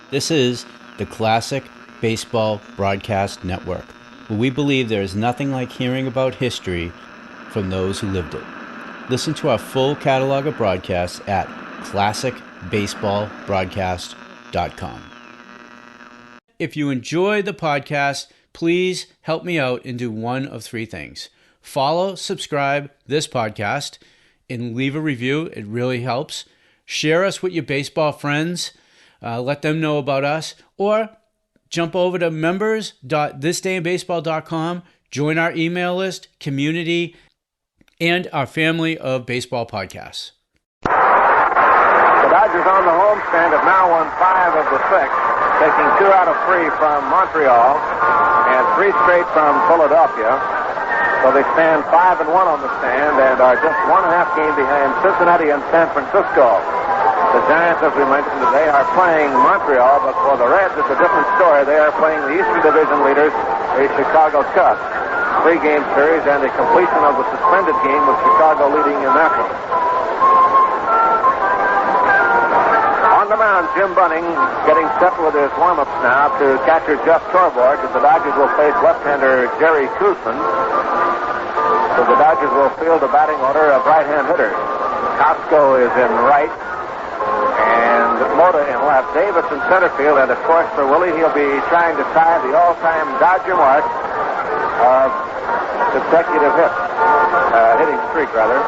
This is the Classic Baseball Broadcast Network, where we believe there is nothing like hearing about history from those who lived it. Listen to our full catalog of broadcasts at classicbaseballbroadcast.com. If you enjoy the podcast, please help me out and do one of three things. Follow, subscribe this podcast, and leave a review. It really helps. Share us with your baseball friends. Let them know about us. Or jump over to members.ThisDayInBaseball.com. Join our email list, community, and our family of baseball podcasts. The Dodgers on the homestand have now won 5 of the 6, taking 2 out of 3 from Montreal and 3 straight from Philadelphia. So they stand 5-1 on the stand and are just 1.5 game behind Cincinnati and San Francisco. The Giants, as we mentioned today, are playing Montreal, but for the Reds, it's a different story. They are playing the Eastern Division leaders, the Chicago Cubs. 3-game series and a completion of the suspended game with Chicago leading in that one. On the mound, Jim Bunning getting set with his warm-ups now to catcher Jeff Torborg, as the Dodgers will face left-hander Jerry Koosman. So the Dodgers will field a batting order of right-hand hitters. Costco is in right, and Mota in left. Davis in center field, and of course for Willie, he'll be trying to tie the all-time Dodger mark of consecutive hitting streak, rather.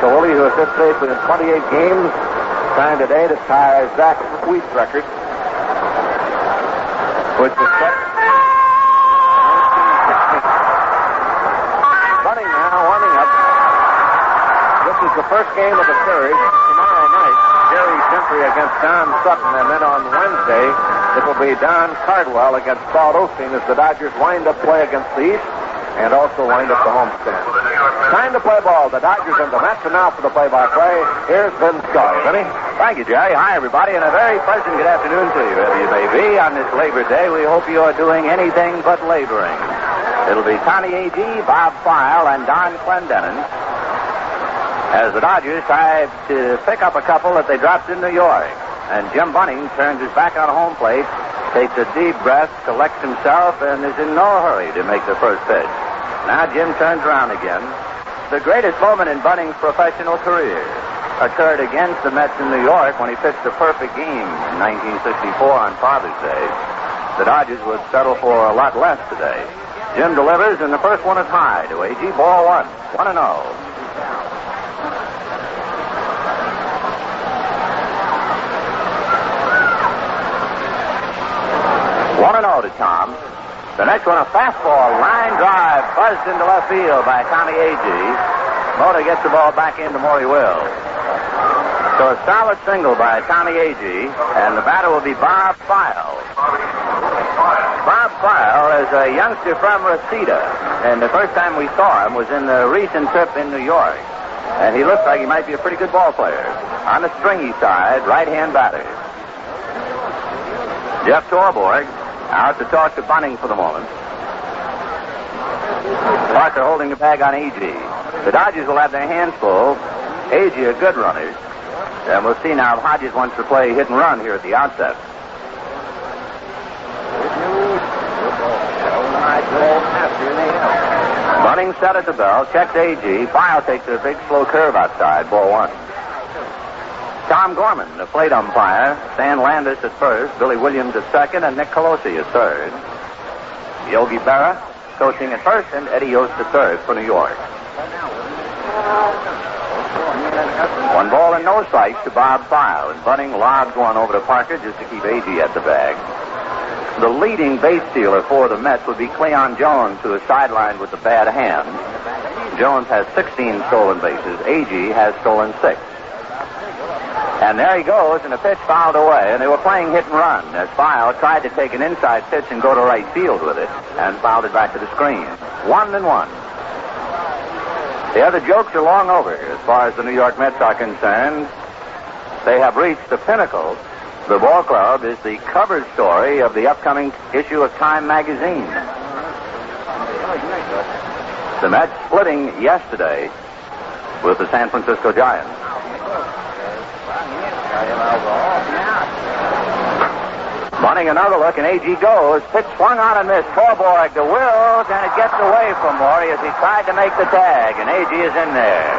So Willie, who has hit safely in 28 games, trying today to tie Zach Wheat's record, which was set. Bunning now, warming up. This is the first game of the series. Tomorrow night, Jerry Gentry against Don Sutton, and then on Wednesday, it will be Don Cardwell against Paul Osteen as the Dodgers wind up play against the East and also wind up the homestand. Time to play ball. The Dodgers and the Mets. And now for the play-by-play, here's Vince Scully. Vinny? Thank you, Jerry. Hi, everybody, and a very pleasant good afternoon to you, wherever you may be. On this Labor Day, we hope you are doing anything but laboring. It'll be Connie Agee, Bob File, and Don Clendenin as the Dodgers try to pick up a couple that they dropped in New York. And Jim Bunning turns his back on home plate, takes a deep breath, collects himself, and is in no hurry to make the first pitch. Now Jim turns around again. The greatest moment in Bunning's professional career occurred against the Mets in New York when he pitched a perfect game in 1964 on Father's Day. The Dodgers would settle for a lot less today. Jim delivers, and the first one is high to Agee. Ball 1, 1-0. To Tom. The next one, a fastball, line drive, buzzed into left field by Connie Agee. Mota gets the ball back into Maury Will. So a solid single by Connie Agee, and the batter will be Bob File. Bob File is a youngster from Reseda, and the first time we saw him was in the recent trip in New York. And he looks like he might be a pretty good ball player. On the stringy side, right-hand batter. Jeff Torborg out to talk to Bunning for the moment. Parker holding the bag on Agee. The Dodgers will have their hands full. Agee a good runner. And we'll see now if Hodges wants to play hit and run here at the outset. Bunning set at the bell, checks Agee. File takes a big slow curve outside, ball 1. Tom Gorman, the plate umpire. Stan Landis at first, Billy Williams at second, and Nick Colosi at third. Yogi Berra coaching at first, and Eddie Yost at third for New York. 1 ball and no strikes to Bob File, and Bunning lobs one over to Parker just to keep Agee at the bag. The leading base stealer for the Mets would be Cleon Jones, who is sidelined with a bad hand. Jones has 16 stolen bases. Agee has stolen 6. And there he goes, and the pitch fouled away, and they were playing hit and run as File tried to take an inside pitch and go to right field with it, and fouled it back to the screen. 1-1. The other jokes are long over as far as the New York Mets are concerned. They have reached the pinnacle. The ball club is the cover story of the upcoming issue of Time magazine. The Mets splitting yesterday with the San Francisco Giants. Bunning another look, and A.G. goes. Pitch swung on and missed. Torborg to Wills, and it gets away from Morey as he tried to make the tag, and A.G. is in there.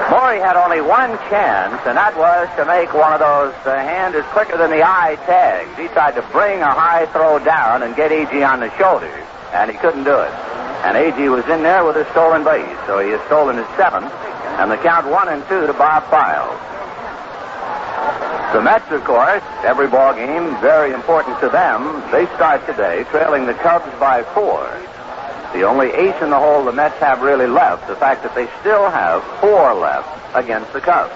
Morey had only one chance, and that was to make one of those hand is quicker than the eye tags. He tried to bring a high throw down and get A.G. on the shoulder, and he couldn't do it. And A.G. was in there with a stolen base, so he has stolen his 7th, and the count 1-2 to Bob Files. The Mets, of course, every ball game, very important to them. They start today trailing the Cubs by 4. The only ace in the hole the Mets have really left, the fact that they still have 4 left against the Cubs.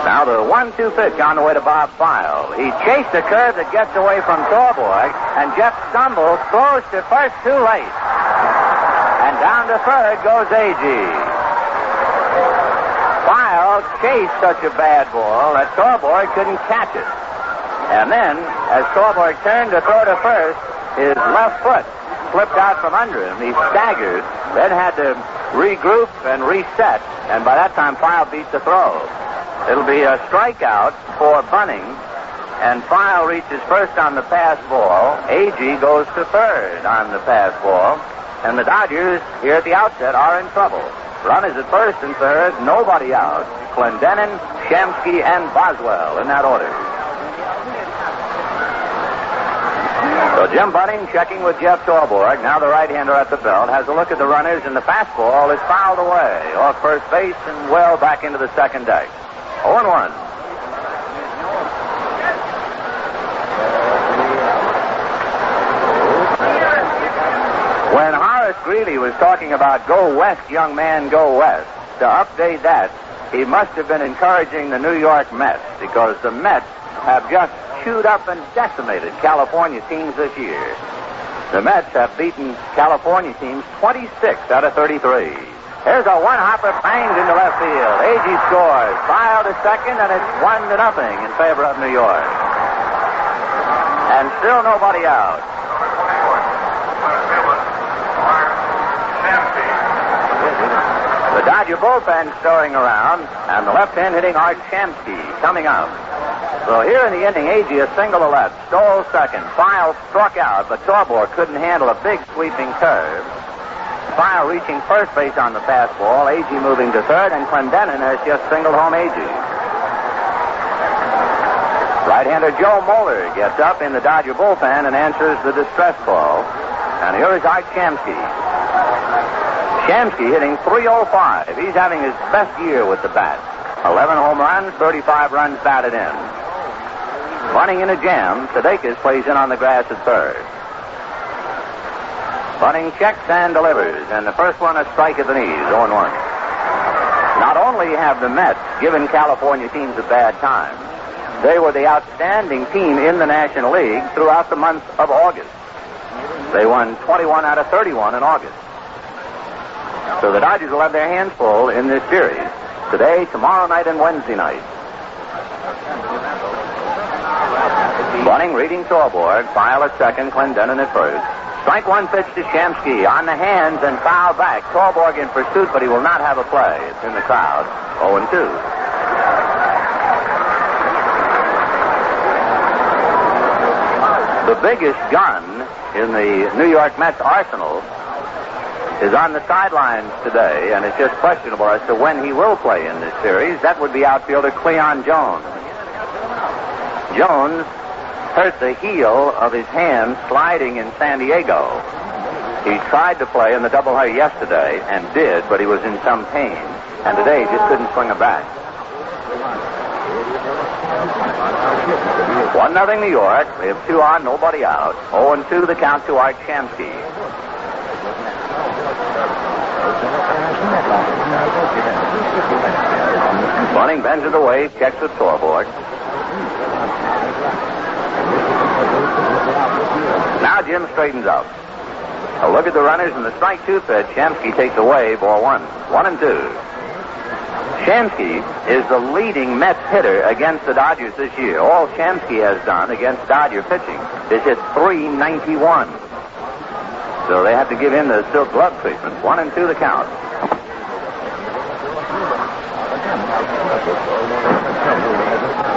Now the 1-2 pitch on the way to Bob File. He chased a curve that gets away from Torborg, and Jeff stumbles, throws to first too late. And down to third goes A.G. File chased such a bad ball that Torborg couldn't catch it. And then, as Torborg turned to throw to first, his left foot slipped out from under him. He staggered, then had to regroup and reset, and by that time File beat the throw. It'll be a strikeout for Bunning, and File reaches first on the pass ball. A.G. goes to third on the pass ball, and the Dodgers, here at the outset, are in trouble. Run is at first and third, nobody out. Clendenin, Shamsky, and Boswell in that order. So Jim Bunning checking with Jeff Torborg. Now the right-hander at the belt has a look at the runners, and the fastball is fouled away off first base and well back into the second deck. 0-1. When Horace Greeley was talking about go west, young man, go west, to update that, he must have been encouraging the New York Mets, because the Mets have just chewed up and decimated California teams this year. The Mets have beaten California teams 26 out of 33. Here's a one-hopper banged into left field. A.G. scores. File to second, and it's 1-0 in favor of New York. And still nobody out. The Dodger bullpen stirring around, and the left hand hitting Art Shamsky coming up. So here in the inning, A.G. a single to left, stole second. File struck out, but Torborg couldn't handle a big sweeping curve. File reaching first base on the fastball. A.G. moving to third, and Clendenin has just singled home A.G. Right-hander Joe Moeller gets up in the Dodger bullpen and answers the distress call. And here is Art Shamsky. Shamsky hitting .305. He's having his best year with the bat. 11 home runs, 35 runs batted in. Bunning in a jam. Sudeikis plays in on the grass at third. Bunning checks and delivers, and the first one a strike at the knees, 0-1. Not only have the Mets given California teams a bad time, they were the outstanding team in the National League throughout the month of August. They won 21 out of 31 in August. So the Dodgers will have their hands full in this series. Today, tomorrow night, and Wednesday night. Bunning reading Torborg. File at second, Clendenin at first. Strike one pitch to Shamsky on the hands and foul back. Torborg in pursuit, but he will not have a play. It's in the crowd. 0-2. The biggest gun in the New York Mets arsenal is on the sidelines today, and it's just questionable as to when he will play in this series. That would be outfielder Cleon Jones. Jones hurt the heel of his hand sliding in San Diego. He tried to play in the doubleheader yesterday and did, but he was in some pain. And today he just couldn't swing a bat. 1-0 New York. We have 2 on, nobody out. 0-2 the count to Art Shamsky. Bunning bends it away, checks with Torborg. Now Jim straightens up. A look at the runners and the strike 2 pitch. Shamsky takes away, ball 1. 1-2. Shamsky is the leading Mets hitter against the Dodgers this year. All Shamsky has done against Dodger pitching is hit .391. So they have to give him the silk glove treatment. 1-2 the count.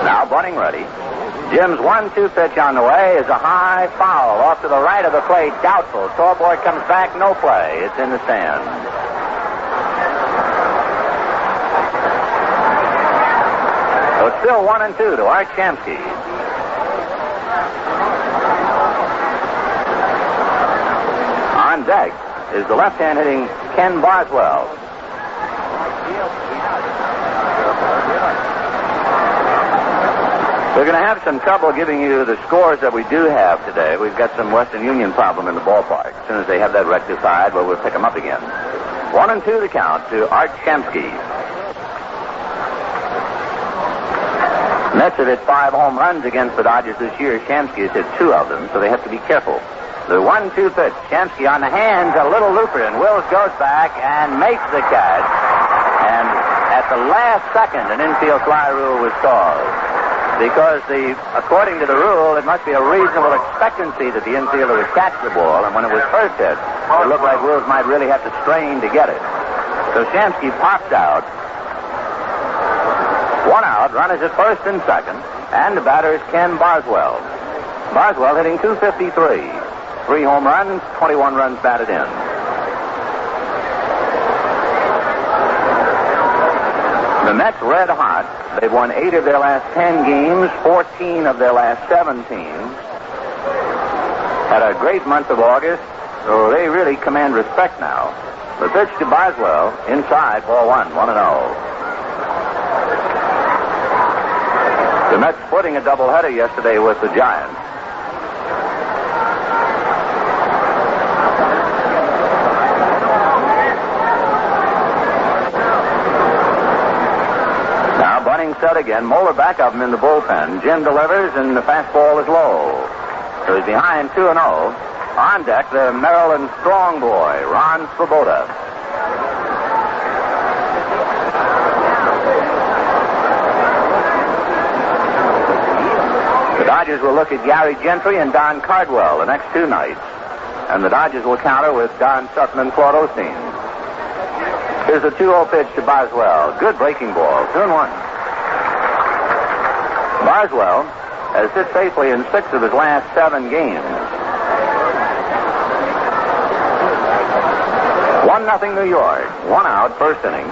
Now Bunning ready. Jim's 1-2 pitch on the way is a high foul off to the right of the plate. Doubtful. Torborg comes back. No play. It's in the stand. So it's still 1-2 to Art Shamsky. On deck is the left-hand hitting Ken Boswell. We're going to have some trouble giving you the scores that we do have today. We've got some Western Union problem in the ballpark. As soon as they have that rectified, we'll pick them up again. 1-2 the count to Art Shamsky. Mets have hit 5 home runs against the Dodgers this year. Shamsky has hit 2 of them, so they have to be careful. The 1-2 pitch. Shamsky on the hands, a little looper, and Wills goes back and makes the catch. And at the last second, an infield fly rule was called. Because according to the rule, it must be a reasonable expectancy that the infielder would catch the ball, and when it was first hit, it looked like Wills might really have to strain to get it. So Shamsky pops out. 1 out, runners at first and second, and the batter is Ken Boswell. Boswell hitting .253. 3 home runs, 21 runs batted in. The Mets red hot. They've won 8 of their last 10 games, 14 of their last 17. Had a great month of August, so they really command respect now. The pitch to Boswell, inside, ball 1, 1-0. The Mets splitting a doubleheader yesterday with the Giants. Now Bunning set again. Moeller back of him in the bullpen. Jim delivers, and the fastball is low. So he's behind 2-0. On deck, the Maryland strong boy, Ron Swoboda. The Dodgers will look at Gary Gentry and Don Cardwell the next 2 nights. And the Dodgers will counter with Don Sutton and Claude Osteen. Here's the 2-0 pitch to Boswell. Good breaking ball. 2-1. Boswell has hit safely in 6 of his last 7 games. 1-0 New York. 1 out, first inning.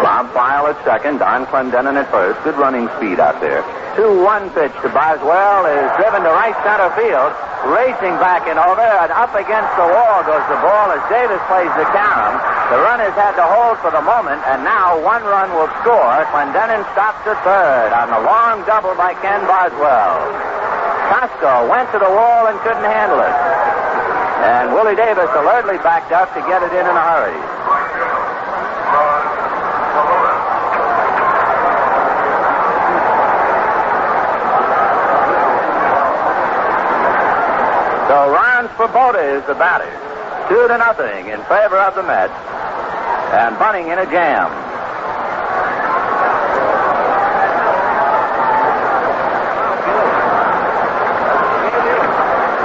Bob File at second, Don Clendenin at first. Good running speed out there. 2-1 pitch to Boswell is driven to right center field. Racing back and over, and up against the wall goes the ball as Davis plays the count. The runners had to hold for the moment, and now 1 run will score. Clendenin stops at third on the long double by Ken Boswell. Costco went to the wall and couldn't handle it. And Willie Davis alertly backed up to get it in a hurry. So Ron Swoboda is the batter. 2-0 in favor of the Mets. And Bunning in a jam.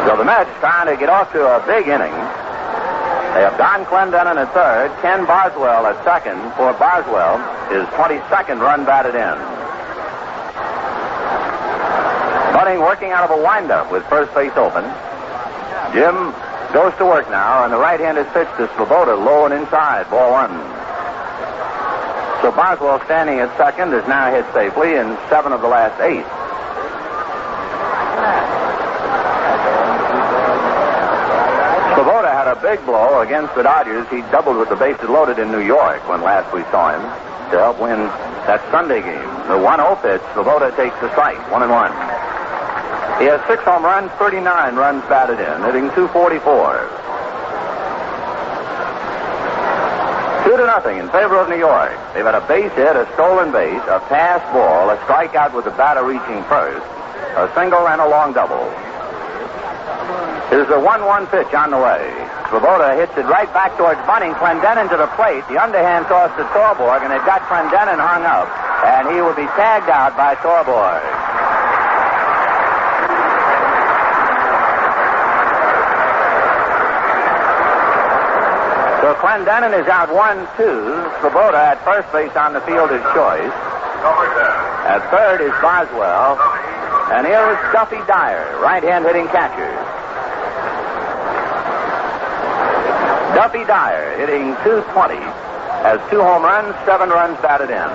So the Mets trying to get off to a big inning. They have Don Clendenin at third, Ken Boswell at second. For Boswell, his 22nd run batted in. Bunning working out of a windup with first base open. Jim goes to work now, and the right-handed pitch to Swoboda, low and inside, ball 1. So Boswell, standing at second, is now hit safely in 7 of the last 8. Swoboda had a big blow against the Dodgers. He doubled with the bases loaded in New York when last we saw him to help win that Sunday game. The 1-0 pitch, Swoboda takes the strike, 1-1. He has 6 home runs, 39 runs batted in, hitting .244. 2-0 in favor of New York. They've had a base hit, a stolen base, a pass ball, a strikeout with the batter reaching first, a single, and a long double. Here's the 1-1 pitch on the way. Swoboda hits it right back towards Bunning. Clendenin to the plate. The underhand toss to Torborg, and they've got Clendenin hung up, and he will be tagged out by Torborg. So Clendenin is out 1-2. Swoboda at first base on the fielder's choice. At third is Boswell. And here is Duffy Dyer, right-hand hitting catcher. Duffy Dyer hitting .220. Has 2 home runs, 7 runs batted in.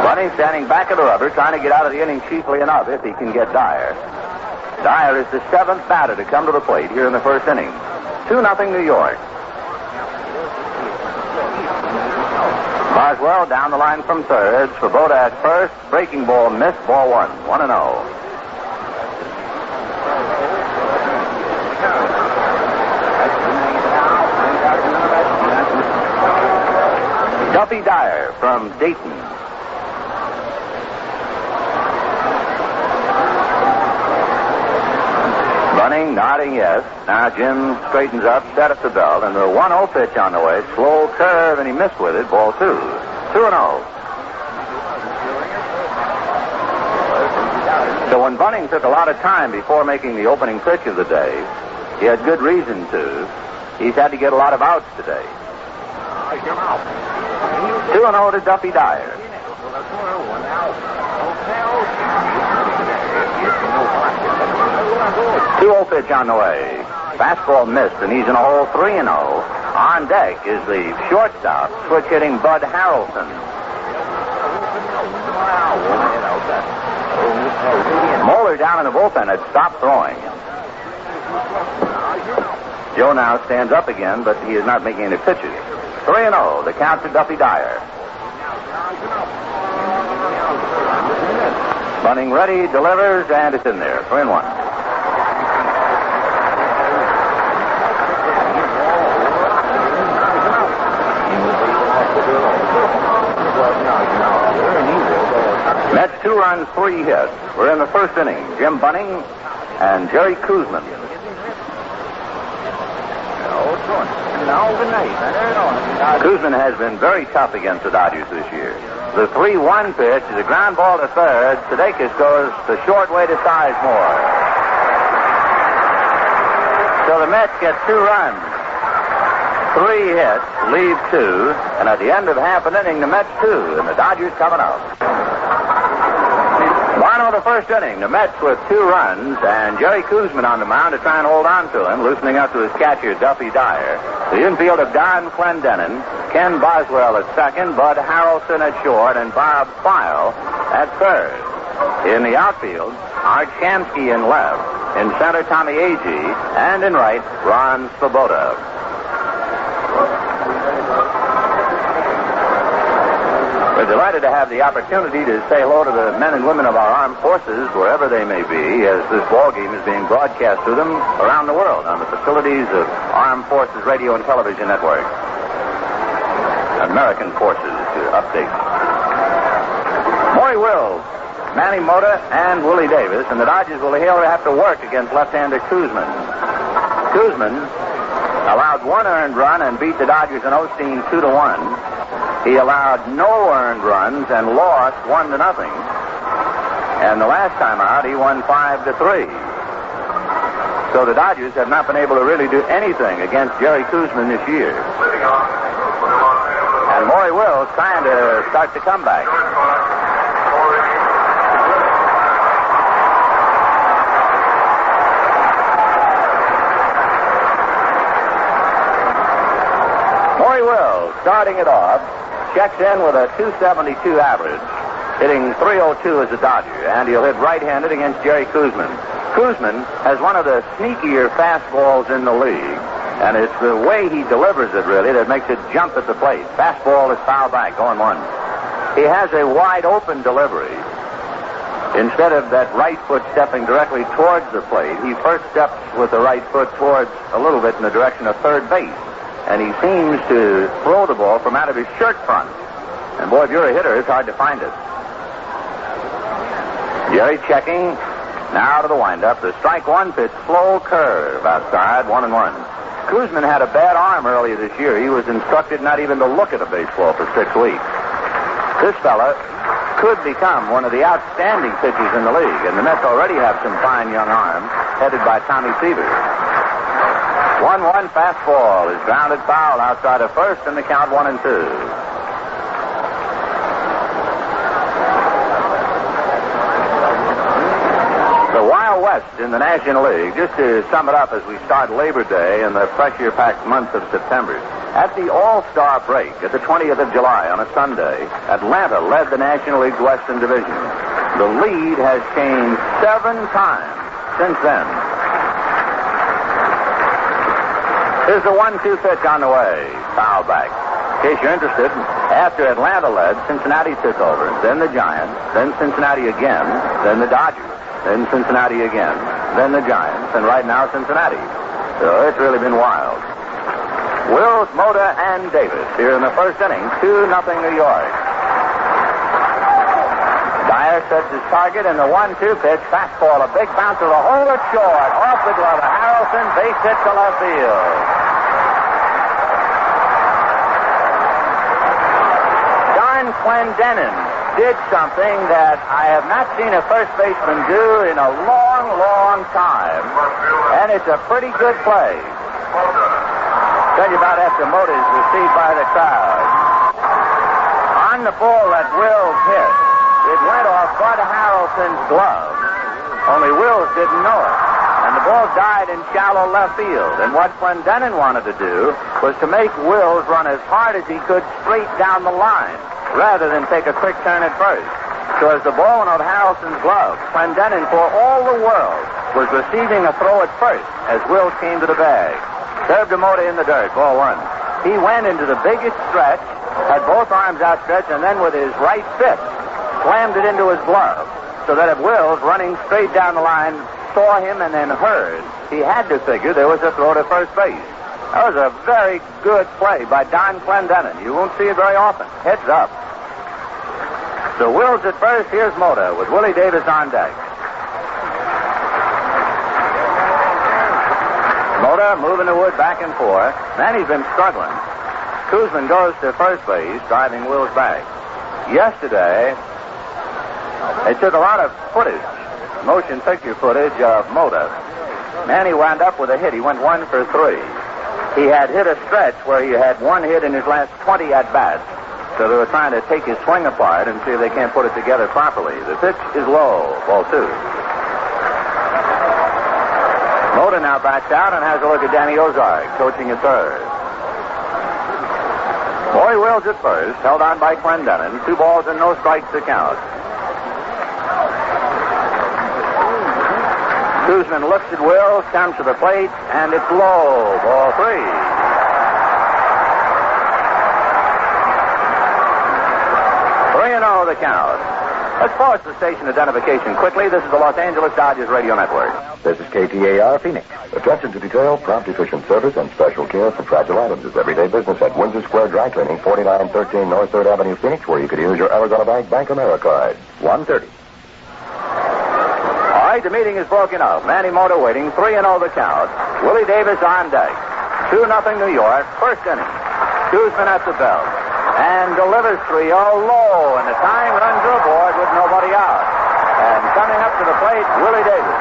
Bunny standing back of the rubber, trying to get out of the inning cheaply enough if he can get Dyer. Dyer is the 7th batter to come to the plate here in the first inning. 2-0 New York. Boswell down the line from third. Swoboda at first. Breaking ball missed. Ball 1. 1-0. Duffy Dyer from Dayton. Bunning, nodding yes. Now Jim straightens up, set up the belt, and the 1-0 pitch on the way. Slow curve, and he missed with it. Ball 2. 2-0. So when Bunning took a lot of time before making the opening pitch of the day, he had good reason to. He's had to get a lot of outs today. 2-0 to Duffy Dyer. 2-0 pitch on the way. Fastball missed, and he's in a hole. 3-0. On deck is the shortstop, switch hitting Bud Harrelson. Moeller down in the bullpen had stopped throwing. Joe now stands up again, but he is not making any pitches. 3-0, the count to Duffy Dyer. Bunning ready, delivers, and it's in there. 3-1. Mets 2 runs, 3 hits. We're in the first inning. Jim Bunning and Jerry Kuzman. Kuzman has been very tough against the Dodgers this year. The 3-1 pitch is a ground ball to third. Sudeikis goes the short way to Sizemore. So the Mets get 2 runs. 3 hits, leave 2, and at the end of half an inning, the Mets 2, and the Dodgers coming up. Bottom of the first inning, the Mets with 2 runs, and Jerry Kuzman on the mound to try and hold on to him, loosening up to his catcher, Duffy Dyer. The infield of Don Clendenin, Ken Boswell at second, Bud Harrelson at short, and Bob File at third. In the outfield, Art Shamsky in left, in center, Tommy Agee, and in right, Ron Swoboda. We're delighted to have the opportunity to say hello to the men and women of our armed forces, wherever they may be, as this ball game is being broadcast to them around the world on the facilities of Armed Forces Radio and Television Network. American Forces to update. Maury Wills, Manny Mota, and Willie Davis, and the Dodgers will have to work against left-hander Kuzman. Kuzman allowed 1 earned run and beat the Dodgers in Osteen 2-1. He allowed no earned runs and lost 1-0. And the last time out, he won 5-3. So the Dodgers have not been able to really do anything against Jerry Kuzman this year. And Maury Wills trying to start the comeback. Maury Wills starting it off. Checks in with a .272 average, hitting .302 as a Dodger, and he'll hit right-handed against Jerry Kuzman. Kuzman has one of the sneakier fastballs in the league, and it's the way he delivers it, really, that makes it jump at the plate. Fastball is fouled back, going 1. He has a wide-open delivery. Instead of that right foot stepping directly towards the plate, he first steps with the right foot towards a little bit in the direction of third base. And he seems to throw the ball from out of his shirt front. And boy, if you're a hitter, it's hard to find it. Jerry checking. Now to the windup. The strike 1 pitch, slow curve outside, 1-1. Kuzman had a bad arm earlier this year. He was instructed not even to look at a baseball for 6 weeks. This fella could become one of the outstanding pitchers in the league. And the Mets already have some fine young arms, headed by Tommy Sievers. 1-1 fastball is grounded foul outside of first, and the count 1-2. The Wild West in the National League, just to sum it up as we start Labor Day in the pressure-packed month of September. At the All-Star break, at the 20th of July on a Sunday, Atlanta led the National League's Western Division. The lead has changed 7 times since then. Here's the 1-2 pitch on the way. Foul back. In case you're interested, after Atlanta led, Cincinnati took over. Then the Giants, then Cincinnati again, then the Dodgers, then Cincinnati again, then the Giants, and right now Cincinnati. So it's really been wild. Wills, Mota, and Davis here in the first inning. 2-0 New York. Dyer sets his target, and the 1-2 pitch, fastball, a big bouncer, a hole at short, off the glove of Harrelson, base hit to left field. Don Clendenin did something that I have not seen a first baseman do in a long, long time, and it's a pretty good play. Tell you about after Mota is received by the crowd. On the ball that Wills hit, it went off Bud Harrelson's glove. Only Wills didn't know it. And the ball died in shallow left field. And what Clendenin wanted to do was to make Wills run as hard as he could straight down the line, rather than take a quick turn at first. So as the ball went off Harrelson's glove, Clendenin, for all the world, was receiving a throw at first as Wills came to the bag. Served to Mota in the dirt, ball 1. He went into the biggest stretch, had both arms outstretched, and then with his right fist, slammed it into his glove, so that if Wills, running straight down the line, saw him and then heard, he had to figure there was a throw to first base. That was a very good play by Don Clendenin. You won't see it very often. Heads up. So Wills at first, here's Mota with Willie Davis on deck. Mota moving the wood back and forth. Man, he's been struggling. Koosman goes to first base, driving Wills back. Yesterday, they took a lot of footage, motion picture footage of Mota. Man, he wound up with a hit. He went 1 for 3. He had hit a stretch where he had 1 hit in his last 20 at-bats. So they were trying to take his swing apart and see if they can't put it together properly. The pitch is low, ball 2. Mota now backs out and has a look at Danny Ozark, coaching at third. Boy Wills at first, held on by Clendenin. 2 balls and no strikes to count. Koosman looks at Wills, comes to the plate, and it's low, ball 3. The count. Let's pause the station identification quickly. This is the Los Angeles Dodgers Radio Network. This is KTAR Phoenix. Attention to detail, prompt, efficient service, and special care for fragile items is everyday business at Windsor Square Dry Cleaning, 4913 North 3rd Avenue, Phoenix, where you could use your Arizona Bank America card. 1:30. All right, the meeting is broken up. Manny Mota waiting. 3-0 the count. Willie Davis on deck. 2-0 New York. First inning. Koosman at the belt. And delivers 3-0 low, and the tying runs are aboard with nobody out. And coming up to the plate, Willie Davis.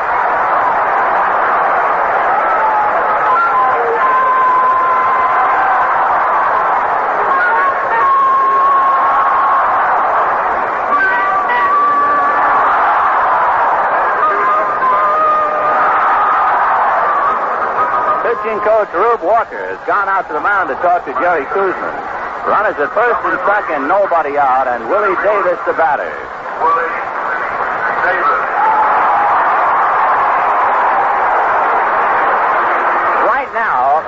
Pitching coach Rube Walker has gone out to the mound to talk to Jerry Koosman. Runners at first and second, nobody out, and Willie Davis the batter. Willie Davis. Right now,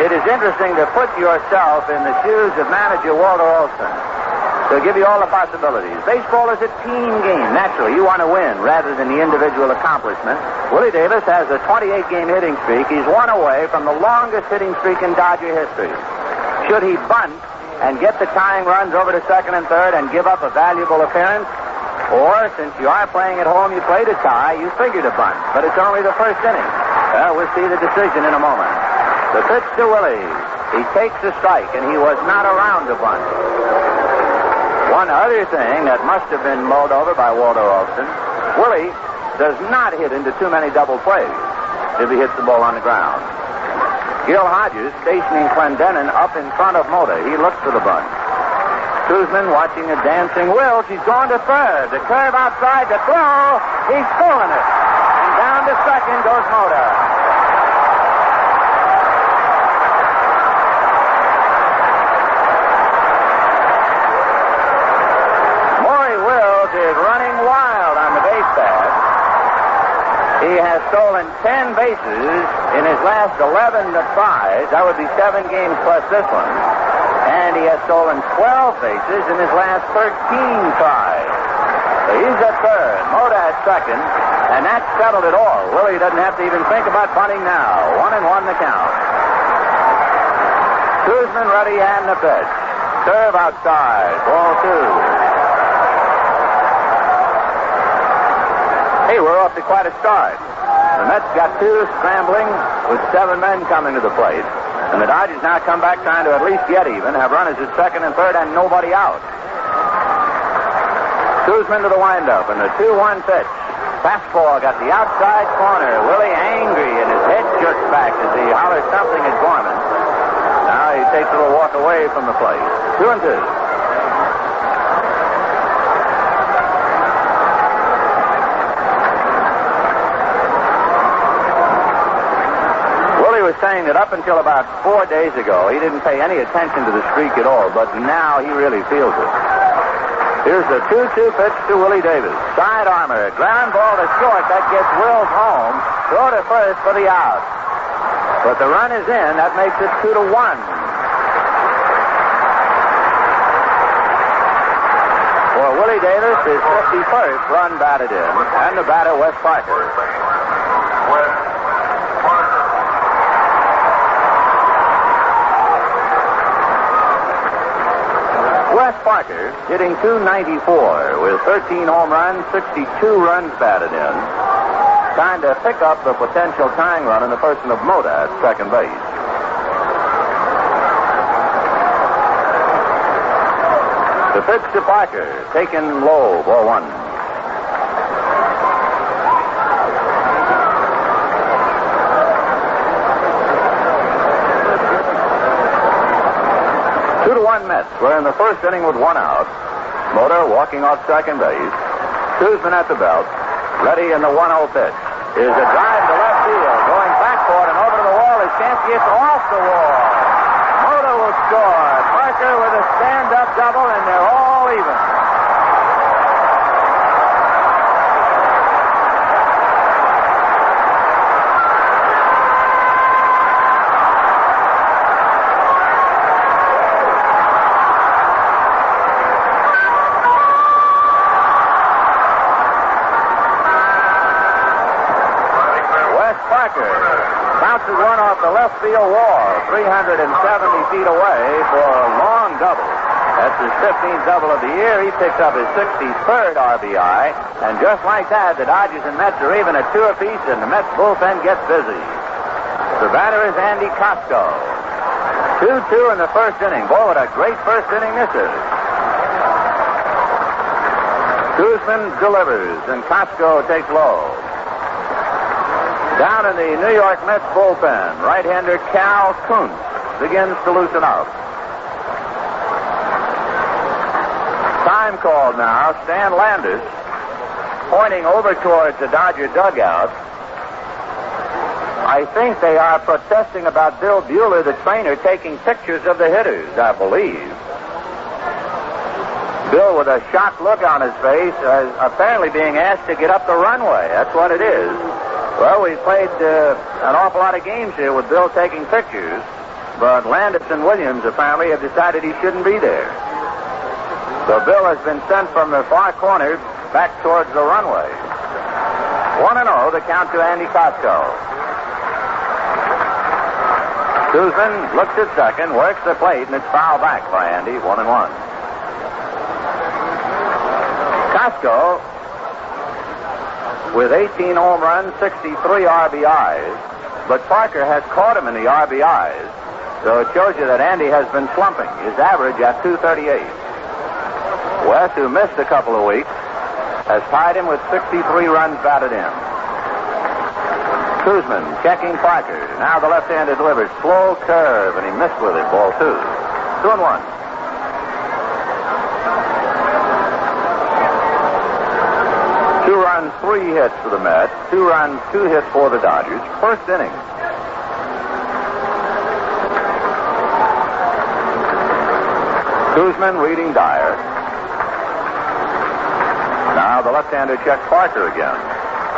it is interesting to put yourself in the shoes of manager Walter Olson. To give you all the possibilities. Baseball is a team game. Naturally, you want to win rather than the individual accomplishment. Willie Davis has a 28-game hitting streak. He's 1 away from the longest hitting streak in Dodger history. Should he bunt and get the tying runs over to second and third and give up a valuable appearance? Or, since you are playing at home, you play to tie, you figure to bunt. But it's only the first inning. Well, we'll see the decision in a moment. The pitch to Willie. He takes a strike, and he was not around to bunt. One other thing that must have been mulled over by Walter Alston, Willie does not hit into too many double plays if he hits the ball on the ground. Gil Hodges stationing Clendenin up in front of Mota. He looks for the bunt. Koosman watching a dancing Wills. He's gone to third. The curve outside the throw. He's pulling it. And down to second goes Mota. Maury Wills is running wild on the base path. He has stolen 10 bases in his last 11 tries. That would be 7 games plus this one. And he has stolen 12 bases in his last 13 tries. So he's at third, Mota at second, and that settled it all. Willie doesn't have to even think about bunting now. 1-1 the count. Koosman ready and the pitch. Curve outside, ball 2. Hey, we're off to quite a start. The Mets got 2 scrambling with 7 men coming to the plate. And the Dodgers now come back trying to at least get even, have runners at second and third and nobody out. Koosman to the windup and the 2-1 pitch. Fastball got the outside corner. Willie angry and his head jerks back as he hollers something at Gorman. Now he takes a little walk away from the plate. 2-2. Was saying that up until about 4 days ago, he didn't pay any attention to the streak at all, but now he really feels it. Here's the 2-2 pitch to Willie Davis. Side armor, ground ball to short. That gets Wills home. Throw to first for the out. But the run is in. That makes it 2-1. For Willie Davis, his 51st run batted in, and the batter, Wes Parker. Wes Parker hitting .294 with 13 home runs, 62 runs batted in. Trying to pick up the potential tying run in the person of Mota at second base. The pitch to Parker, taken low, ball 1. Mets. We're in the first inning with 1 out. Mota walking off second base. Koosman at the belt. Ready in the 1-0 pitch. Is a drive to left field. Going backcourt and over to the wall. His chance gets off the wall. Mota will score. Parker with a stand-up double, and they're all even. Bounces one off the left field wall, 370 feet away for a long double. That's his 15th double of the year. He picks up his 63rd RBI. And just like that, the Dodgers and Mets are even at 2 apiece, and the Mets bullpen gets busy. The batter is Andy Costco. 2-2 in the first inning. Boy, what a great first inning this is. Koosman delivers, and Costco takes low. Down in the New York Mets bullpen, right-hander Cal Kuntz begins to loosen up. Time called now. Stan Landis pointing over towards the Dodger dugout. I think they are protesting about Bill Buehler, the trainer, taking pictures of the hitters, I believe. Bill, with a shocked look on his face, apparently being asked to get up the runway. That's what it is. Well, we've played an awful lot of games here with Bill taking pictures, but Landis and Williams apparently have decided he shouldn't be there. So Bill has been sent from the far corner back towards the runway. 1-0, the count to Andy Costco. Koosman looks at second, works the plate, and it's fouled back by Andy. 1-1. Costco, with 18 home runs, 63 RBIs, but Parker has caught him in the RBIs, so it shows you that Andy has been slumping. His average at 238. West, who missed a couple of weeks, has tied him with 63 runs batted in. Koosman checking Parker. Now the left-handed delivers. Slow curve, and he missed with it. Ball 2. 2-1. Two runs, 3 hits for the Mets. 2 runs, 2 hits for the Dodgers. First inning. Koosman reading Dyer. Now the left-hander checks Parker again.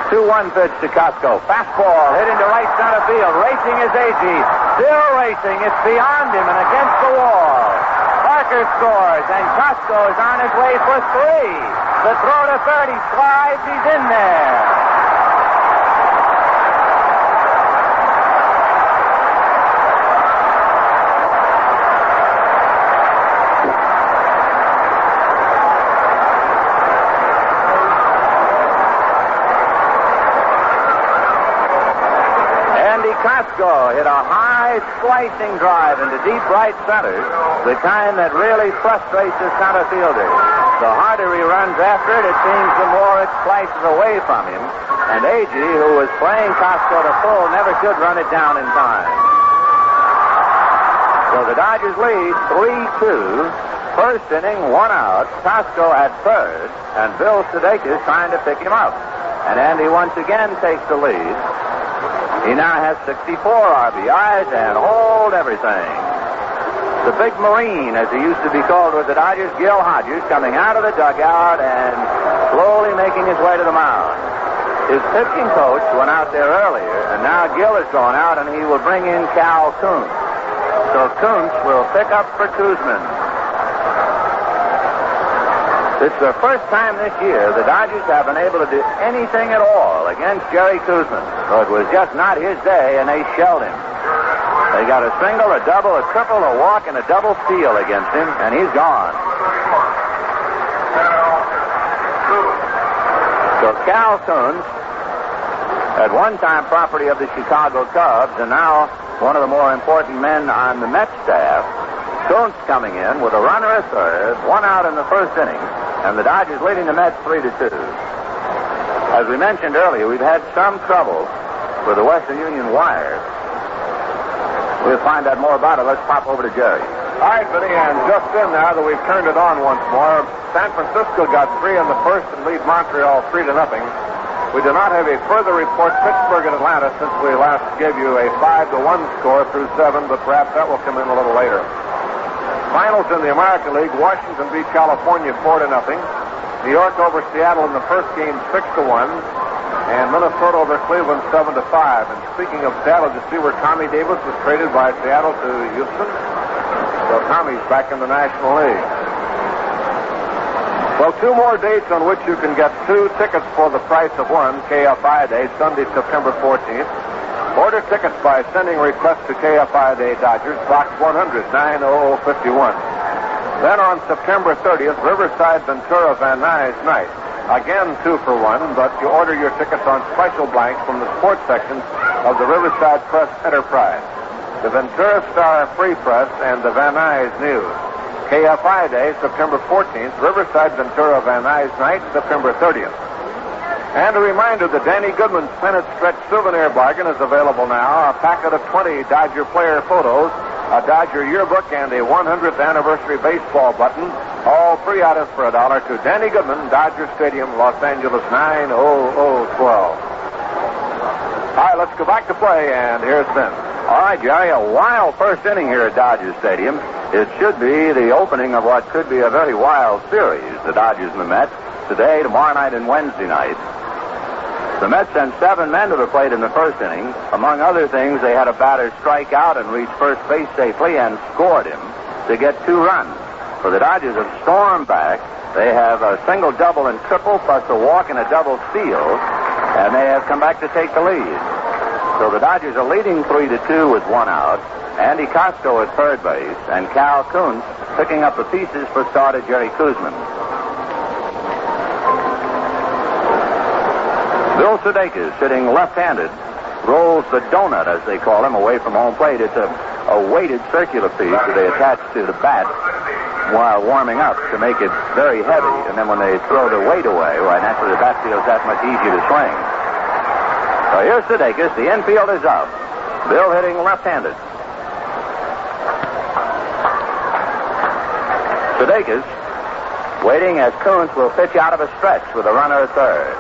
2-1 pitch to Costco. Fastball hit into right center field. Racing is Agee. Still racing. It's beyond him and against the wall. Parker scores, and Costco is on his way for 3. The throw to third. He slides. He's in there. Costco hit a high slicing drive into deep right center, the kind that really frustrates the center fielder. The harder he runs after it, it seems the more it slices away from him. And Agee, who was playing Costco to full, never could run it down in time. So the Dodgers lead 3-2. First inning, 1 out. Costco at third, and Bill Sudeikis trying to pick him up. And Andy once again takes the lead. He now has 64 RBIs and hold everything. The big Marine, as he used to be called with the Dodgers, Gil Hodges, coming out of the dugout and slowly making his way to the mound. His pitching coach went out there earlier, and now Gil has gone out, and he will bring in Cal Kuntz. So Kuntz will pick up for Koosman. It's the first time this year the Dodgers have been able to do anything at all against Jerry Koosman. So it was just not his day, and they shelled him. They got a single, a double, a triple, a walk, and a double steal against him, and he's gone. So Cal Kuntz, at one time property of the Chicago Cubs, and now one of the more important men on the Mets staff, Kuntz coming in with a runner at third, 1 out in the first inning. And the Dodgers leading the Mets 3-2. As we mentioned earlier, we've had some trouble with the Western Union wire. We'll find out more about it. Let's pop over to Jerry. All right, Vinny, and just in now that we've turned it on once more, San Francisco got 3 in the first and lead Montreal 3-0. We do not have a further report, Pittsburgh and Atlanta, since we last gave you a 5-1 score through 7, but perhaps that will come in a little later. Finals in the American League, Washington beat California 4-0. New York over Seattle in the first game 6-1. And Minnesota over Cleveland 7-5. And speaking of Seattle, did you see where Tommy Davis was traded by Seattle to Houston? So Tommy's back in the National League. Well, 2 more dates on which you can get 2 tickets for the price of 1. KFI Day, Sunday, September 14th. Order tickets by sending requests to KFI Day Dodgers, Box 100, 90051. Then on September 30th, Riverside Ventura Van Nuys Night. Again, 2 for 1, but you order your tickets on special blanks from the sports section of the Riverside Press Enterprise. The Ventura Star Free Press and the Van Nuys News. KFI Day, September 14th, Riverside Ventura Van Nuys Night, September 30th. And a reminder that Danny Goodman's Pennant Stretch souvenir bargain is available now. A packet of 20 Dodger player photos, a Dodger yearbook, and a 100th anniversary baseball button. All 3 items for $1 to Danny Goodman, Dodger Stadium, Los Angeles, 90012. All right, let's go back to play, and here's Vince. All right, Jerry, a wild first inning here at Dodger Stadium. It should be the opening of what could be a very wild series, the Dodgers and the Mets, today, tomorrow night, and Wednesday night. The Mets sent 7 men to the plate in the first inning. Among other things, they had a batter strike out and reach first base safely and scored him to get 2 runs. For the Dodgers have stormed back. They have a single, double, and triple, plus a walk and a double steal, and they have come back to take the lead. So the Dodgers are leading 3-2 with 1 out. Andy Costco at third base, and Cal Kuntz picking up the pieces for starter Jerry Koosman. Bill Sudeikis, sitting left-handed, rolls the donut, as they call him, away from home plate. It's a weighted circular piece that they attach to the bat. while warming up to make it very heavy, and then when they throw the weight away, why, naturally the bat feels that much easier to swing. So here's Sudeikis. The infield is up. Bill hitting left-handed. Sudeikis waiting as Kuntz will pitch out of a stretch with a runner at third.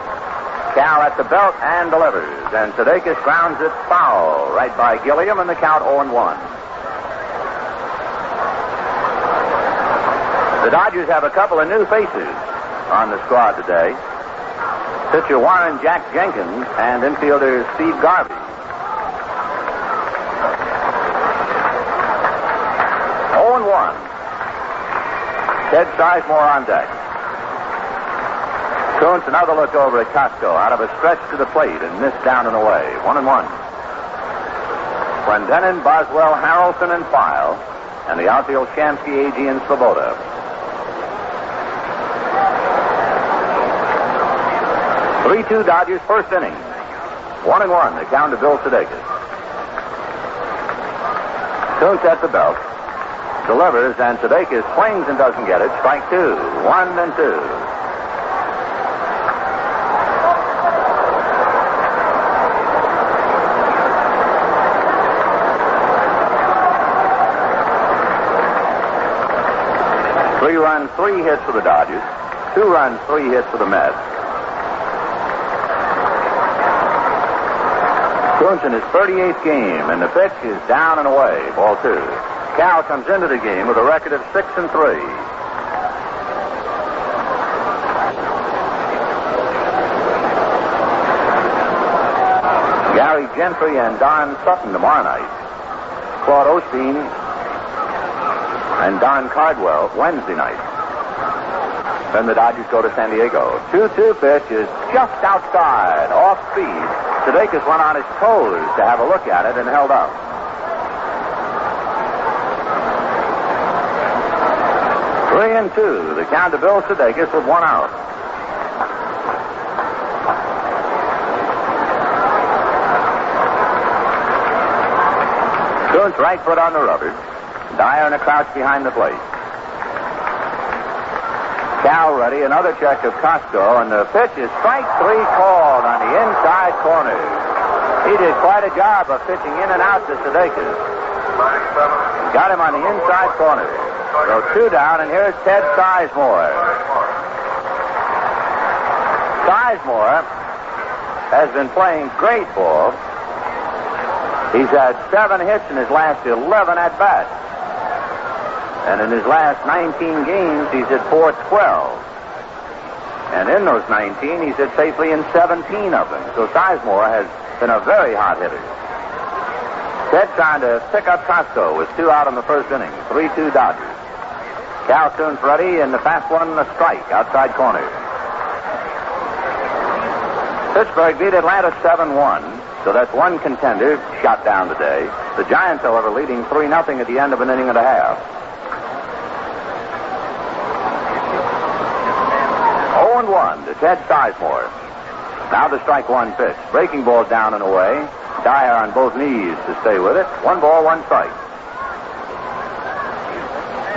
Cal at the belt and delivers, and Sudeikis grounds it foul right by Gilliam, and the count 0-1. The Dodgers have a couple of new faces on the squad today. Pitcher Warren Jack Jenkins and infielder Steve Garvey. 0-1. Ted Sizemore on deck. Kuntz another look over at Costco out of a stretch to the plate and missed down and away. 1-1. Clendenin, Boswell, Harrelson, and File, and the outfield Shamsky, Agee, and Svoboda. 3-2 Dodgers first inning. 1-1. The count to Bill Sudeikis. Kuntz at the belt. Delivers, and Sudeikis swings and doesn't get it. Strike two. 1-2. Three runs, 3 hits for the Dodgers. 2 runs, 3 hits for the Mets. Kuntz in his 38th game, and the pitch is down and away. Ball 2. Cal comes into the game with a record of 6-3. Gary Gentry and Don Sutton tomorrow night. Claude Osteen and Don Cardwell Wednesday night. Then the Dodgers go to San Diego. 2-2 pitch is just outside, off speed. Sudeikis went on his toes to have a look at it and held up. Three and two. The count to Bill Sudeikis with 1 out. Kuntz right foot on the rubber. Dyer in a crouch behind the plate. Cal ready, another check of Costco, and the pitch is strike 3 called on the inside corner. He did quite a job of pitching in and out to Sudeikis. Got him on the inside corner. So 2 down, and here's Ted Sizemore. Sizemore has been playing great ball. He's had 7 hits in his last 11 at-bats. And in his last 19 games, he's hit .412. And in those 19, he's hit safely in 17 of them. So Sizemore has been a very hot hitter. Ted trying to pick up Costco with 2 out in the first inning. 3-2 Dodgers. Cal Kuntz ready, and the fast one, a strike outside corner. Pittsburgh beat Atlanta 7-1. So that's 1 contender shot down today. The Giants, however, leading 3-0 at the end of an inning and a half. 0-1 to Ted Sizemore. Now the strike 1 pitch. Breaking ball down and away. Dyer on both knees to stay with it. 1 ball, 1 strike.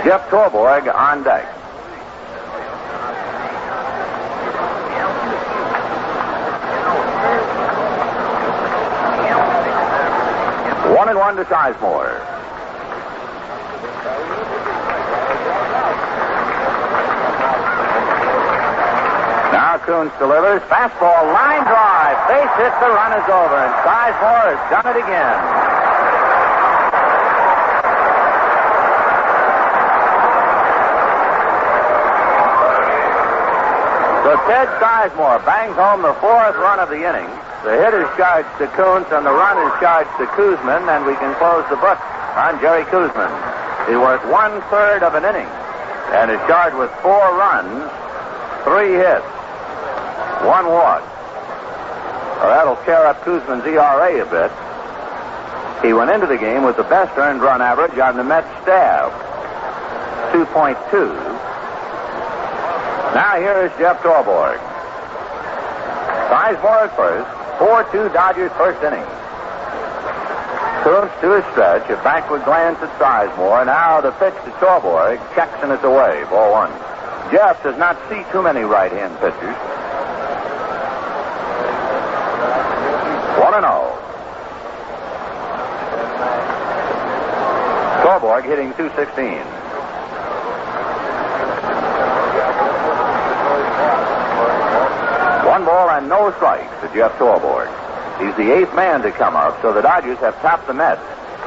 Jeff Torborg on deck. One and 1 to Sizemore. Now Kuntz delivers. Fastball, line drive. Base hit, the run is over, and Sizemore has done it again. So Ted Sizemore bangs home the 4th run of the inning. The hit is charged to Kuntz, and the run is charged to Koosman, and we can close the book on Jerry Koosman. He worked 1/3 of an inning, and is charged with 4 runs, 3 hits, 1 walk. Well, that'll tear up Koosman's ERA a bit. He went into the game with the best earned run average on the Mets staff, 2.2. Now here is Jeff Torborg. Sizemore at first. 4-2 Dodgers first inning. Koontz to his stretch, a backward glance at Sizemore. Now the pitch to Torborg. Checks and it's away. Ball one. Jeff does not see too many right-hand pitchers. 1-0. Torborg hitting .216. One ball and no strikes to Jeff Torborg. He's the 8th man to come up, so the Dodgers have topped the Mets.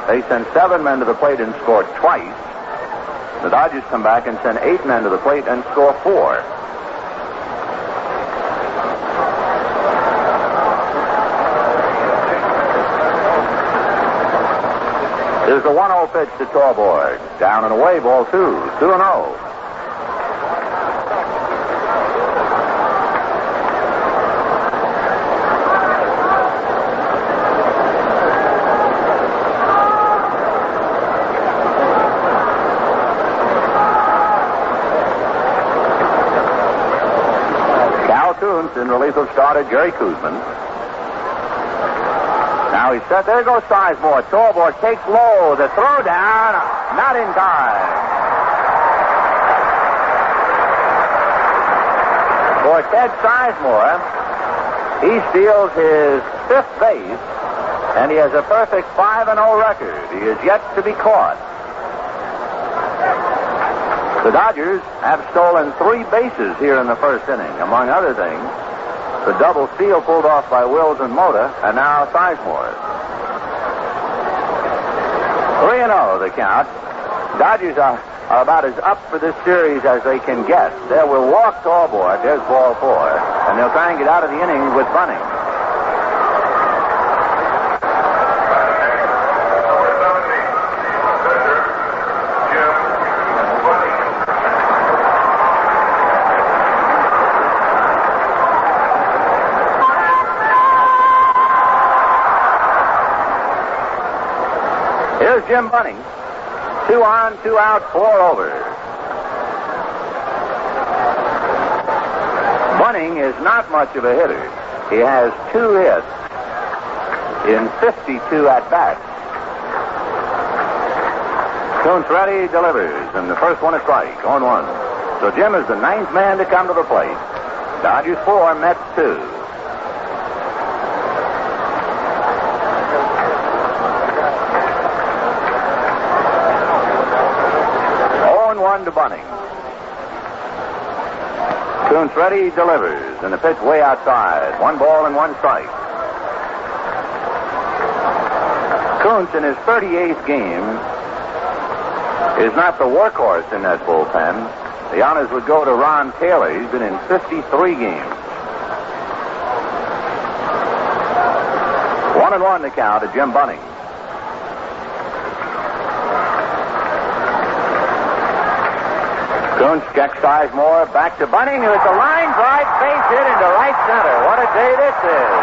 They sent 7 men to the plate and scored twice. The Dodgers come back and send 8 men to the plate and score 4. Here's the 1-0 pitch to Torborg. Down and away, ball 2. 2-0. In relief of starter Jerry Koosman. Now he's set. There goes Sizemore. Torborg takes low. The throw down. Not in time. For Ted Sizemore, he steals his 5th base, and he has a perfect 5-0 record. He is yet to be caught. The Dodgers have stolen 3 bases here in the first inning. Among other things, the double steal pulled off by Wills and Mota, and now Sizemore. 3-0 the count. Dodgers are about as up for this series as they can get. They will walk Torborg. There's ball 4, and they'll try and get out of the inning with Bunning. Here's Jim Bunning. 2 on, 2 out, 4 over. Bunning is not much of a hitter. He has 2 hits in 52 at-bats. Koontz ready, delivers, and the first one is strike, 0-1. So Jim is the 9th man to come to the plate. Dodgers 4, Mets 2. To Bunning. Koontz ready, delivers, and the pitch way outside. 1 ball and 1 strike. Koontz in his 38th game is not the workhorse in that bullpen. The honors would go to Ron Taylor. He's been in 53 games. 1-1 to count to Jim Bunning. Koontz checks Sizemore, back to Bunning, who is a line drive base hit into right center. What a day this is.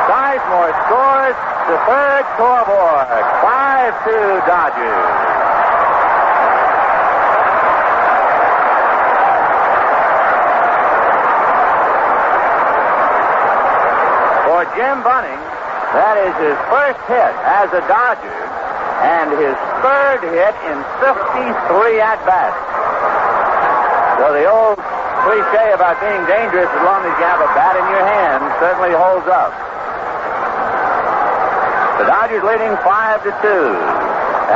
Sizemore scores to third. Torborg. 5-2 Dodgers. For Jim Bunning, that is his first hit as a Dodger and his 3rd hit in 53 at-bats. So the old cliche about being dangerous as long as you have a bat in your hand certainly holds up. The Dodgers leading 5-2.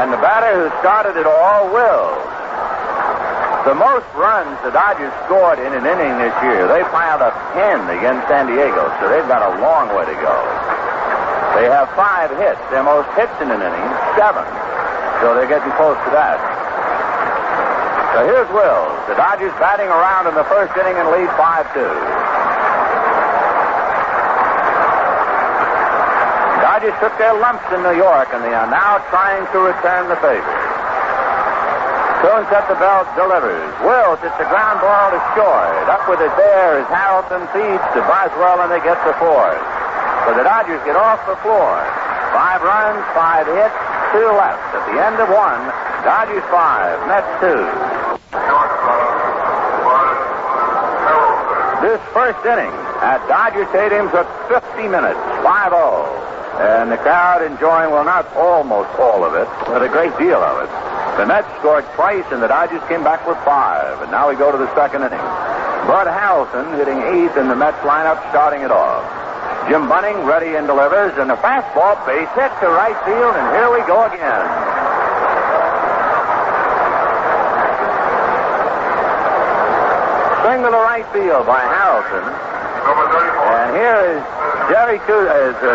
And the batter who started it all, Wills. The most runs the Dodgers scored in an inning this year. They piled up 10 against San Diego, so they've got a long way to go. They have 5 hits. Their most hits in an inning, 7. So they're getting close to that. So here's Wills. The Dodgers batting around in the first inning and lead 5-2. Dodgers took their lumps in New York, and they are now trying to return the favor. Koontz at the belt, delivers. Wills hits the ground ball to Short. Up with it there is Harrelson, feeds to Boswell, and they get the 4th. So the Dodgers get off the floor. 5 runs, 5 hits, 2 left. At the end of 1, Dodgers 5, Mets 2. This first inning at Dodger Stadium took 50 minutes, 5-0. And the crowd enjoying, well, not almost all of it, but a great deal of it. The Mets scored twice, and the Dodgers came back with 5. And now we go to the second inning. Bud Harrelson hitting 8th in the Mets lineup, starting it off. Jim Bunning ready and delivers, and a fastball base hit to right field, and here we go again. Single to right field by Harrelson. And here is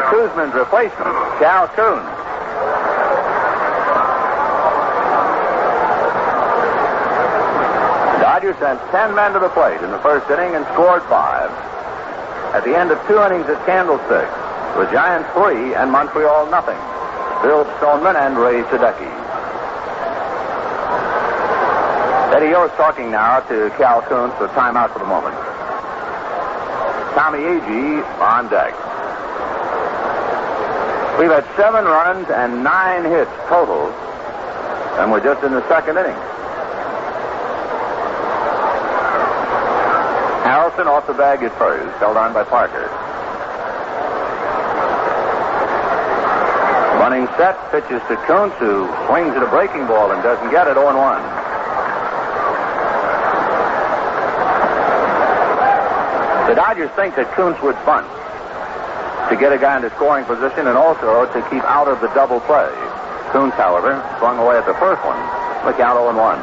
Kuzman's replacement, Cal Kuhn. Dodgers sent 10 men to the plate in the first inning and scored 5. At the end of 2 innings at Candlestick, the Giants 3 and Montreal nothing. Bill Stoneman and Ray Sadecki. Eddie Yost talking now to Cal Kuhn for timeout for the moment. Tommy Agee on deck. We've had 7 runs and 9 hits total, and we're just in the second inning. Harrelson off the bag at first, held on by Parker. Bunning set, pitches to Kuntz, who swings at a breaking ball and doesn't get it, 0-1. The Dodgers think that Kuntz would bunt to get a guy into scoring position and also to keep out of the double play. Kuntz, however, swung away at the first one. Look out, 0-1.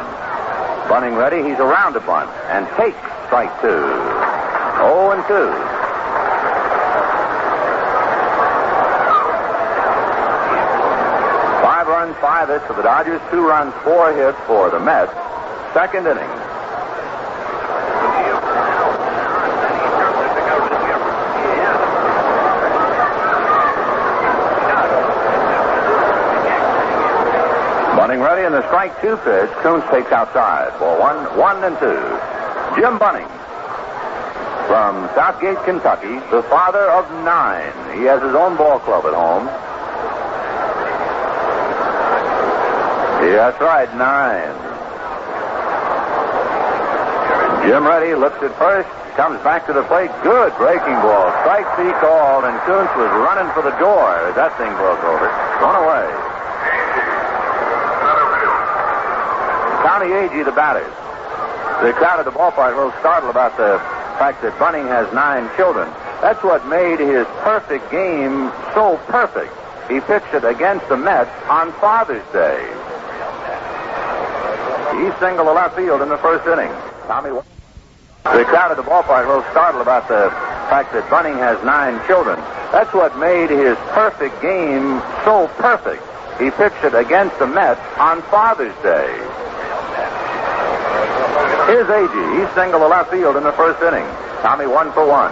Bunning ready, he's around to bunt and takes strike 2. 0-2. Five runs, 5 hits for the Dodgers, 2 runs, 4 hits for the Mets. Second inning. Bunning ready, and the strike 2 pitch. Kuntz takes outside. Ball 1-2. Jim Bunning from Southgate, Kentucky, the father of 9. He has his own ball club at home. Yeah, that's right, 9. Jim ready, looks at first, comes back to the plate. Good breaking ball. Strike 3 called, and Kuntz was running for the door as that thing broke over. Thrown away. Tommy Agee, the batter. The crowd at the ballpark a little startled about the fact that Bunning has 9 children. That's what made his perfect game so perfect. He pitched it against the Mets on Father's Day. He singled to left field in the first inning. The crowd at the ballpark a little startled about the fact that Bunning has 9 children. That's what made his perfect game so perfect. He pitched it against the Mets on Father's Day. Here's Agee. He singled to left field in the first inning. Tommy 1 for 1.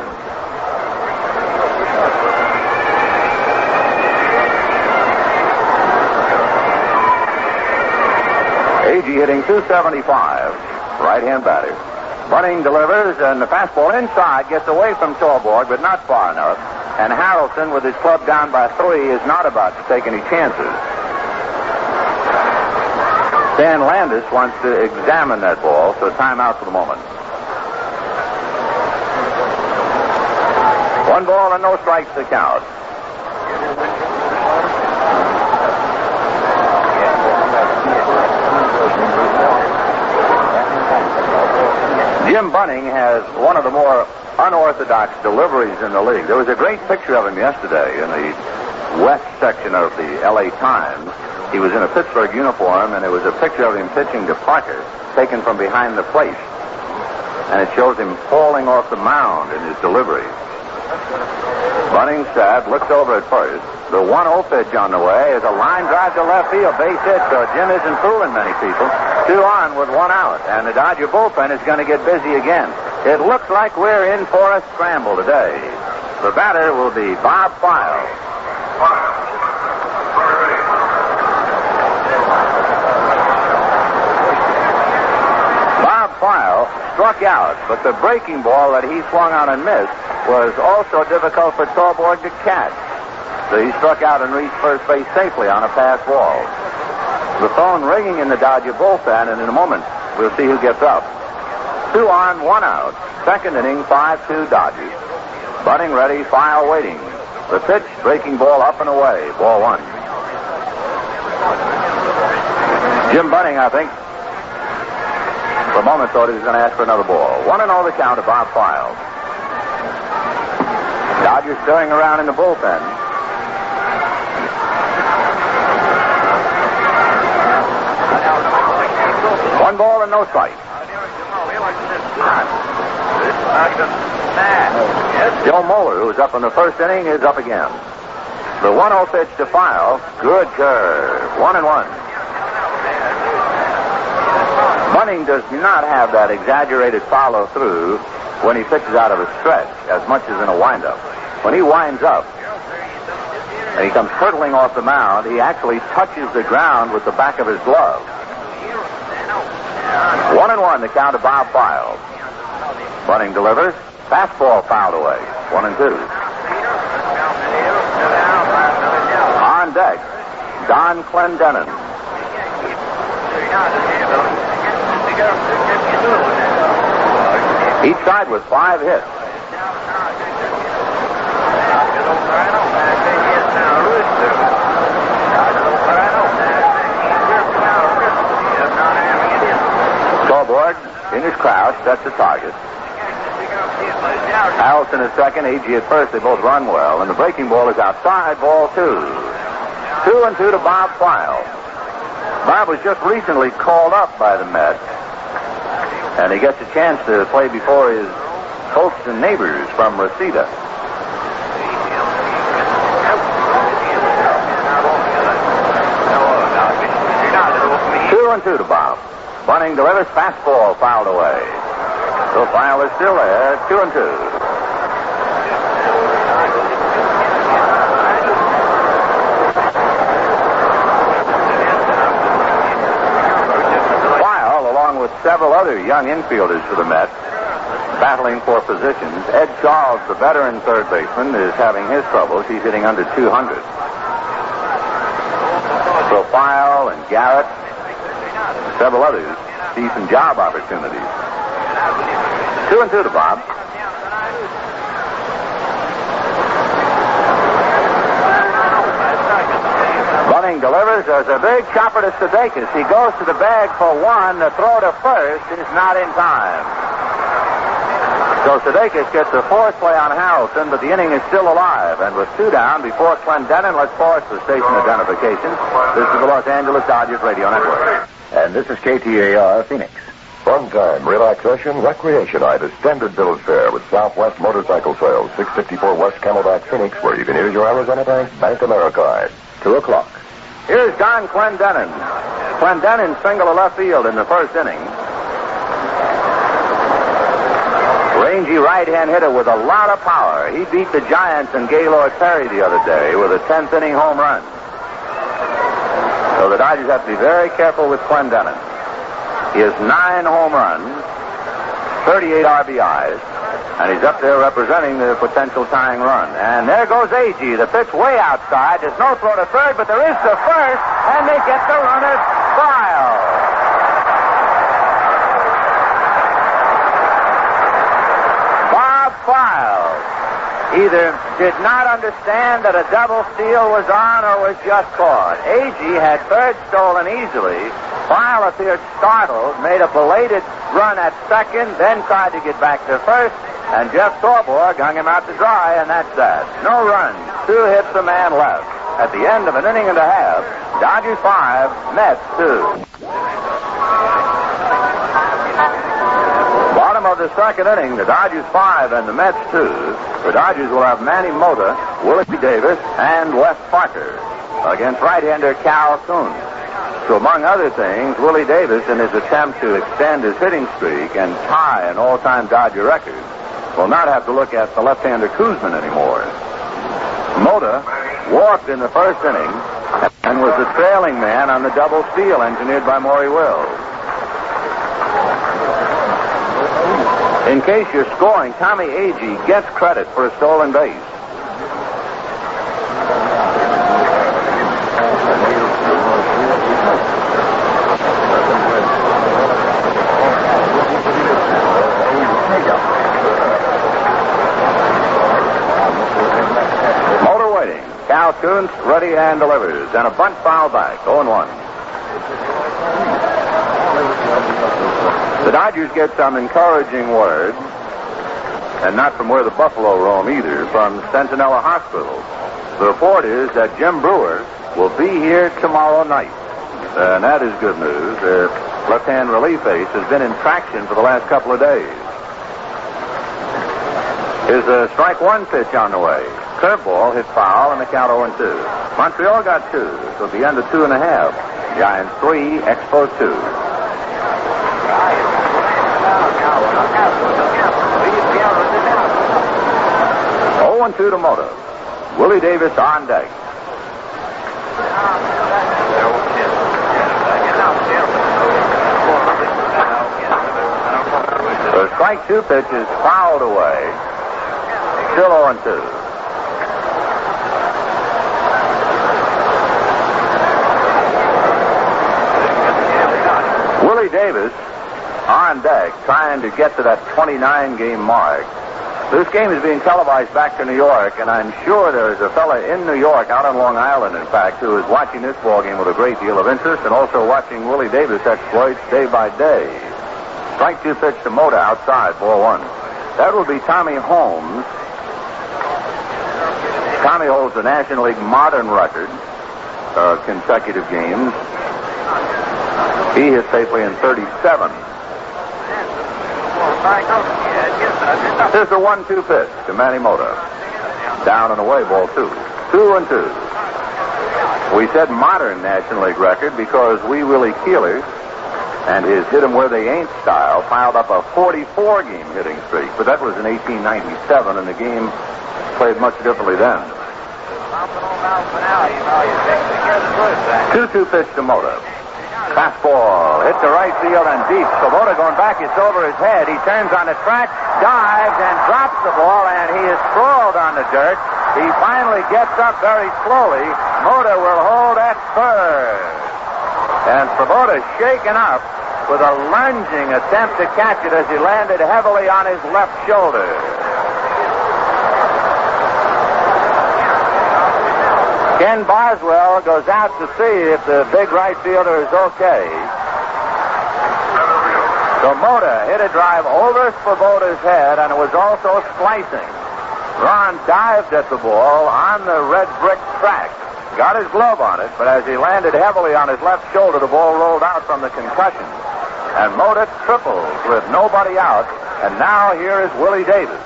Agee hitting .275. Right-hand batter. Bunning delivers, and the fastball inside gets away from Torborg, but not far enough. And Harrelson, with his club down by 3, is not about to take any chances. Dan Landis wants to examine that ball, so timeout for the moment. 1 ball and no strikes to count. Jim Bunning has one of the more unorthodox deliveries in the league. There was a great picture of him yesterday in the west section of the L.A. Times. He was in a Pittsburgh uniform, and there was a picture of him pitching to Parker, taken from behind the plate. And it shows him falling off the mound in his delivery. Bunning sad, looks over at first. The 1-0 pitch on the way is a line drive to left field, base hit, so Jim isn't fooling many people. 2 on with 1 out, and the Dodger bullpen is going to get busy again. It looks like we're in for a scramble today. The batter will be Bob File. Bob File struck out, but the breaking ball that he swung on and missed was also difficult for Torborg to catch. So he struck out and reached first base safely on a pass ball. The phone ringing in the Dodger bullpen, and in a moment we'll see who gets up. 2 on, 1 out. Second inning, 5-2 Dodgers. Bunning ready, File waiting. The pitch, breaking ball up and away. Ball one. Jim Bunning, I think, for a moment thought he was going to ask for another ball. 1-0 the count to Bob File. Dodgers stirring around in the bullpen. One ball and no strike. Joe Moeller, who was up in the first inning, is up again. The 1-0 pitch to File. Good curve. 1-1. Bunning does not have that exaggerated follow-through when he pitches out of a stretch as much as in a windup. When he winds up and he comes hurtling off the mound, he actually touches the ground with the back of his glove. 1-1 the count to Bob File. Bunning delivers. Fastball fouled away. 1-2. On deck, Don Clendenin. Each side with 5 hits. Scoreboard, Innis Krause sets the target. Allison at second, A.G. at first. They both run well, and the breaking ball is outside. Ball 2. 2-2 to Bob File. Bob was just recently called up by the Mets, and he gets a chance to play before his folks and neighbors from Reseda. Two and two to Bob. Bunning delivers. Fastball fouled away. So File is still there. 2-2. With several other young infielders for the Mets battling for positions. Ed Charles, the veteran third baseman, is having his troubles. He's hitting under 200. So File and Garrett and several others see some job opportunities. 2-2 to Bob. Bunning delivers. There's a big chopper to Sudeikis. He goes to the bag for one. The throw to first is not in time. So Sudeikis gets a force play on Harrelson, but the inning is still alive. And with 2 down before Clendenin, let's pause for station identification. This is the Los Angeles Dodgers Radio Network. And this is KTAR Phoenix. Fun time, relaxation, recreation. I distended Bill's Fair with Southwest Motorcycle Sales, 654 West Camelback, Phoenix, where you can use your Arizona Bank America card. 2 o'clock. Here's Don Clendenin. Clendenin single to left field in the first inning. Rangy right-hand hitter with a lot of power. He beat the Giants and Gaylord Perry the other day with a 10th inning home run. So the Dodgers have to be very careful with Clendenin. He has 9 home runs, 38 RBIs, and he's up there representing the potential tying run. And there goes A.G. The pitch way outside. There's no throw to third, but there is to first, and they get the runner File. Bob File either did not understand that a double steal was on or was just caught. A.G. had third stolen easily. File appeared startled, made a belated run at second, then tried to get back to first, and Jeff Torborg hung him out to dry, and that's that. No runs, 2 hits, a man left. At the end of an inning and a half, Dodgers 5, Mets 2. Bottom of the second inning, the Dodgers 5 and the Mets 2. The Dodgers will have Manny Mota, Willie Davis, and Wes Parker against right-hander Cal Kuhn. So among other things, Willie Davis, in his attempt to extend his hitting streak and tie an all-time Dodger record, will not have to look at the left-hander Kuzman anymore. Mota walked in the first inning and was the trailing man on the double steal engineered by Maury Wills. In case you're scoring, Tommy Agee gets credit for a stolen base. Cal Kuntz ready and delivers. And a bunt foul back. 0-1. The Dodgers get some encouraging word, and not from where the Buffalo roam either, from Centinela Hospital. The report is that Jim Brewer will be here tomorrow night. And that is good news. Their left-hand relief ace has been in traction for the last couple of days. Here's a strike one pitch on the way. Curveball hit foul, and the count 0-2. Montreal got 2, so at the end of 2.5. Giants 3, Expos 2. 0-2 to Mota. Willie Davis on deck. The strike 2 pitch is fouled away. Still 0-2. Willie Davis on deck trying to get to that 29-game mark. This game is being televised back to New York, and I'm sure there is a fella in New York, out on Long Island, in fact, who is watching this ball game with a great deal of interest and also watching Willie Davis exploits day by day. Strike 2 pitch to Mota outside, ball 1. That will be Tommy Holmes. Tommy holds the National League modern record of consecutive games. He hit safely in 37. Here's the 1-2 pitch to Manny Mota. Down and away, ball 2. 2-2. We said modern National League record because Wee Willie Keeler and his hit 'em where they ain't style piled up a 44-game hitting streak. But that was in 1897, and the game played much differently then. 2-2 pitch to Mota. Fastball hit to right field and deep. Svoboda going back, it's over his head. He turns on the track, dives, and drops the ball, and he is sprawled on the dirt. He finally gets up very slowly. Mota will hold at third. And Svoboda shaken up with a lunging attempt to catch it as he landed heavily on his left shoulder. Ken Boswell goes out to see if the big right fielder is okay. So Mota hit a drive over Svoboda's head, and it was also slicing. Ron dived at the ball on the red brick track. Got his glove on it, but as he landed heavily on his left shoulder, the ball rolled out from the concussion. And Mota triples with nobody out, and now here is Willie Davis.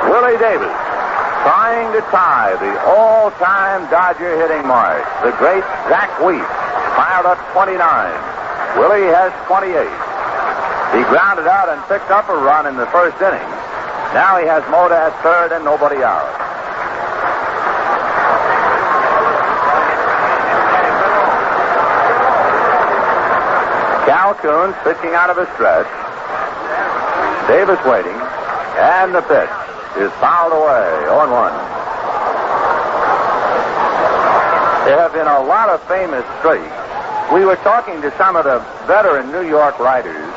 Willie Davis trying to tie the all-time Dodger hitting mark. The great Zach Wheat piled up 29. Willie has 28. He grounded out and picked up a run in the first inning. Now he has Mota at third and nobody out. Cal Kuntz pitching out of a stretch. Davis waiting. And the pitch is fouled away. 0-1. There have been a lot of famous streaks. We were talking to some of the veteran New York writers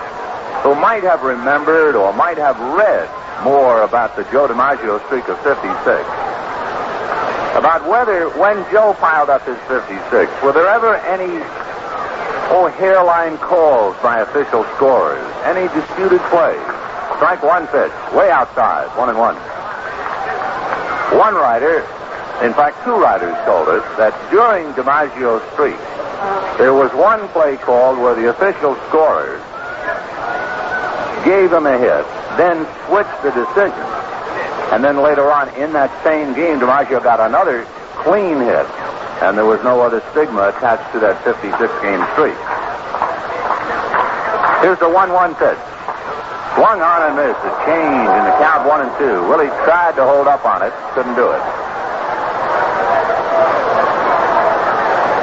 who might have remembered or might have read more about the Joe DiMaggio streak of 56. About whether, when Joe piled up his 56, were there ever any hairline calls by official scorers? Any disputed plays? Strike 1 pitch, way outside, 1-1. One writer, in fact, 2 writers told us that during DiMaggio's streak, there was one play called where the official scorers gave him a hit, then switched the decision. And then later on in that same game, DiMaggio got another clean hit, and there was no other stigma attached to that 56-game streak. Here's the 1-1 pitch. Swung on and missed. A change in the count 1-2. Willie tried to hold up on it. Couldn't do it.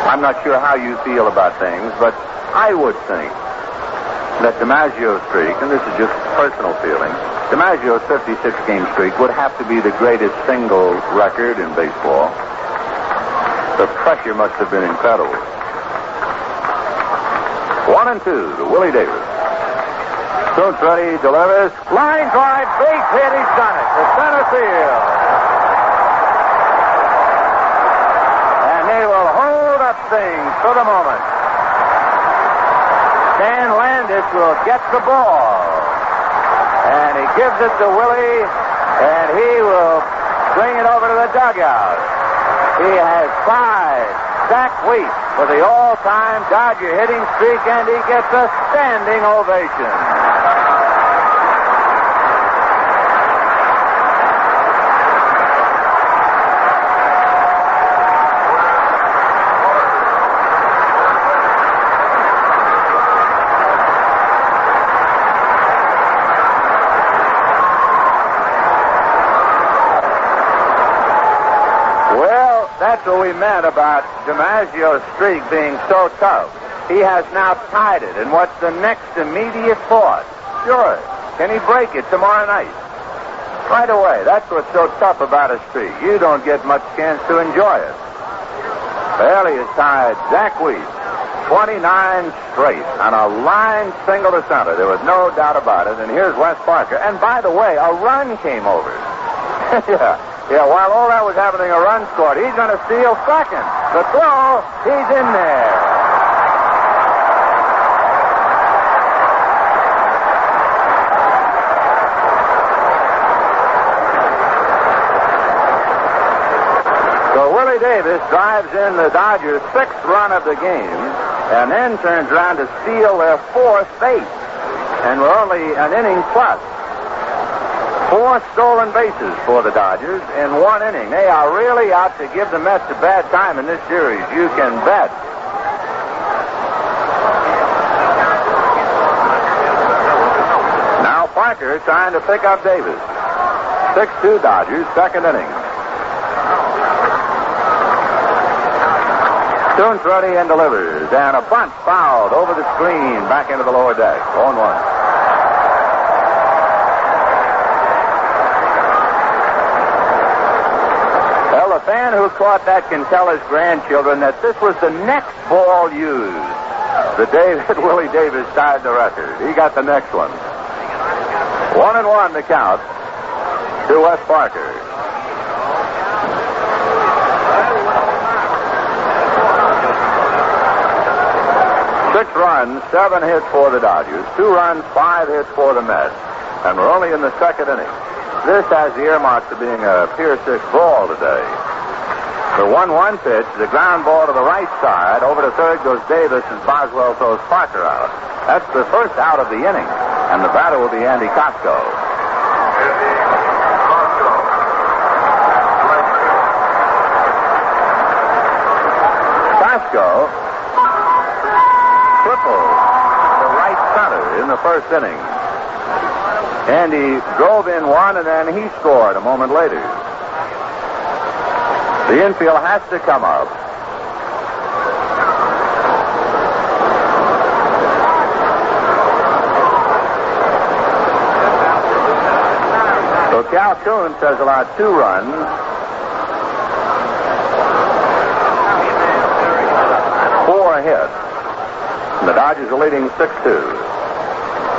I'm not sure how you feel about things, but I would think that DiMaggio's streak, and this is just personal feeling, DiMaggio's 56-game streak would have to be the greatest single record in baseball. The pressure must have been incredible. 1-2 to Willie Davis. Kuntz ready, delivers. Line drive, base hit, he's done it. To center field. And they will hold up things for the moment. Dan Landis will get the ball. And he gives it to Willie, and he will bring it over to the dugout. He has 5. Zach Wheat for the all-time Dodger hitting streak, and he gets a standing ovation. That's what we meant about DiMaggio's streak being so tough. He has now tied it, and what's the next immediate thought? Sure, can he break it tomorrow night? Right away. That's what's so tough about a streak. You don't get much chance to enjoy it. Bailey has tied Zach Wheat 29 straight on a line single to center. There was no doubt about it. And here's Wes Parker. And by the way, a run came over. Yeah, while all that was happening, a run scored. He's going to steal second. The throw, he's in there. So Willie Davis drives in the Dodgers' 6th run of the game and then turns around to steal their 4th base. And we're only an inning plus. 4 stolen bases for the Dodgers in 1 inning. They are really out to give the Mets a bad time in this series. You can bet. Now Parker trying to pick up Davis. 6-2 Dodgers, 2nd inning. Kuntz ready and delivers. And a bunt fouled over the screen back into the lower deck. 0-1. The fan who caught that can tell his grandchildren that this was the next ball used the day that Willie Davis tied the record. He got the next one. 1-1 the count to Wes Parker. Six runs, 7 hits for the Dodgers. 2 runs, 5 hits for the Mets. And we're only in the 2nd inning. This has the earmarks of being a Pier 6 ball today. The 1-1 pitch, the ground ball to the right side. Over to third goes Davis, and Boswell throws Parker out. That's the first out of the inning. And the batter will be Andy Costco. Costco tripled to right center in the 1st inning. Andy drove in 1, and then he scored a moment later. The infield has to come up. So Cal Kuntz has allowed 2 runs. 4 hits. And the Dodgers are leading 6-2.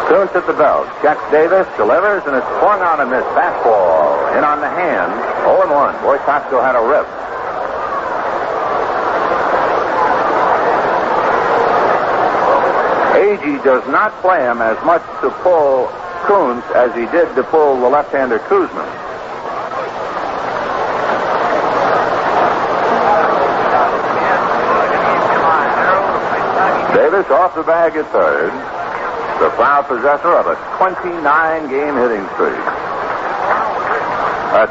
Kuntz at the belt. Checks Davis, delivers, and it's swung on and missed. Fastball in on the hand. 0-1. Boy, Costco had a rip. Agee does not play him as much to pull Kuntz as he did to pull the left-hander Kuzman. Davis off the bag at third. The proud possessor of a 29-game hitting streak.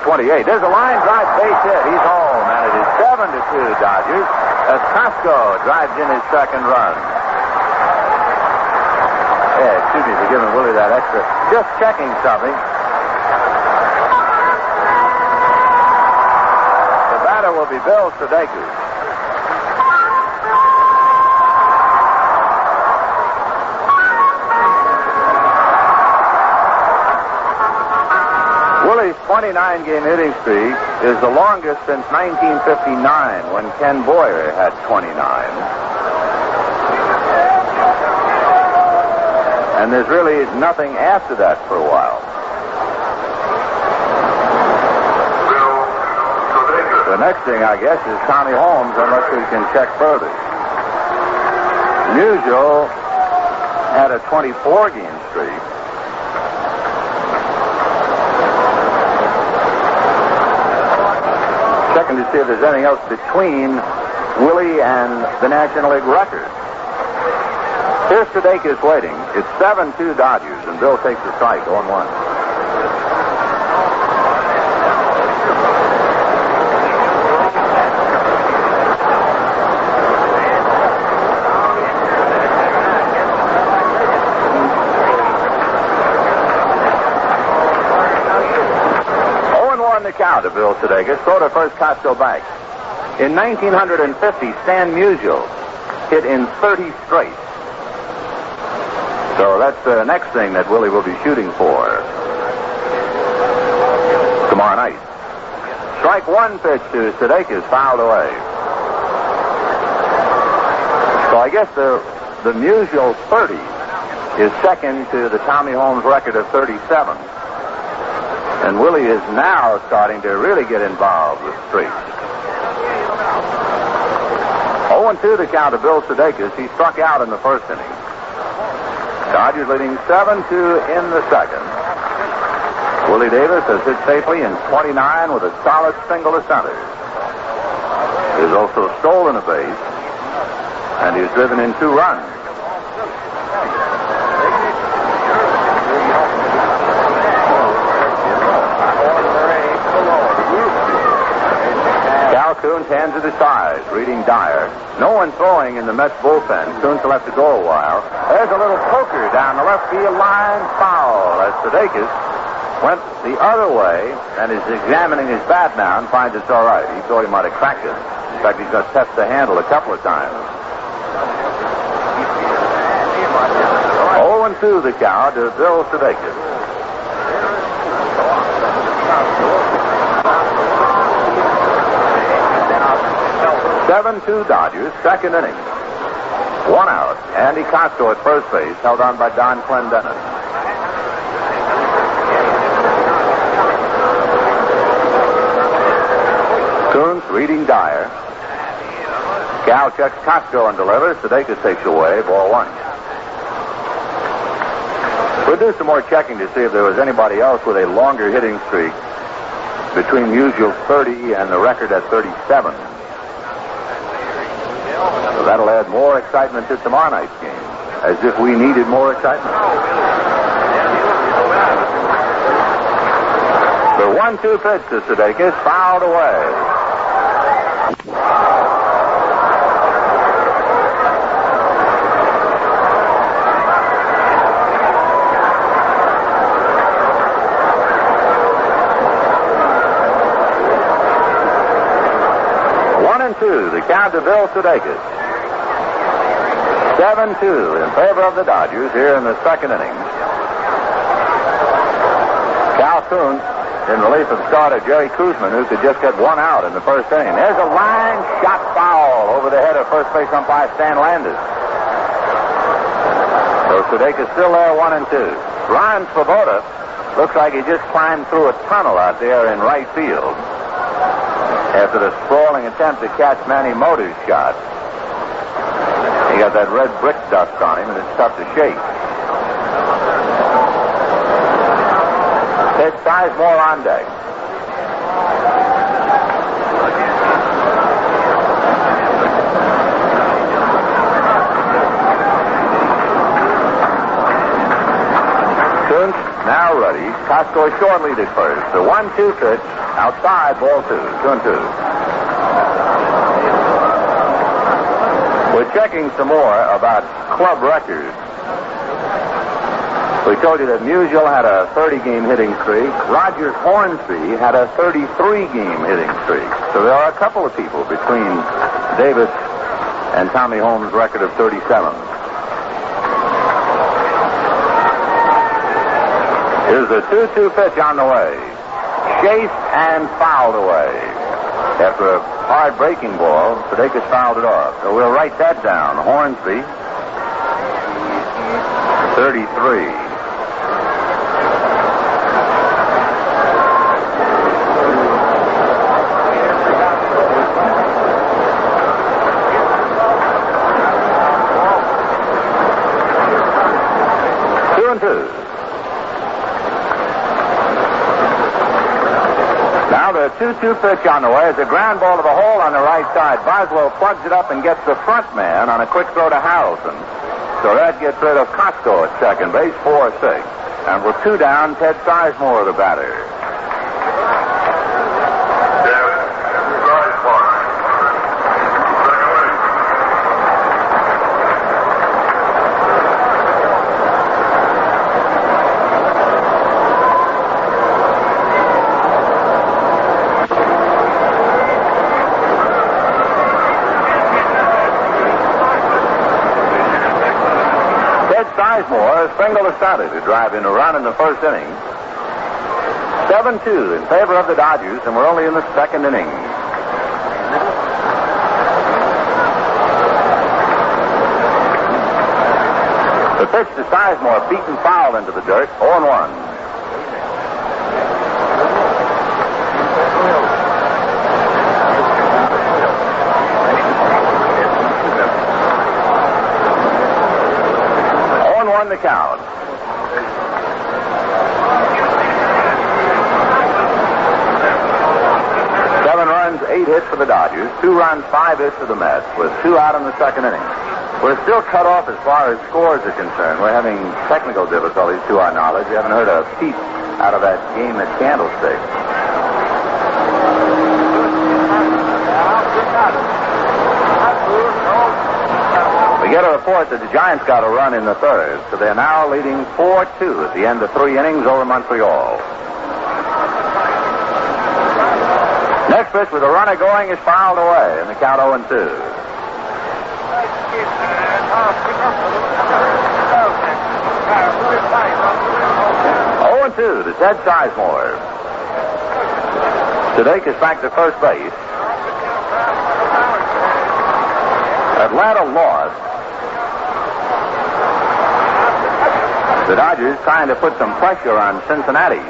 28. There's a line drive base hit. He's home, and it is 7-2 Dodgers as Costco drives in his 2nd run. Yeah, excuse me for giving Willie that extra. Just checking something. The batter will be Bill Sudeikis. Willie's 29-game hitting streak is the longest since 1959 when Ken Boyer had 29. And there's really nothing after that for a while. The next thing, I guess, is Tommy Holmes, unless we can check further. Musial had a 24-game streak. Checking to see if there's anything else between Willie and the National League record. Here's Sudeikis waiting. It's 7-2 Dodgers, and Bill takes a strike, 0-1. The count of Bill Sudeikis. Throw to first, Costco back. In 1950, Stan Musial hit in 30 straight. So that's the next thing that Willie will be shooting for tomorrow night. Strike one pitch to Sudeikis, fouled away. So I guess the Musial 30 is second to the Tommy Holmes record of 37. And Willie is now starting to really get involved with streaks. 0-2 the count of Bill Sudeikis. He struck out in the first inning. Dodgers leading 7-2 in the second. Willie Davis has hit safely in 29 with a solid single to center. He's also stolen a base, and he's driven in 2 runs. Coons hands to the side, reading Dyer. No one throwing in the Mets bullpen. Coons will have to go a while. There's a little poker down the left field line, foul as Sudeikis went the other way and is examining his bat now and finds it's all right. He thought he might have cracked it. In fact, he's going to test the handle a couple of times. 0-2 the count to Bill Sudeikis. 7-2 Dodgers, second inning. 1 out. Andy Costco at first base, held on by Don Clendenin. Coons reading Dyer. Cal checks Costco and delivers. Sudeikis takes away, ball 1. We'll do some more checking to see if there was anybody else with a longer hitting streak between Musial's 30 and the record at 37. So that'll add more excitement to tomorrow night's game, as if we needed more excitement. The 1-2 pitch to Sudeikis, fouled away. The count to Bill Sudeikis. 7-2 in favor of the Dodgers here in the second inning. Cal Coons in relief of starter Jerry Koosman, who could just get 1 out in the first inning. There's a line shot foul over the head of first base umpire Stan Landis. So Sudeikis still there, 1-2. Ryan Svoboda looks like he just climbed through a tunnel out there in right field after the sprawling attempt to catch Manny Mota's shot. He got that red brick dust on him, and it's tough to shake. Pitch, Sizemore on deck. Coons now ready. Costco is short lead at first. The 1-2 pitch. Outside, ball 2, 2-2. We're checking some more about club records. We told you that Musial had a 30-game hitting streak. Roger Hornsby had a 33-game hitting streak. So there are a couple of people between Davis and Tommy Holmes' record of 37. Here's a 2-2 pitch on the way. Chased and fouled away. After a hard breaking ball, Sudeikis fouled it off. So we'll write that down. Hornsby 33. Now the 2-2 pitch on the way is a ground ball to the hole on the right side. Boswell plugs it up and gets the front man on a quick throw to Harrelson. So that gets rid of Costco at second base, 4-6. And with 2 down, Ted Sizemore the batter. Sizemore singled a starter to drive in a run in the first inning. 7-2 in favor of the Dodgers, and we're only in the second inning. The pitch to Sizemore, beaten foul into the dirt, 0-1. The count. 7 runs, 8 hits for the Dodgers, 2 runs, 5 hits for the Mets, with 2 out in the second inning. We're still cut off as far as scores are concerned. We're having technical difficulties to our knowledge. We haven't heard a peep out of that game at Candlestick. We get a report that the Giants got a run in the third, so they're now leading 4-2 at the end of 3 innings over Montreal. Next pitch with a runner going is fouled away, and the count 0-2. 0-2 to Ted Sizemore. Sadek is back to first base. Atlanta lost. The Dodgers trying to put some pressure on Cincinnati.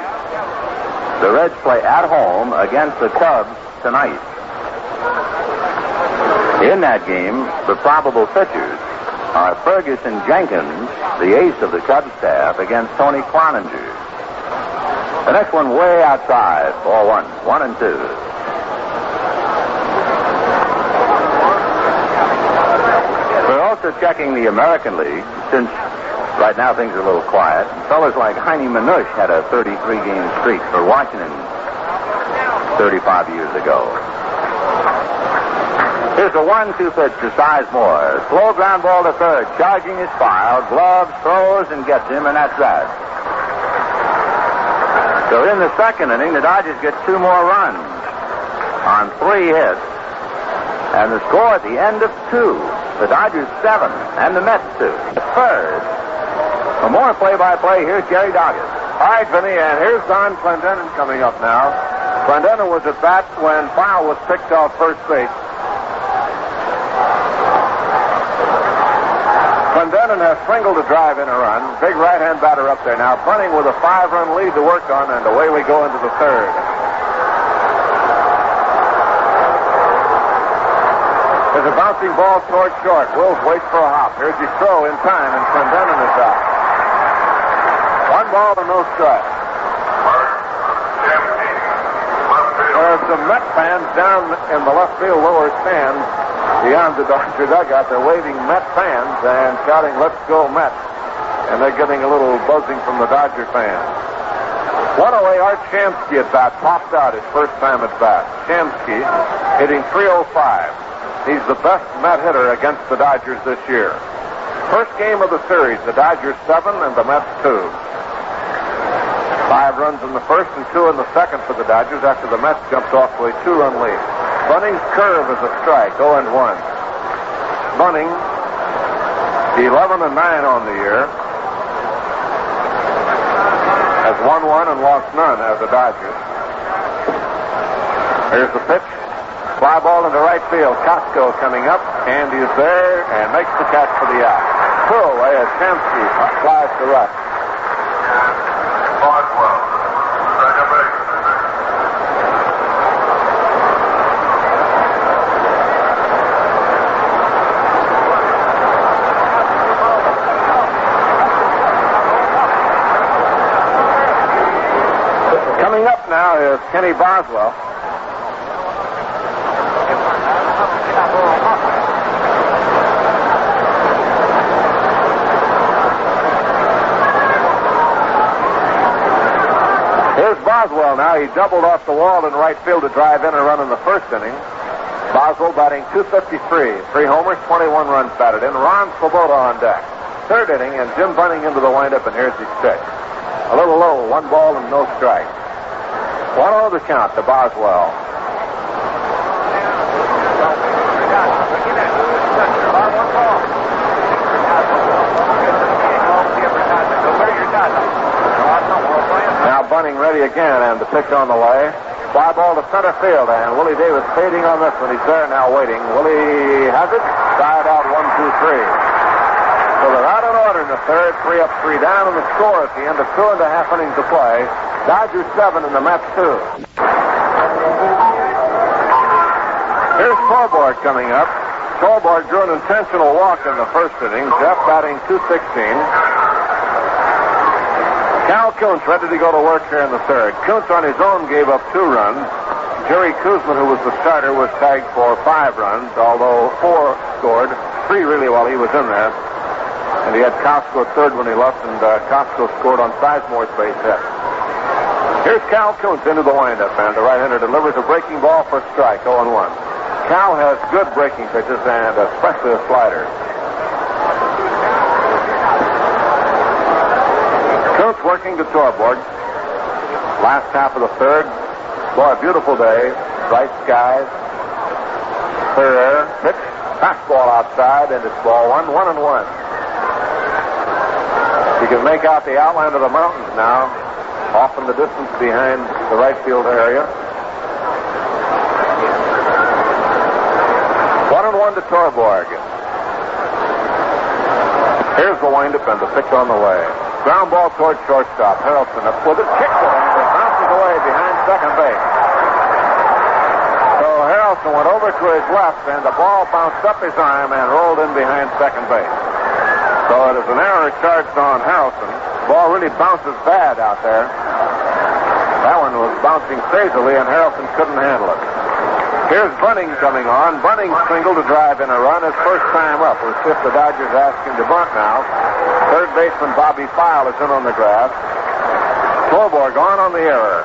The Reds play at home against the Cubs tonight. In that game, the probable pitchers are Ferguson Jenkins, the ace of the Cubs staff, against Tony Cloninger. The next one way outside, ball 1, 1-2. We're also checking the American League, since right now things are a little quiet. Fellas like Heine Manush had a 33-game streak for Washington 35 years ago. Here's a 1-2 pitch to Sizemore. Slow ground ball to third. Charging is fouled. Gloves, throws, and gets him, and that's that. So in the second inning, the Dodgers get 2 more runs on 3 hits. And the score at the end of 2. The Dodgers 7 and the Mets 2. The third. For more play-by-play, here's Jerry Doggett. All right, Vinny, and here's Don Clendenin coming up now. Clendenin was at bat when Powell was picked off first base. Clendenin has singled a drive in a run. Big right-hand batter up there now. Bunting with a 5-run lead to work on, and away we go into the third. There's a bouncing ball toward short. Wills waits for a hop. Here's his throw in time, and Clendenin is out. 1 ball and no strike. There's some Met fans down in the left field lower stand beyond the Dodger dugout. They're waving Met fans and shouting, "Let's go Mets." And they're getting a little buzzing from the Dodger fans. One away, Art Shamsky at bat, popped out his first time at bat. Shamsky hitting .305. He's the best Met hitter against the Dodgers this year. First game of the series, the Dodgers 7 and the Mets 2. 5 runs in the first and 2 in the second for the Dodgers after the Mets jumped off to a 2-run lead. Bunning's curve is a strike, 0-1. Bunning, 11-9 on the year, has won 1 and lost none as the Dodgers. Here's the pitch. Fly ball into right field. Costco coming up, and he's there and makes the catch for the out. 2 away as Kamsky flies to left. Boswell, second base. Coming up now is Kenny Boswell. Here's Boswell now. He doubled off the wall in right field to drive in a run in the first inning. Boswell batting .253. 3 homers, 21 runs batted in. Ron Swoboda on deck. Third inning, and Jim Bunning into the windup, and here's his pitch. A little low, 1 ball and no strike. 1-0 the count to Boswell. Now Bunning ready again, and the pitch on the way. Fly ball to center field, and Willie Davis fading on this one. He's there now waiting. Willie has it. Side out, 1, 2, 3. So they're out in order in the third. 3 up, 3 down, and the score at the end of 2.5 innings to play. Dodgers 7 and the Mets 2. Here's Torborg coming up. Torborg drew an intentional walk in the first inning. Jeff batting .216. Cal Kuntz ready to go to work here in the third. Kuntz on his own gave up 2 runs. Jerry Kuzman, who was the starter, was tagged for 5 runs, although 4 scored. 3 really while he was in there. And he had Costco at third when he left, and Costco scored on Sizemore's base hit. Here's Cal Kuntz into the windup, and the right-hander delivers a breaking ball for a strike, 0-1. Cal has good breaking pitches, and especially a slider. Kuntz working to Torborg. Last half of the third. Boy, a beautiful day. Bright skies. Clear air. Pitch. Fastball outside, and it's ball 1, 1-1. You can make out the outline of the mountains now, off in the distance behind the right field area. 1-1 to Torborg. Here's the windup and the pitch on the way. Ground ball towards shortstop. Harrelson up with it, kicks it, and it bounces away behind second base. So Harrelson went over to his left, and the ball bounced up his arm and rolled in behind second base. So it is an error charged on Harrelson. The ball really bounces bad out there. That one was bouncing crazily, and Harrelson couldn't handle it. Here's Bunning coming on. Bunning single to drive in a run. His first time up. We'll see if the Dodgers ask him to bunt now. Third baseman Bobby File is in on the grass. Torborg on the error.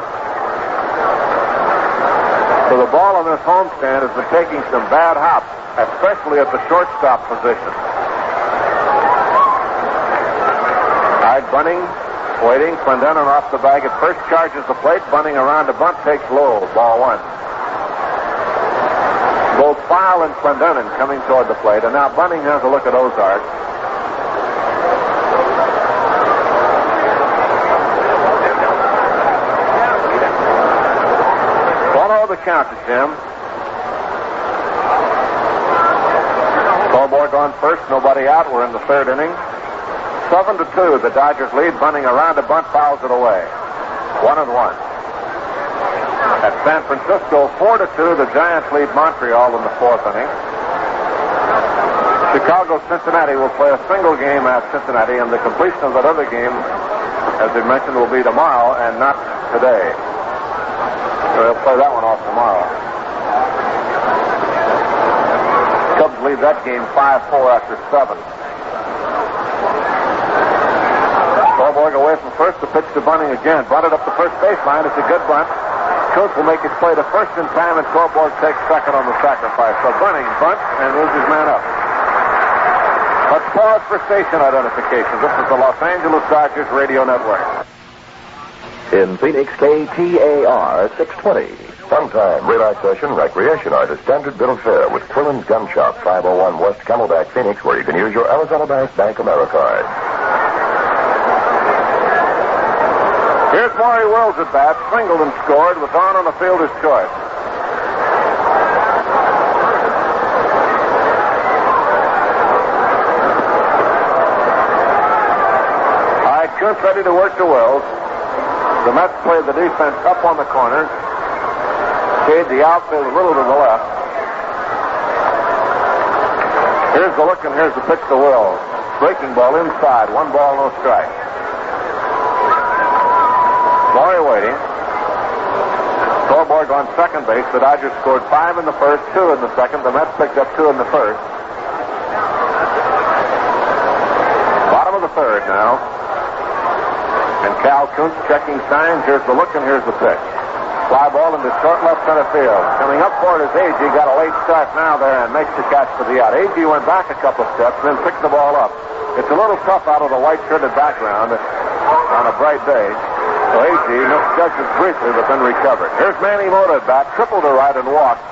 So the ball on this homestand has been taking some bad hops, especially at the shortstop position. All right, Bunning waiting. Clendenon off the bag at first, charges the plate. Bunning around to bunt, takes low. Ball 1. Both File and Clendenon coming toward the plate, and now Bunning has a look at Ozark. The count to Jim. Torborg on first, nobody out. We're in the third inning. 7-2. The Dodgers lead. Bunning around to bunt, fouls it away. 1-1. At San Francisco, 4-2. The Giants lead Montreal in the fourth inning. Chicago-Cincinnati will play a single game at Cincinnati, and the completion of that other game, as we mentioned, will be tomorrow and not today. So they'll play that one off tomorrow. Cubs lead that game 5-4 after 7. Torborg away from first. The pitch to Bunning again. Bunted up the first baseline. It's a good bunt. Kuntz will make his play to first in time, and Torborg takes second on the sacrifice. So Bunning bunts and moves his man up. Let's pause for station identification. This is the Los Angeles Dodgers Radio Network. In Phoenix, KTAR 620. Funtime, relaxation, recreation are the standard bill of fare with Quillen's Gun Shop, 501 West Camelback, Phoenix, where you can use your Arizona Bank AmeriCard. Here's Maury Wills at bat, singled and scored with on the fielder's choice. Kuntz ready to work to Wills. The Mets play the defense up on the corner. Shade the outfield a little to the left. Here's the look and here's the pitch to Wills. Breaking ball inside. 1 ball, no strike. Maury waiting. Torborg on second base. The Dodgers scored 5 in the first, 2 in the second. The Mets picked up 2 in the first. Bottom of the third now. And Cal Kuntz checking signs. Here's the look and here's the pitch. Fly ball into short left center field. Coming up for it is Agee. Got a late start now there and makes the catch for the out. Agee went back a couple steps and then picked the ball up. It's a little tough out of the white-shirted background on a bright day. So Agee misjudges briefly, but then recovered. Here's Manny Mota at bat, triple to right and walked,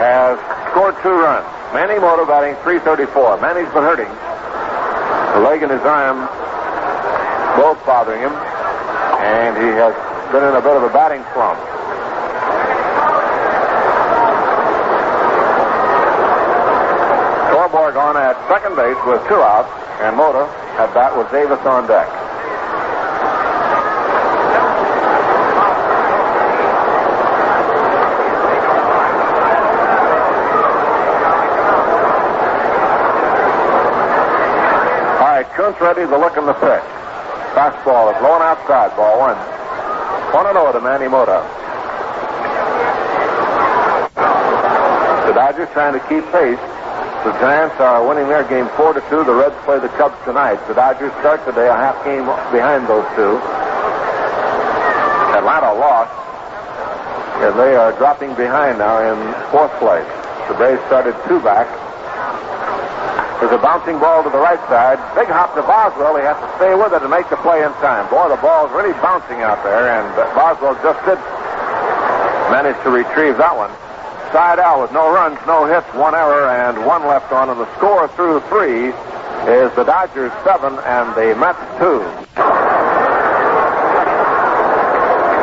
has scored 2 runs. Manny Mota batting .334. Manny's been hurting. The leg and his arm both bothering him, and he has been in a bit of a batting slump. Torborg on at second base with 2 outs, and Mota at bat with Davis on deck. Kuntz ready to look in the pitch. Fastball is low and outside. Ball 1. 1-0 to Manny Mota. The Dodgers trying to keep pace. The Giants are winning their game 4-2. The Reds play the Cubs tonight. The Dodgers start today a half game behind those two. Atlanta lost, and they are dropping behind now in 4th place. The Braves started 2 back. There's a bouncing ball to the right side. Big hop to Boswell. He has to stay with it and make the play in time. Boy, the ball's really bouncing out there, and Boswell just did manage to retrieve that one. Side out with no runs, no hits, 1 error, and 1 left on. And the score through 3 is the Dodgers 7 and the Mets 2.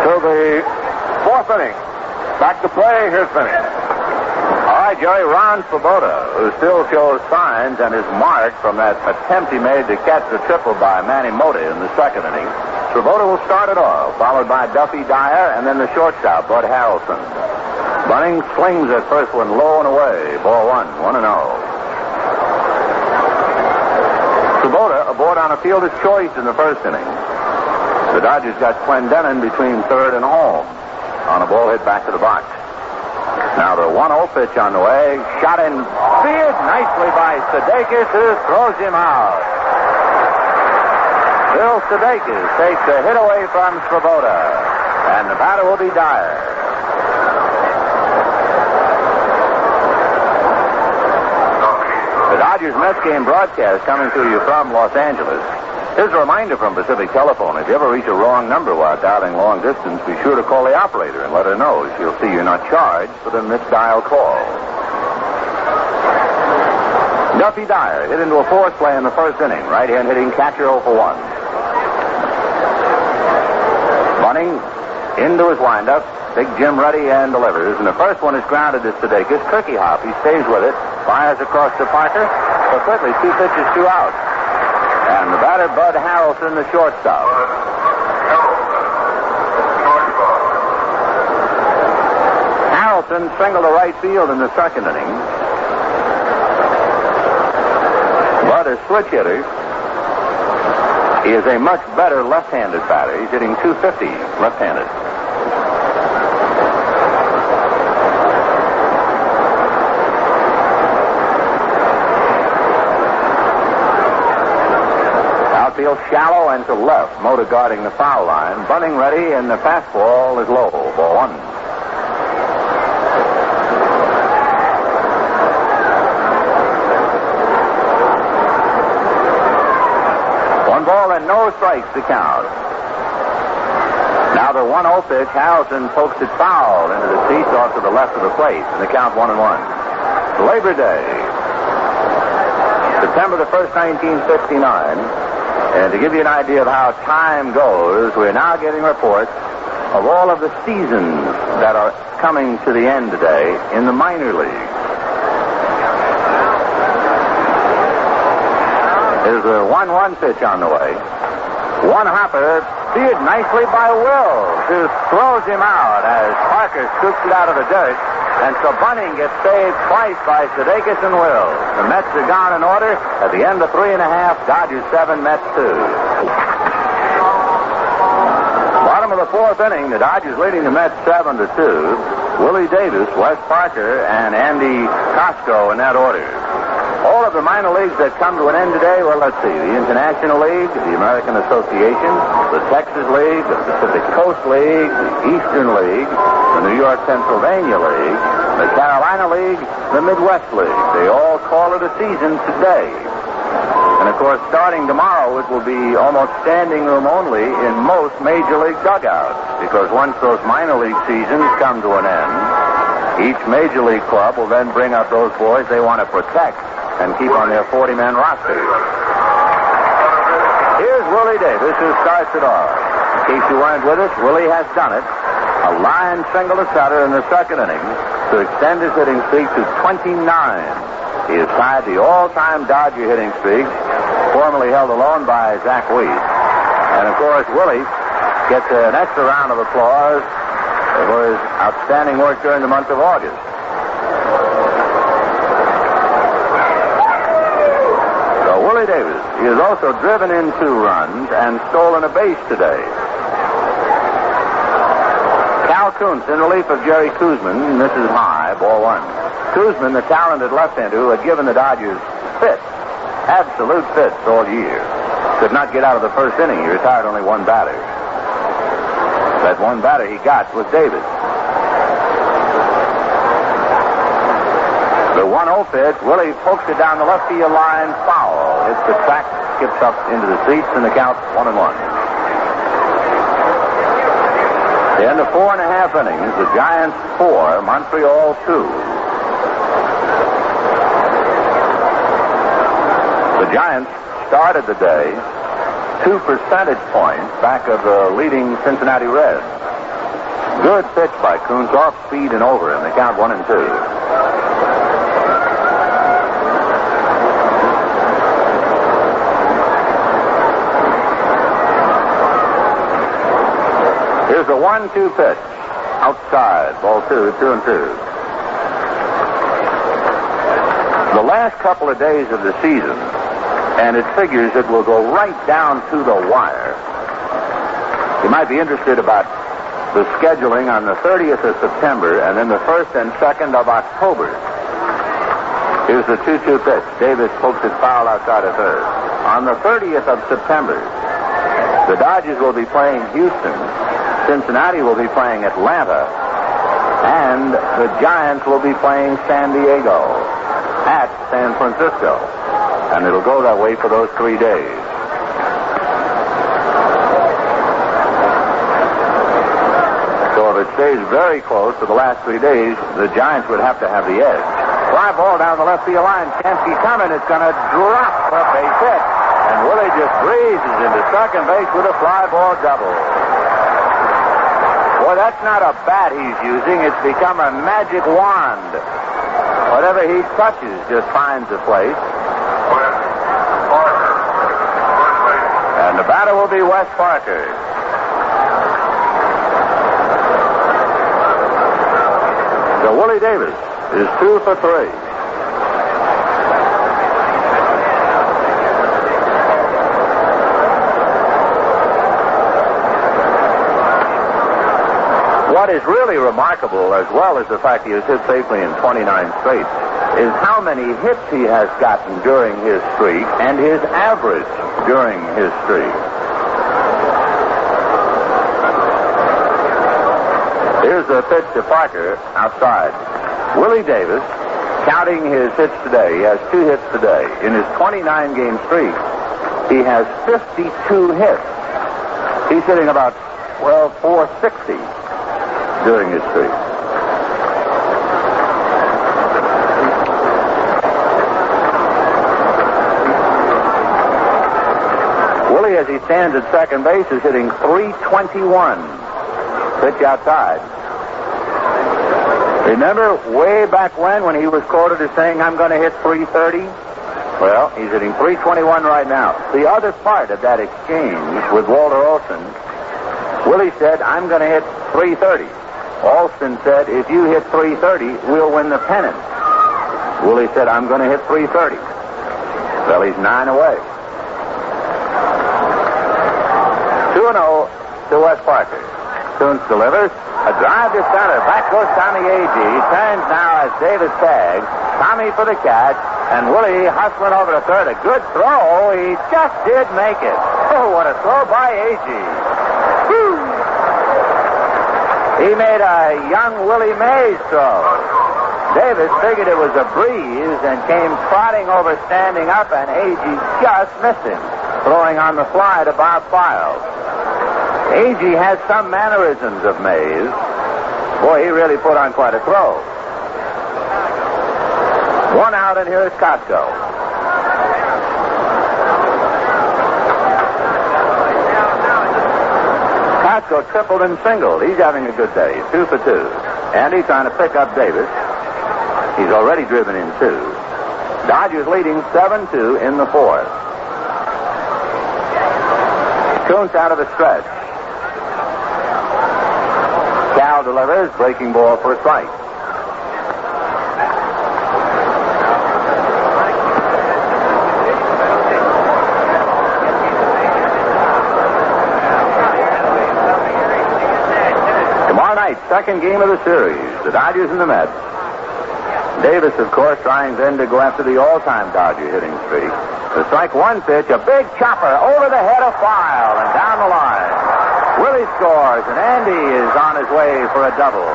To the 4th inning. Back to play. Here's Finney. All right, Jerry, Ron Swoboda, who still shows signs and is marked from that attempt he made to catch the triple by Manny Mota in the 2nd inning. Swoboda will start it off, followed by Duffy Dyer and then the shortstop, Bud Harrelson. Bunning slings that first one low and away. Ball 1, 1-0. Swoboda aboard on a fielder's choice in the 1st inning. The Dodgers got Clendenon between 3rd and home on a ball hit back to the box. Now the 1-0 pitch on the way. Shot in field nicely by Sudeikis, who throws him out. Bill Sudeikis takes a hit away from Swoboda, and the batter will be Dyer. The Dodgers Mets game broadcast coming to you from Los Angeles. Here's a reminder from Pacific Telephone. If you ever reach a wrong number while dialing long distance, be sure to call the operator and let her know. She'll see you're not charged for the misdial call. Duffy Dyer hit into a force play in the 1st inning. Right hand hitting catcher 0 for 1. Bunning into his windup. Big Jim ready and delivers. And the first one is grounded to Sudeikis. Tricky hop. He stays with it. Fires across to Parker. But quickly, 2 pitches, 2 outs. And the batter, Bud Harrelson, the shortstop. Harrelson singled to right field in the 2nd inning. Bud is switch hitter. He is a much better left-handed batter. He's hitting .250 left-handed. Outfield shallow and to left. Mota guarding the foul line. Bunning ready, and the fastball is low. Ball 1. One ball and no strikes to count. Now the 1-0 pitch. Harrelson pokes it foul into the seats off to the left of the plate, and the count 1-1. Labor Day, September the 1st, 1969. And to give you an idea of how time goes, we're now getting reports of all of the seasons that are coming to the end today in the minor league. There's a 1-1 pitch on the way. One hopper, steered nicely by Wills, who throws him out as Parker scoops it out of the dirt. And so Bunning gets saved twice by Sudeikis and Wills. The Mets are gone in order. At the end of 3 1/2, Dodgers 7, Mets 2. Bottom of the 4th inning, the Dodgers leading the Mets 7-2. Willie Davis, Wes Parker, and Andy Costco in that order. All of the minor leagues that come to an end today, well, let's see. The International League, the American Association, the Texas League, the Pacific Coast League, the Eastern League, the New York-Pennsylvania League, the Carolina League, the Midwest League. They all call it a season today. And, of course, starting tomorrow, it will be almost standing room only in most Major League dugouts, because once those minor league seasons come to an end, each Major League club will then bring up those boys they want to protect and keep on their 40-man roster. Here's Willie Davis, who starts it off. In case you weren't with us, Willie has done it. A line single to Sutter in the 2nd inning to extend his hitting streak to 29. He has tied the all-time Dodger hitting streak, formerly held alone by Zach Weiss. And, of course, Willie gets an extra round of applause for his outstanding work during the month of August. Willie Davis. He has also driven in 2 runs and stolen a base today. Cal Kuntz in relief of Jerry Koosman misses high, ball 1. Koosman, the talented left-hander who had given the Dodgers fits, absolute fits all year, could not get out of the 1st inning. He retired only 1 batter. That 1 batter he got was Davis. The 1-0 pitch, Willie pokes it down the left field line, foul. Hits the track, skips up into the seats, and the count's 1-1. The end of 4 1/2 innings, the Giants 4, Montreal 2. The Giants started the day 2 percentage points back of the leading Cincinnati Reds. Good pitch by Kuntz, off speed and over, and the count 1-2. Here's a 1-2 pitch. Outside. Ball 2, 2-2. The last couple of days of the season, and it figures it will go right down to the wire. You might be interested about the scheduling on the 30th of September and then the 1st and 2nd of October. Here's the 2-2 pitch. Davis pokes it foul outside of 3rd. On the 30th of September, the Dodgers will be playing Houston. Cincinnati will be playing Atlanta, and the Giants will be playing San Diego at San Francisco. And it'll go that way for those 3 days. So if it stays very close for the last 3 days, the Giants would have to have the edge. Fly ball down the left field line. Chansky coming. It's going to drop a base hit. And Willie just breezes into second base with a fly ball double. Boy, that's not a bat he's using. It's become a magic wand. Whatever he touches just finds a place. And the batter will be Wes Parker. So Willie Davis is 2 for 3. What is really remarkable, as well as the fact he has hit safely in 29 straight, is how many hits he has gotten during his streak and his average during his streak. Here's the pitch to Parker outside. Willie Davis, counting his hits today, he has 2 hits today. In his 29-game streak, he has 52 hits. He's hitting about, 460 during his streak. Willie, as he stands at second base, is hitting .321. Pitch outside. Remember way back when he was quoted as saying, I'm going to hit .330? Well, he's hitting .321 right now. The other part of that exchange with Walter Olson, Willie said, I'm going to hit .330. Olson said, if you hit .330, we'll win the pennant. Willie said, I'm going to hit .330. Well, he's 9 away. 2-0 to Wes Parker. Koontz delivers. A drive to center. Back goes Tommy Agee. Turns now as Davis tags. Tommy for the catch. And Willie hustling over to third. A good throw. He just did make it. Oh, what a throw by Agee. Whew. He made a young Willie Mays throw. Davis figured it was a breeze and came trotting over, standing up, and Agee just missed him, throwing on the fly to Bob Files. Agee has some mannerisms of Mays. Boy, he really put on quite a throw. 1 out, and here is Costco. Costco tripled and singled. He's having a good day. 2 for 2. Andy trying to pick up Davis. He's already driven in 2. Dodgers leading 7-2 in the 4th. Koontz out of the stretch. Cal delivers, breaking ball for a strike. Tomorrow night, second game of the series, the Dodgers and the Mets. Davis, of course, trying then to go after the all-time Dodger hitting streak. The strike one pitch, a big chopper over the head of File and down the line. Willie scores, and Andy is on his way for a double.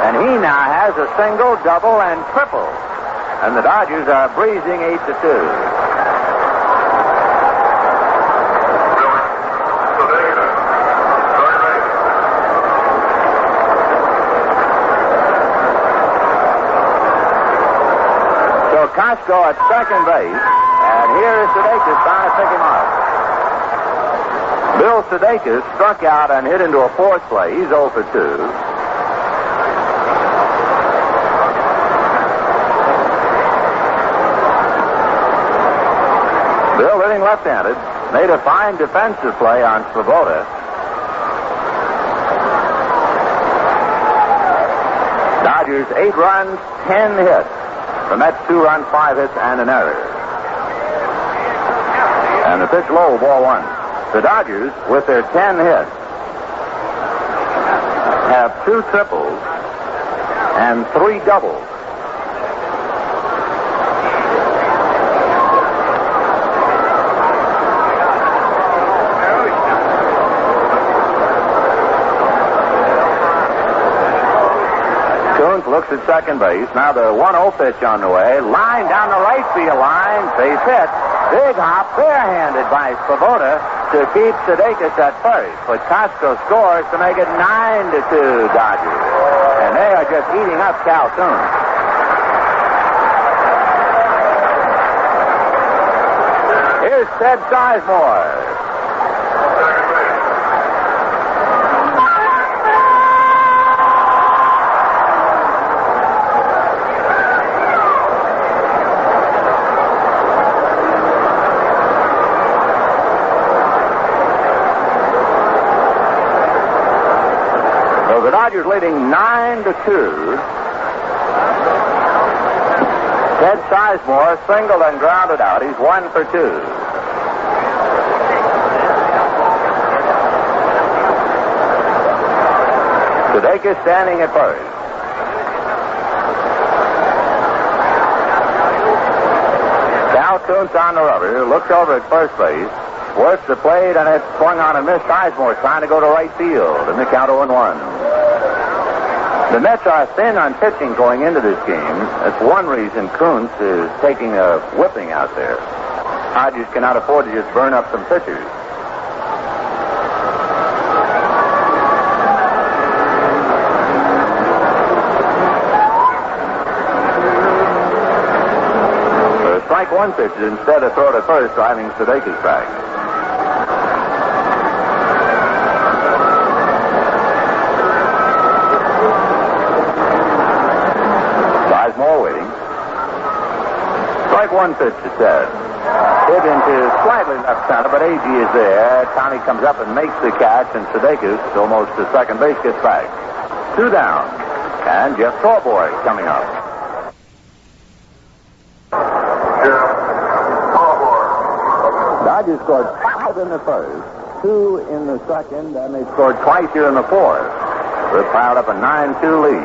And he now has a single, double, and triple. And the Dodgers are breezing 8-2. Costco at second base, and here is Sudeikis trying to pick him up. Bill Sudeikis struck out and hit into a fourth play. He's 0 for 2. Bill, hitting left-handed, made a fine defensive play on Svoboda. Dodgers 8 runs, 10 hits. The Mets 2 runs, 5 hits, and an error. And the pitch low, ball 1. The Dodgers, with their 10 hits, have 2 triples and 3 doubles. Looks at second base. Now the 1-0 pitch on the way. Line down the right field line. Base hit. Big hop, barehanded by Svoboda to keep Sudeikis at first. But Costco scores to make it 9-2 Dodgers. And they are just eating up Cal Koontz. Here's Ted Sizemore. The Dodgers leading 9-2. Ted Sizemore singled and grounded out. He's 1 for 2. Sudeikis standing at first. Cal Koontz on the rubber. Looks over at first base. Works the plate, and it's swung on and missed. Sizemore trying to go to right field. And the count 0-1. The Mets are thin on pitching going into this game. That's one reason Koontz is taking a whipping out there. Dodgers cannot afford to just burn up some pitchers. So a strike one pitch instead of throw to first, driving Sudeikis back. 1 pitch to Ted. Hit into slightly left center, but A.G. is there. Tony comes up and makes the catch, and Sudeikis, almost to second base, gets back. 2 down. And Jeff Torborg coming up. Dodgers scored 5 in the first, 2 in the second, and they scored twice here in the fourth. They're piled up a 9-2 lead.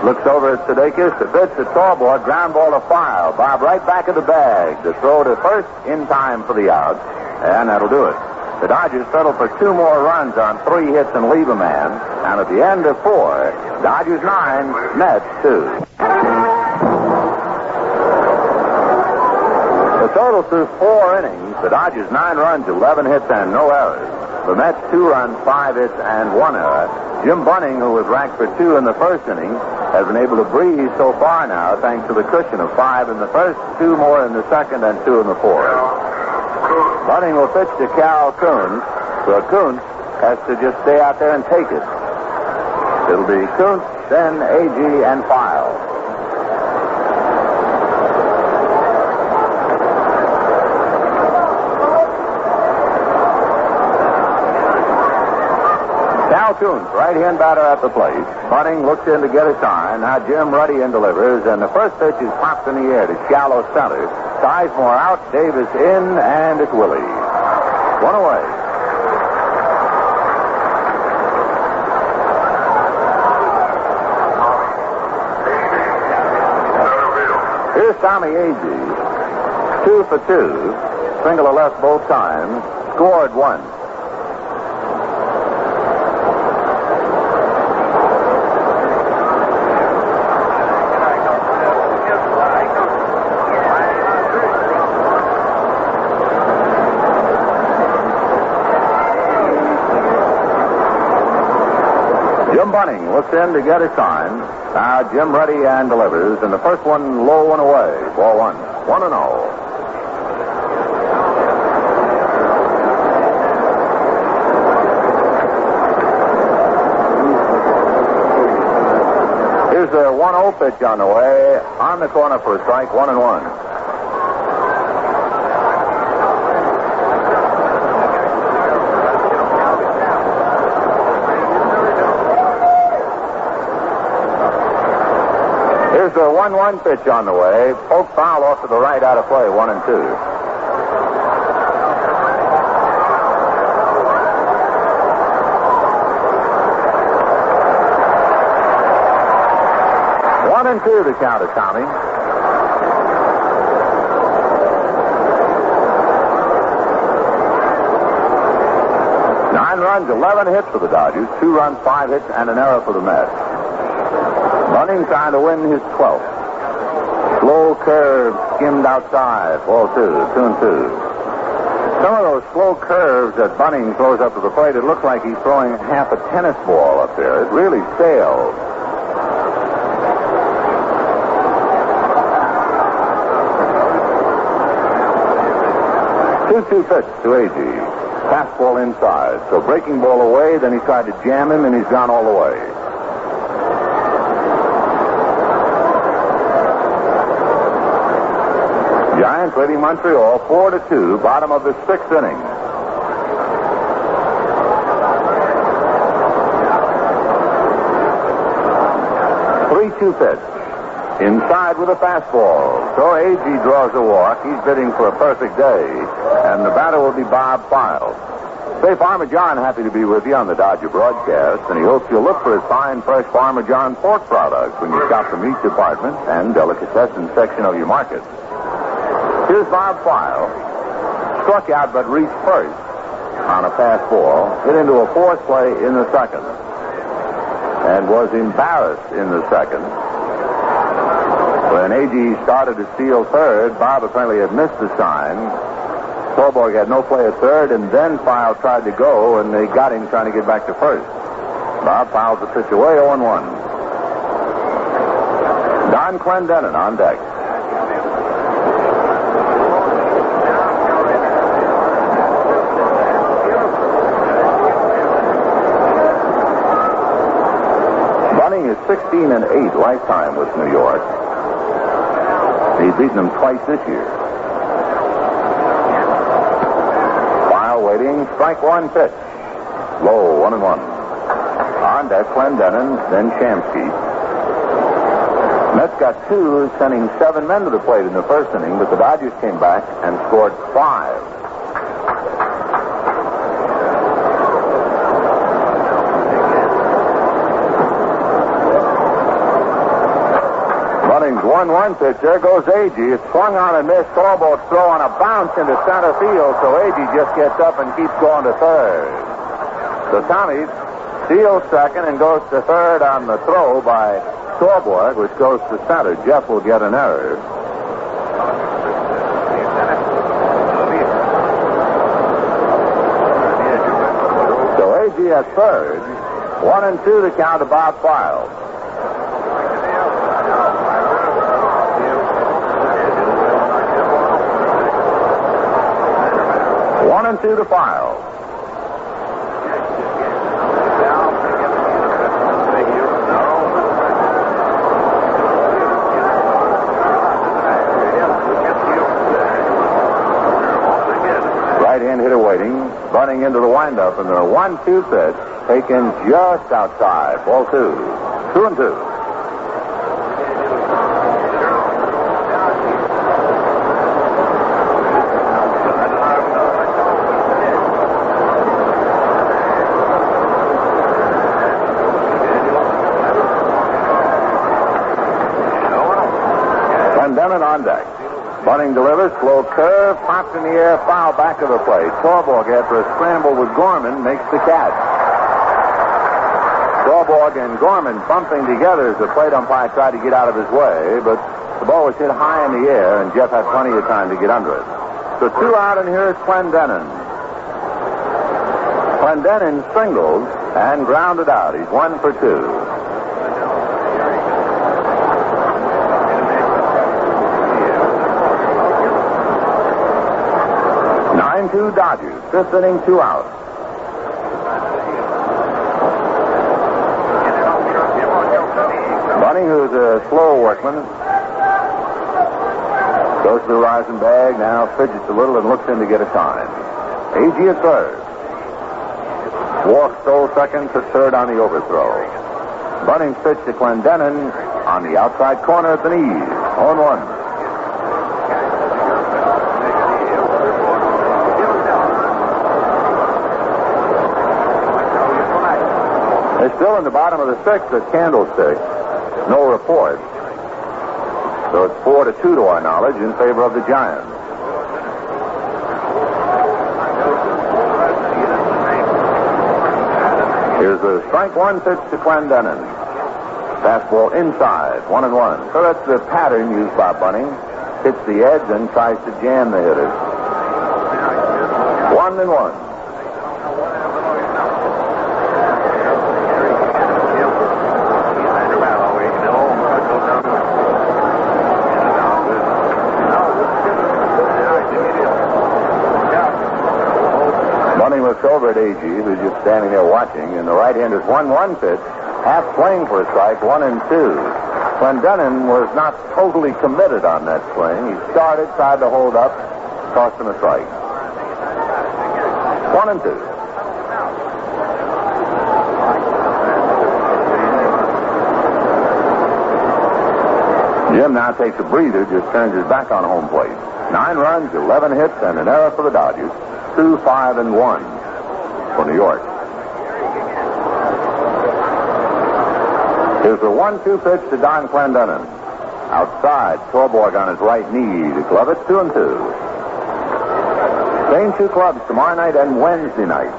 Looks over at Sudeikis. The pitch to Torborg. Ground ball to File. Bob right back of the bag. The throw to first in time for the out. And that'll do it. The Dodgers settle for 2 more runs on 3 hits and leave a man. And at the end of 4, Dodgers 9, Mets 2. The total through 4 innings, the Dodgers 9 runs, 11 hits, and no errors. The Mets 2 runs, 5 hits, and 1 error. Jim Bunning, who was ranked for 2 in the first inning, has been able to breathe so far now thanks to the cushion of 5 in the first, 2 more in the second, and 2 in the fourth. Bunning will pitch to Cal Kuntz, so Kuntz has to just stay out there and take it. It'll be Kuntz, then A.G. and File. Cal Kuntz, right-hand batter at the plate. Bunning looks in to get a sign. Now Jim Ruddy in delivers, and the first pitch is popped in the air to shallow center. Sizemore out, Davis in, and it's Willie. 1 away. Here's Tommy Agee. 2 for 2. Single to left both times. Scored 1. Bunning looks in to get a sign. Now Jim Ruddy and delivers, and the first one low and away. Ball 1. 1-0. Here's the 1-0 pitch on the way. On the corner for a strike. 1-1. Here's the 1-1 pitch on the way. Poke foul off to the right, out of play. 1-2. One and two to count it, Tommy. Nine runs, 11 hits for the Dodgers. 2 runs, 5 hits, and an error for the Mets. Bunning trying to win his 12th. Slow curve skimmed outside. Ball 2, 2-2. Some of those slow curves that Bunning throws up to the plate, it looks like he's throwing half a tennis ball up there. It really sails. 2-2 pitch to Agee. Fastball inside. So breaking ball away, then he tried to jam him, and he's gone all the way. Giants leading Montreal 4-2, bottom of the 6th inning. Three-two pitch. Inside with a fastball. So Agee draws a walk. He's bidding for a perfect day. And the batter will be Bob File. Say, Farmer John, happy to be with you on the Dodger broadcast, and he hopes you'll look for his fine, fresh Farmer John pork products when you shop the meat department and delicatessen section of your market. Here's Bob File. Struck out but reached first on a fastball. Hit into a fourth play in the second. And was embarrassed in the second. When Agee started to steal third, Bob apparently had missed the sign. So Torborg had no play at third, and then File tried to go, and they got him trying to get back to first. Bob fouls the pitch away, 0-1. Don Clendenin on deck. Bunning is 16-8 lifetime with New York. He's beaten them twice this year. File waiting, strike one pitch. Low, 1-1. On deck, Clendenin, then Shamsky. Mets got two, sending 7 men to the plate in the first inning, but the Dodgers came back and scored 5. Bunning's 1-1 pitch. There goes Agee. It's swung on and missed. Torborg's throw on a bounce into center field, so Agee just gets up and keeps going to third. So Tommy steals second and goes to third on the throw by Torborg, which goes to center. Jeff will get an error. So Agee at third. 1-2 to count to Bob File. One and two to File. Right-hand hitter waiting. Bunning into the windup, and the 1-2 pitch taken just outside. Ball 2. 2-2. Clendenin on deck. Bunning delivers, slow curve, pops in the air, foul back of the plate. Torborg, after a scramble with Gorman, makes the catch. Torborg and Gorman bumping together as the plate umpire tried to get out of his way, but the ball was hit high in the air, and Jeff had plenty of time to get under it. So 2 out, and here's Clendenin. Clendenin singled and grounded out. He's 1 for 2. 9-2 Dodgers. 5th inning, 2 out. Bunning, who's a slow workman, goes to the rising bag, now fidgets a little and looks in to get a sign. Agee at third. Walk stole second to third on the overthrow. Bunning's pitch to Clendenin on the outside corner at the knees. 0-1. They're still in the bottom of the 6th at Candlestick. No report. So it's 4-2 to our knowledge in favor of the Giants. Here's a strike one pitch to Clendenin. Fastball inside, 1-1. So that's the pattern used by Bunning. Hits the edge and tries to jam the hitter. 1-1. Over at Agee, who's just standing there watching, and the right-hander's 1-1 pitch, half swing for a strike, 1-2. Clendenin was not totally committed on that swing. He started, tried to hold up, cost him a strike. 1-2. Jim now takes a breather, just turns his back on home plate. 9 runs, 11 hits, and an error for the Dodgers. 2-5-1. For New York. Here's the 1-2 pitch to Don Clendenin. Outside, Torborg on his right knee to glove it. 2-2. Same 2 clubs tomorrow night and Wednesday night.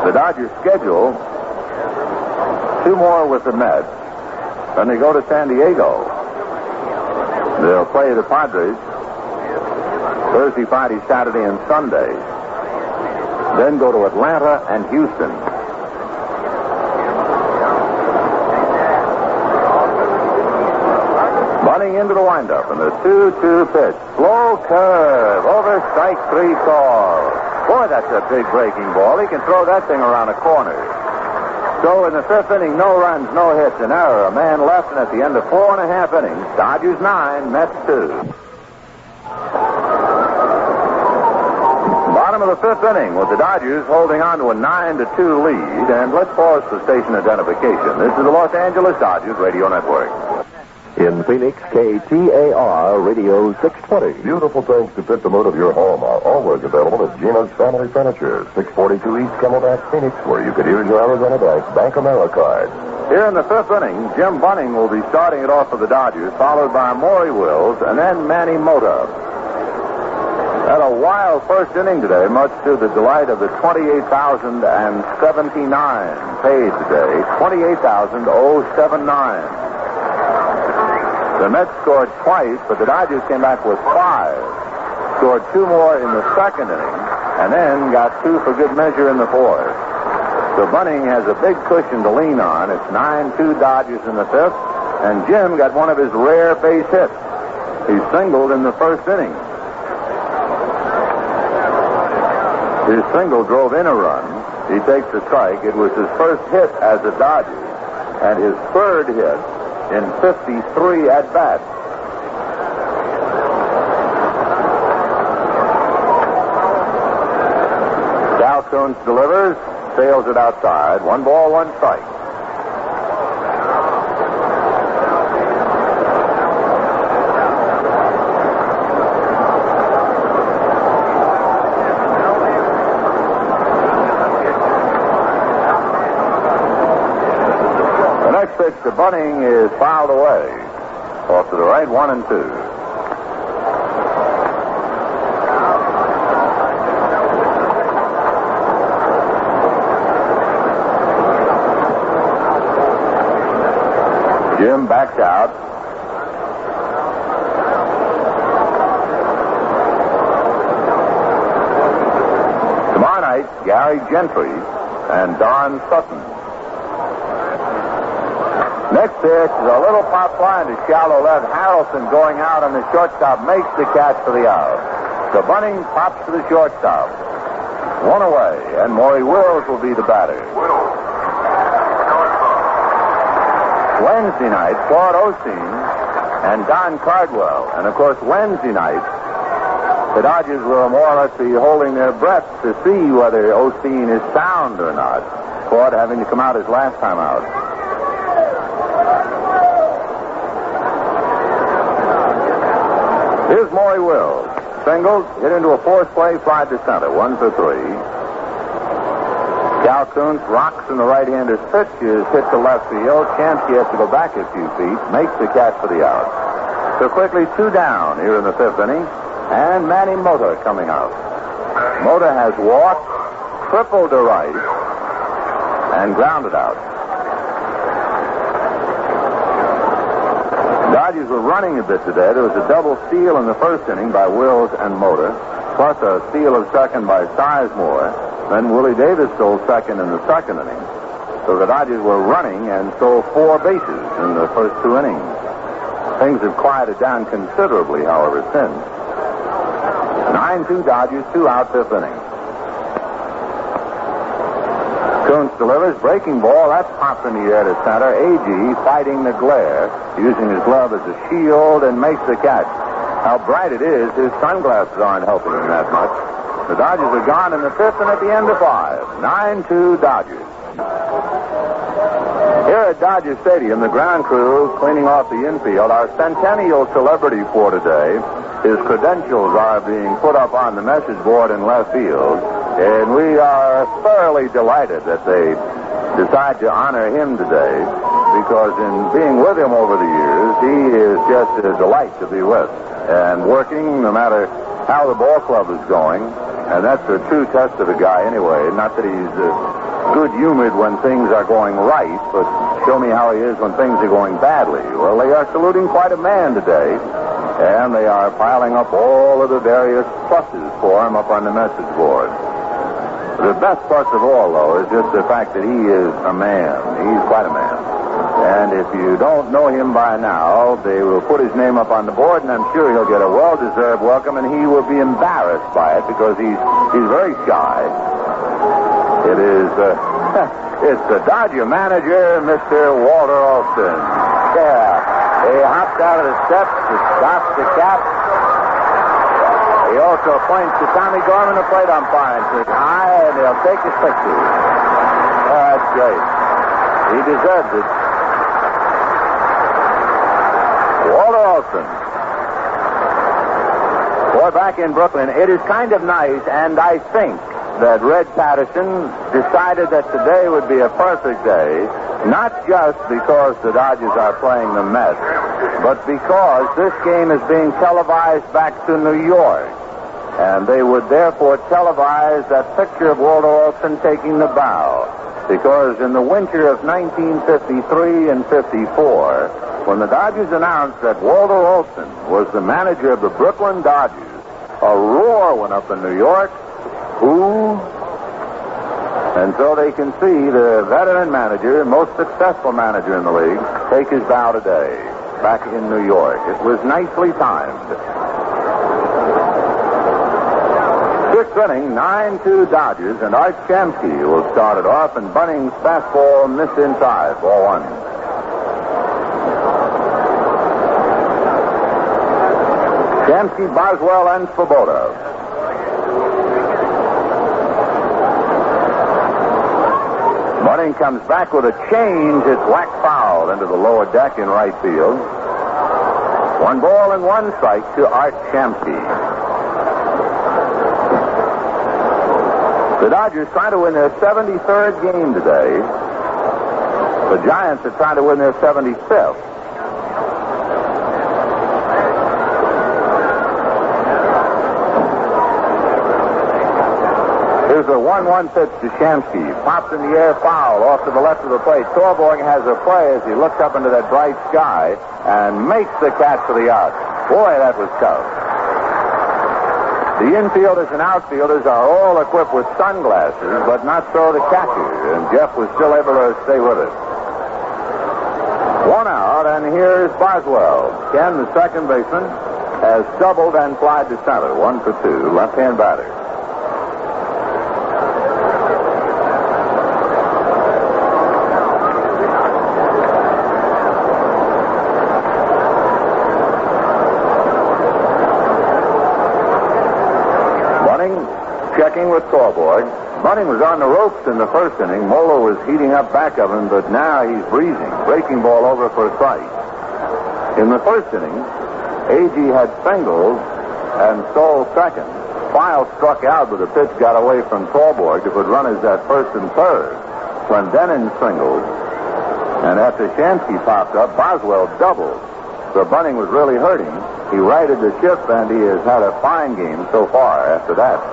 The Dodgers schedule 2 more with the Mets. Then they go to San Diego. They'll play the Padres. Thursday, Friday, Saturday, and Sunday. Then go to Atlanta and Houston. Bunning into the windup, and the 2-2 pitch. Slow curve, over strike three call. Boy, that's a big breaking ball. He can throw that thing around a corner. So in the fifth inning, no runs, no hits, an error, a man left, and at the end of 4.5 innings, Dodgers 9, Mets 2. Bottom of the fifth inning with the Dodgers holding on to a 9-2 lead, and let's pause for station identification. This is the Los Angeles Dodgers Radio Network. In Phoenix, KTAR Radio 620. Beautiful things to fit the mood of your home are always available at Gina's Family Furniture, 642 East Camelback, Phoenix, where you could use your Arizona Bank America card. Here in the fifth inning, Jim Bunning will be starting it off for the Dodgers, followed by Maury Wills and then Manny Mota. Had a wild first inning today, much to the delight of the 28,079 paid today. 28,079. The Mets scored twice, but the Dodgers came back with 5. Scored 2 more in the second inning, and then got 2 for good measure in the fourth. So Bunning has a big cushion to lean on. It's 9-2 Dodgers in the fifth, and Jim got one of his rare base hits. He singled in the first inning. His single drove in a run. He takes a strike. It was his first hit as a Dodger, and his third hit in 53 at-bats. Cal Kuntz delivers, sails it outside. 1 ball, 1 strike. Pitch to Bunning is fouled away. Off to the right, 1-2. Jim backs out. Tomorrow night, Gary Gentry and Don Sutton. Next pitch is a little pop fly into shallow left. Harrelson going out on the shortstop makes the catch for the out. So Bunning pops to the shortstop. 1 away, and Maury Wills will be the batter. Wednesday night, Claude Osteen and Don Cardwell. And, of course, Wednesday night, the Dodgers will more or less be holding their breath to see whether Osteen is sound or not. Claude having to come out his last time out. Here's Maury Wills. Singled, hit into a force play, fly to center. 1 for 3. Cal Kuntz rocks in the right-hander's pitch, is hit to left field. Chansky has to go back a few feet, makes the catch for the out. So quickly 2 down here in the fifth inning, and Manny Mota coming out. Mota has walked, tripled to right, and grounded out. Dodgers were running a bit today. There was a double steal in the first inning by Wills and Mota, plus a steal of second by Sizemore. Then Willie Davis stole second in the second inning. So the Dodgers were running and stole 4 bases in the first 2 innings. Things have quieted down considerably, however, since. 9-2 Dodgers, 2 out, fifth inning. Kuntz delivers, breaking ball, that's popped in the air to center. Agee fighting the glare, using his glove as a shield, and makes the catch. How bright it is, his sunglasses aren't helping him that much. The Dodgers are gone in the fifth and at the end of 5. 9-2 Dodgers. Here at Dodger Stadium, the ground crew cleaning off the infield. Our centennial celebrity for today, his credentials are being put up on the message board in left field. And we are thoroughly delighted that they decide to honor him today, because in being with him over the years, he is just a delight to be with. And working, no matter how the ball club is going, and that's a true test of a guy anyway. Not that he's good-humored when things are going right, but show me how he is when things are going badly. Well, they are saluting quite a man today. And they are piling up all of the various pluses for him up on the message board. The best plus of all, though, is just the fact that he is a man. He's quite a man. And if you don't know him by now, they will put his name up on the board, and I'm sure he'll get a well-deserved welcome, and he will be embarrassed by it because he's very shy. It is, it's the Dodger manager, Mr. Walter Alston. Yeah, he hops out of the steps to stop the cap. He also points to Tommy Gorman, the plate umpire, and says, hi, and they'll take his picture. That's great. He deserves it. Walter Alston. Boy, back in Brooklyn, it is kind of nice, and I think that Red Patterson decided that today would be a perfect day, not just because the Dodgers are playing the Mets, but because this game is being televised back to New York. And they would therefore televise that picture of Walter Alston taking the bow. Because in the winter of 1953 and 54, when the Dodgers announced that Walter Alston was the manager of the Brooklyn Dodgers, a roar went up in New York. Who? And so they can see the veteran manager, most successful manager in the league, take his bow today, back in New York. It was nicely timed. Sixth inning, 9-2 Dodgers, and Art Shamsky will start it off, and Bunning's fastball missed inside, ball one. Shamsky, Boswell, and Swoboda. Bunning comes back with a change. It's whacked foul into the lower deck in right field. 1 ball and 1 strike to Art Shamsky. The Dodgers try to win their 73rd game today. The Giants are trying to win their 75th. Here's a 1-1 pitch to Shamsky. Pops in the air, foul off to the left of the plate. Torborg has a play as he looks up into that bright sky and makes the catch for the out. Boy, that was tough. The infielders and outfielders are all equipped with sunglasses, but not so the catcher, and Jeff was still able to stay with it. 1 out, and here's Boswell. Ken, the second baseman, has doubled and flied to center. 1 for 2, left-hand batter. Checking with Torborg. Bunning was on the ropes in the first inning. Moeller was heating up back of him, but now he's breezing. Breaking ball over for a strike. In the first inning, Agee had singled and stole second. File struck out, but the pitch got away from Torborg to put runners at first and third. Clendenin singled, and after Shamsky popped up, Boswell doubled. So Bunning was really hurting. He righted the ship, and he has had a fine game so far after that.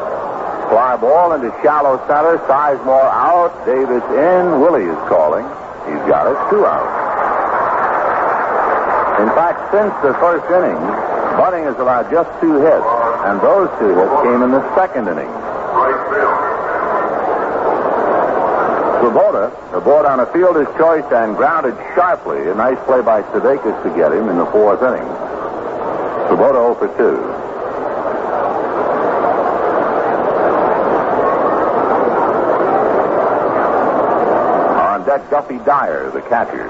Fly ball into shallow center. Sizemore out. Davis in. Willie is calling. He's got it. 2 out. In fact, since the first inning, Bunning has allowed just 2 hits, and those 2 hits came in the second inning. Swoboda, aboard on a fielder's choice and grounded sharply. A nice play by Sudeikis to get him in the 4th inning. Swoboda 0 for 2. Duffy Dyer, the catcher.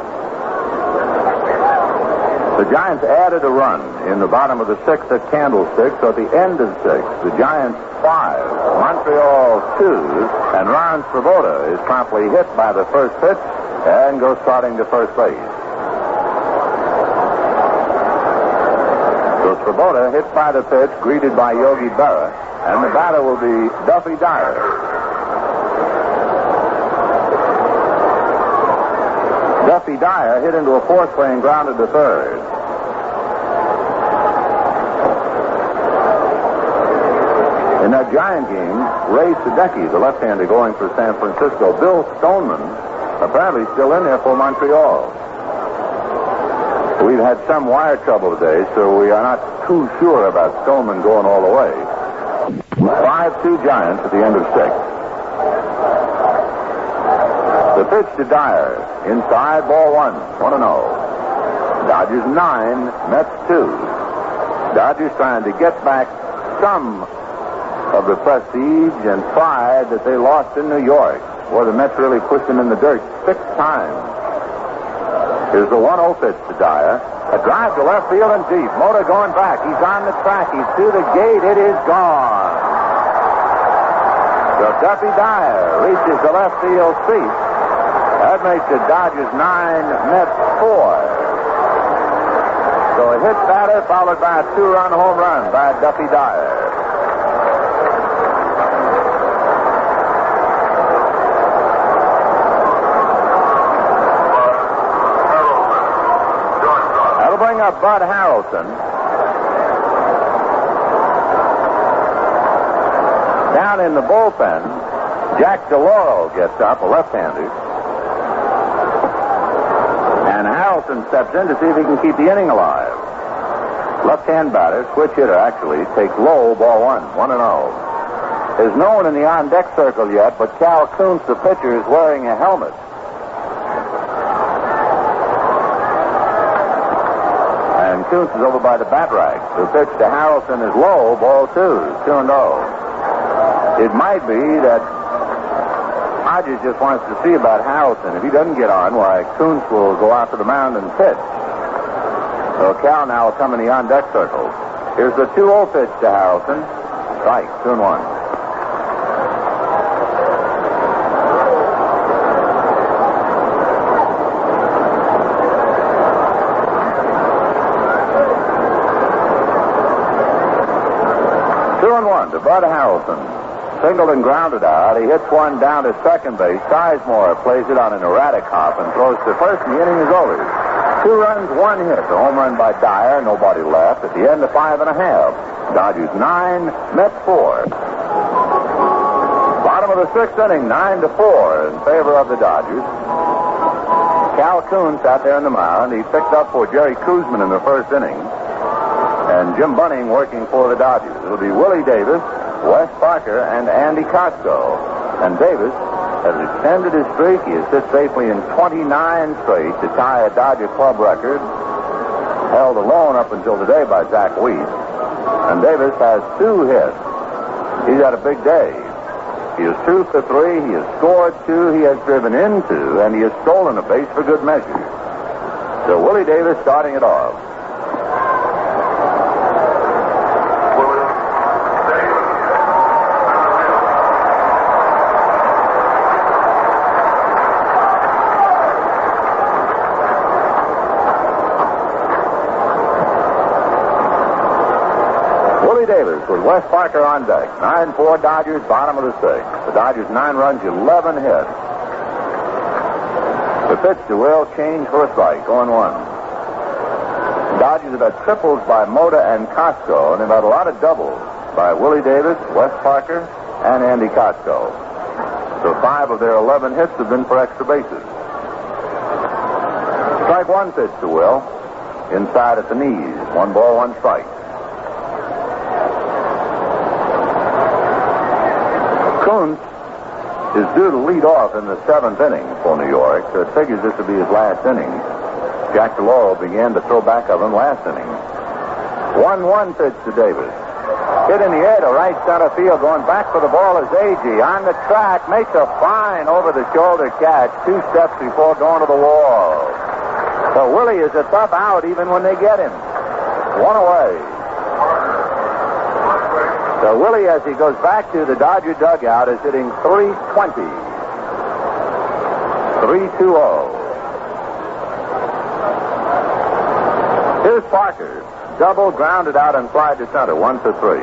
The Giants added a run in the bottom of the 6th at Candlestick, so at the end of 6, the Giants 5, Montreal 2, and Ron Swoboda is promptly hit by the first pitch and goes starting to first base. So Swoboda hit by the pitch, greeted by Yogi Berra, and the batter will be Duffy Dyer. Duffy Dyer hit into a fourth play and grounded to third. In that Giant game, Ray Sadecki, the left-hander going for San Francisco. Bill Stoneman, apparently still in there for Montreal. We've had some wire trouble today, so we are not too sure about Stoneman going all the way. 5-2 Giants at the end of 6. The pitch to Dyer. Inside, ball 1. 1-0. Dodgers 9, Mets 2. Dodgers trying to get back some of the prestige and pride that they lost in New York, where the Mets really pushed them in the dirt 6 times. Here's the 1-0 pitch to Dyer. A drive to left field and deep. Mota going back. He's on the track. He's through the gate. It is gone. So Duffy Dyer reaches the left field seat. That makes the Dodgers 9, Mets 4. So a hit batter followed by a 2-run home run by Duffy Dyer. That'll bring up Bud Harrelson. Down in the bullpen, Jack DeLauro gets up, a left-hander. And Harrelson steps in to see if he can keep the inning alive. Left-hand batter, switch hitter actually, takes low, ball 1, 1-0. There's no one in the on-deck circle yet, but Cal Kuntz, the pitcher, is wearing a helmet. And Kuntz is over by the bat rack. The pitch to Harrelson is low, ball 2, 2-0. It might be that Hodges just wants to see about Harrelson. If he doesn't get on, why, Kuntz will go out to the mound and pitch. So Cal now will come in the on-deck circle. Here's the 2-0 pitch to Harrelson. Strike, 2-1. To Bud Harrelson. Singled and grounded out. He hits one down to second base. Sizemore plays it on an erratic hop and throws to first, and the inning is over. 2 runs, 1 hit. A home run by Dyer. Nobody left. At the end of 5.5. Dodgers 9, Mets 4. Bottom of the 6th inning, 9-4 in favor of the Dodgers. Cal Kuntz out there in the mound. He picked up for Jerry Koosman in the first inning. And Jim Bunning working for the Dodgers. It'll be Willie Davis, Wes Parker, and Andy Costco. And Davis has extended his streak. He has hit safely in 29 straight to tie a Dodger club record, held alone up until today by Zach Wheat. And Davis has 2 hits. He's had a big day. He is 2 for 3. He has scored 2. He has driven in 2, and he has stolen a base for good measure. So Willie Davis starting it off. Davis with Wes Parker on deck. 9-4 Dodgers, bottom of the 6th. The Dodgers 9 runs, 11 hits. The pitch to Will, change for a strike, 0-1. Dodgers have had triples by Mota and Costco, and they've had a lot of doubles by Willie Davis, Wes Parker, and Andy Costco. So 5 of their 11 hits have been for extra bases. Strike 1 pitch to Will. Inside at the knees. 1 ball, 1 strike. Kuntz is due to lead off in the 7th inning for New York, so it figures this will be his last inning. Jack DeLauro began to throw back of him last inning. 1-1 pitch to Davis. Hit in the air to right center field. Going back for the ball is Agee. On the track, makes a fine over-the-shoulder catch 2 steps before going to the wall. So Willie is a tough out even when they get him. 1 away. So Willie, as he goes back to the Dodger dugout, is hitting .320. 3-2-0. Here's Parker. Double, grounded out and fly to center. 1 for 3.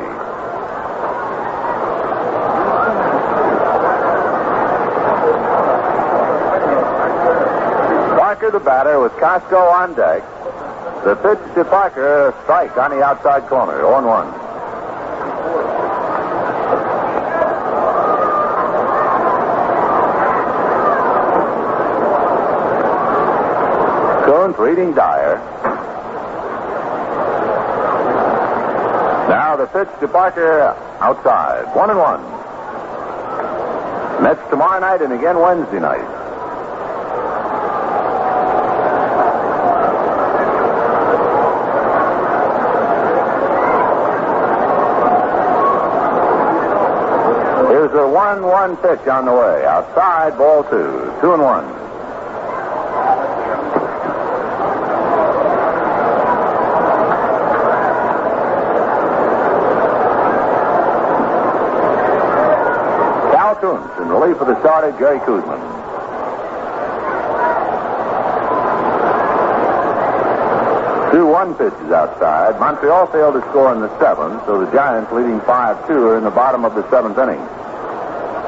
Parker, the batter, with Costco on deck. The pitch to Parker, a strike on the outside corner. 0-1. Kuntz reading Dyer. pitch to Parker outside. 1-1. Mets tomorrow night and again Wednesday night. Here's a 1-1 pitch on the way. Outside, ball 2. 2-1. In relief of the starter, Jerry Koosman. 2-1 pitches outside. Montreal failed to score in the 7th, so the Giants, leading 5-2, are in the bottom of the 7th inning.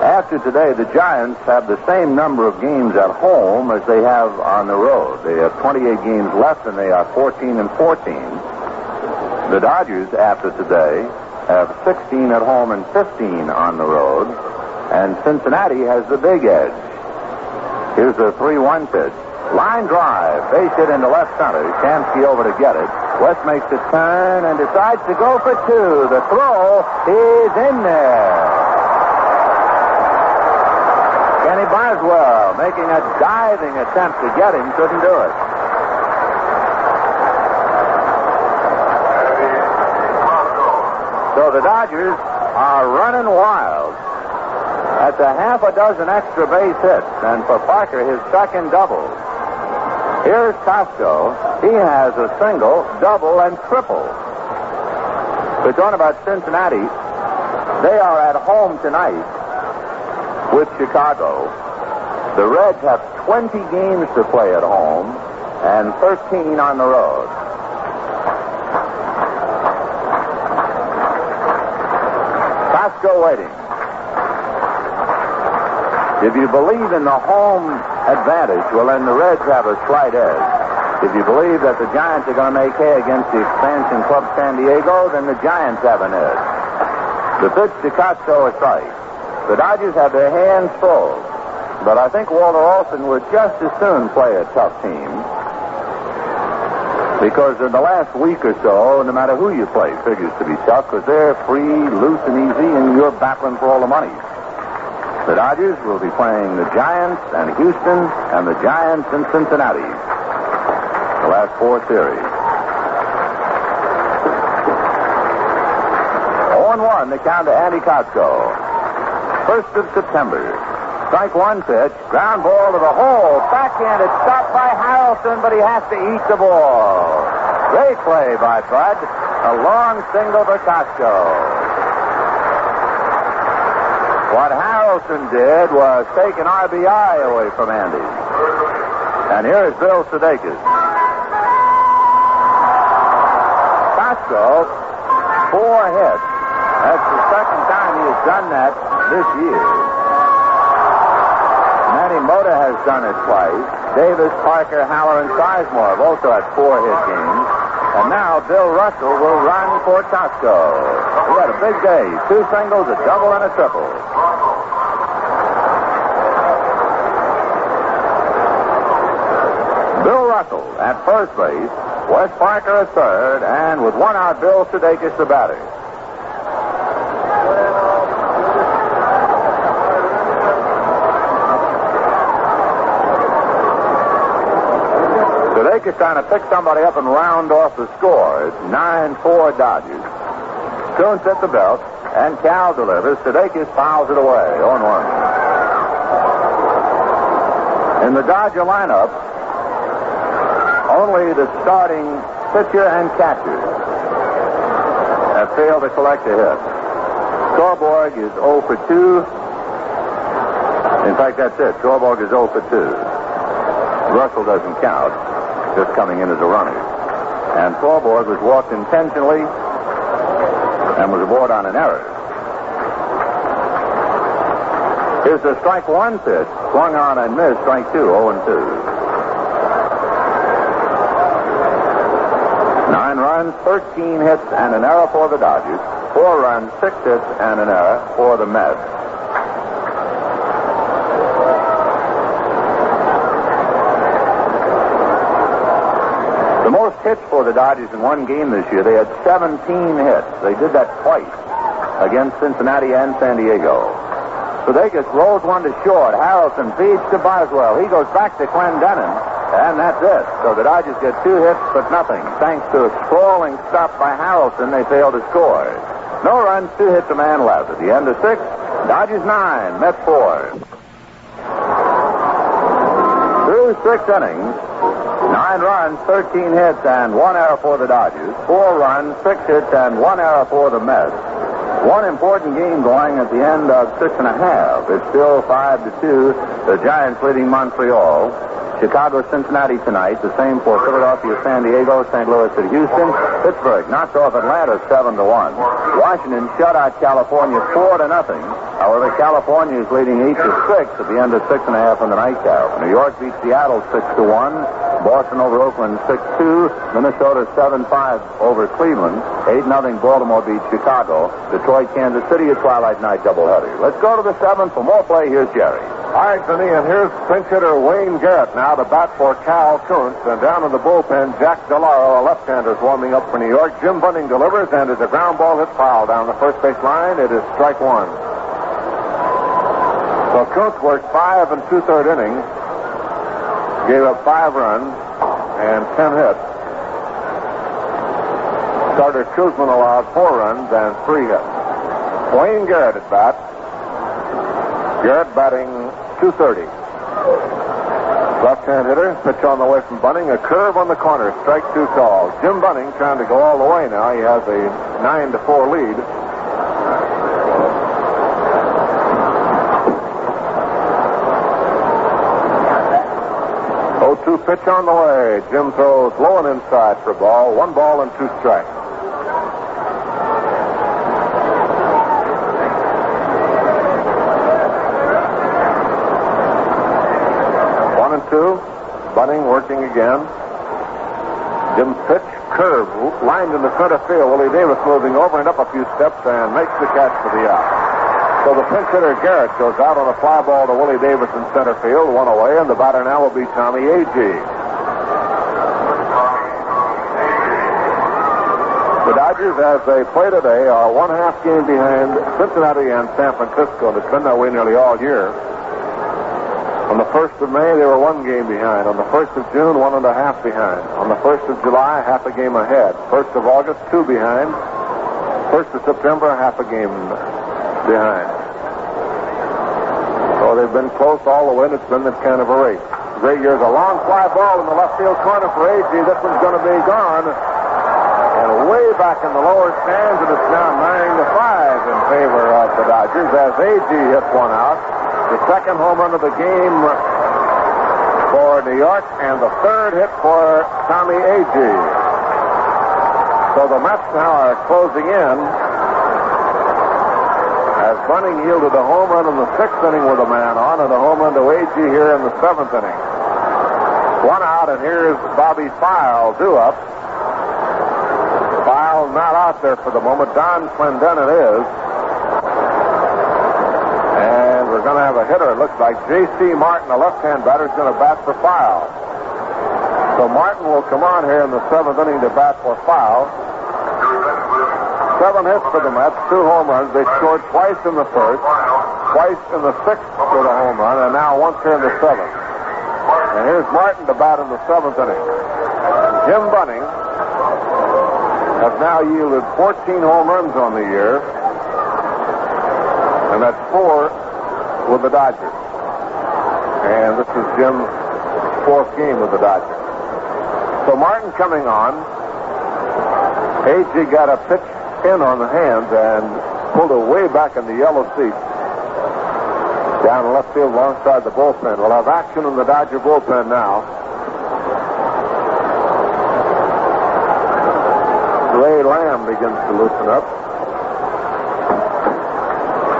After today, the Giants have the same number of games at home as they have on the road. They have 28 games left, and they are 14-14. The Dodgers, after today, have 16 at home and 15 on the road. And Cincinnati has the big edge. Here's the 3-1 pitch. Line drive. Base hit into left center. Shamsky over to get it. West makes the turn and decides to go for 2. The throw is in there. Kenny Boswell making a diving attempt to get him. Couldn't do it. So the Dodgers are running wild. That's a half a dozen extra base hits, and for Parker, his second double. Here's Costco. He has a single, double, and triple. We're talking about Cincinnati. They are at home tonight with Chicago. The Reds have 20 games to play at home and 13 on the road. Costco waiting. If you believe in the home advantage, well, then the Reds have a slight edge. If you believe that the Giants are going to make hay against the expansion club San Diego, then the Giants have an edge. The pitch to Costco is strike. The Dodgers have their hands full, but I think Walter Olson would just as soon play a tough team, because in the last week or so, no matter who you play, figures to be tough, because they're free, loose, and easy, and you're battling for all the money. The Dodgers will be playing the Giants and Houston and the Giants and Cincinnati. The last 4 series. 0-1, the count to Andy Costco. 1st of September. Strike 1 pitch. Ground ball to the hole. Backhanded, stopped by Harrelson, but he has to eat the ball. Great play by Bud. A long single for Costco. What Harrelson did was take an RBI away from Andy. And here is Bill Sudeikis. Costco, 4 hits. That's the second time he has done that this year. Manny Mota has done it twice. Davis, Parker, Haller, and Sizemore have also had 4-hit games. And now Bill Russell will run for Costco. He had a big day. 2 singles, a double, and a triple. Bill Russell at first base, Wes Parker at third, and with 1 out, Bill Sudeikis the batter. Sudeikis trying to pick somebody up and round off the score. It's 9-4 Dodgers. Koontz at the belt, and Cal delivers. Sudeikis fouls it away. 0-1. In the Dodger lineup, only the starting pitcher and catcher have failed to collect a hit. Torborg is 0 for 2. In fact, that's it. Torborg is 0 for 2. Russell doesn't count, just coming in as a runner. And Torborg was walked intentionally and was aboard on an error. Here's the strike 1 pitch. Swung on and missed. Strike 2, 0-2. 9 runs, 13 hits, and an error for the Dodgers. 4 runs, 6 hits, and an error for the Mets. The most hits for the Dodgers in one game this year. They had 17 hits. They did that twice against Cincinnati and San Diego. Sudeikis rolls one to short. Harrelson feeds to Boswell. He goes back to Clendenin, and that's it. So the Dodgers get 2 hits but nothing. Thanks to a sprawling stop by Harrelson, they fail to score. No runs, 2 hits, a man left. At the end of 6, Dodgers 9, Mets 4. Through 6 innings, 9 runs, 13 hits, and 1 error for the Dodgers. 4 runs, 6 hits, and 1 error for the Mets. One important game going at the end of 6.5. It's still 5-2. The Giants leading Montreal. Chicago, Cincinnati tonight. The same for Philadelphia, San Diego, St. Louis at Houston. Pittsburgh knocks off Atlanta 7-1. Washington shut out California 4-0. However, California is leading 8-6 at the end of 6.5 in the nightcap. New York beats Seattle 6-1. Boston over Oakland 6-2. Minnesota 7-5 over Cleveland. 8-0 Baltimore beats Chicago. Detroit, Kansas City, a twilight night doubleheader. Let's go to the 7th for more play. Here's Jerry. All right, Vinny, and here's pinch hitter Wayne Garrett now to bat for Cal Kuntz. And down in the bullpen, Jack DeLaro, a left-hander, is warming up for New York. Jim Bunning delivers, and it's a ground ball hit foul down the first base line. It is strike 1. So Kuntz worked 5 2/3 innings, gave up 5 runs and 10 hits. Starter Kuzman allowed 4 runs and 3 hits. Wayne Garrett at bat. Garrett batting .230. Left-hand hitter, pitch on the way from Bunning, a curve on the corner, strike 2 call. Jim Bunning trying to go all the way now. He has a 9-4 lead. Oh, 2 pitch on the way. Jim throws low and inside for a ball. 1 ball and 2 strikes. 1-2. Bunning working again. Jim's pitch, curve, lined in the center field. Willie Davis moving over and up a few steps and makes the catch for the out. So the pinch hitter Garrett goes out on a fly ball to Willie Davis in center field, 1 away, and the batter now will be Tommy Agee. The Dodgers, as they play today, are 1/2 game behind Cincinnati and San Francisco. It's been that way nearly all year. On the 1st of May, they were 1 game behind. On the 1st of June, 1.5 behind. On the 1st of July, half a game ahead. 1st of August, 2 behind. 1st of September, half a game behind. So they've been close all the way, and it's been that kind of a race. Great years. A long fly ball in the left field corner for Agee. This one's going to be gone. And way back in the lower stands, and it's now 9-5 in favor of the Dodgers as Agee hits one out. The second home run of the game for New York, and the 3rd hit for Tommy Agee. So the Mets now are closing in as Bunning yielded a home run in the 6th inning with a man on, and a home run to Agee here in the 7th inning. 1 out, and here's Bobby File due up. File not out there for the moment. Don Clendenin is. And we're going to have a hitter, it looks like. J.C. Martin, a left-hand batter, is going to bat for File. So Martin will come on here in the 7th inning to bat for File. 7 hits for the Mets, 2 home runs. They scored twice in the 1st, twice in the 6th with a home run, and now once here in the 7th. And here's Martin to bat in the 7th inning. Jim Bunning has now yielded 14 home runs on the year, and that's 4 with the Dodgers. And this is Jim's 4th game with the Dodgers. So Martin coming on. Agee got a pitch in on the hands and pulled it way back in the yellow seat down the left field alongside the bullpen. We'll have action in the Dodger bullpen now. Ray Lamb begins to loosen up.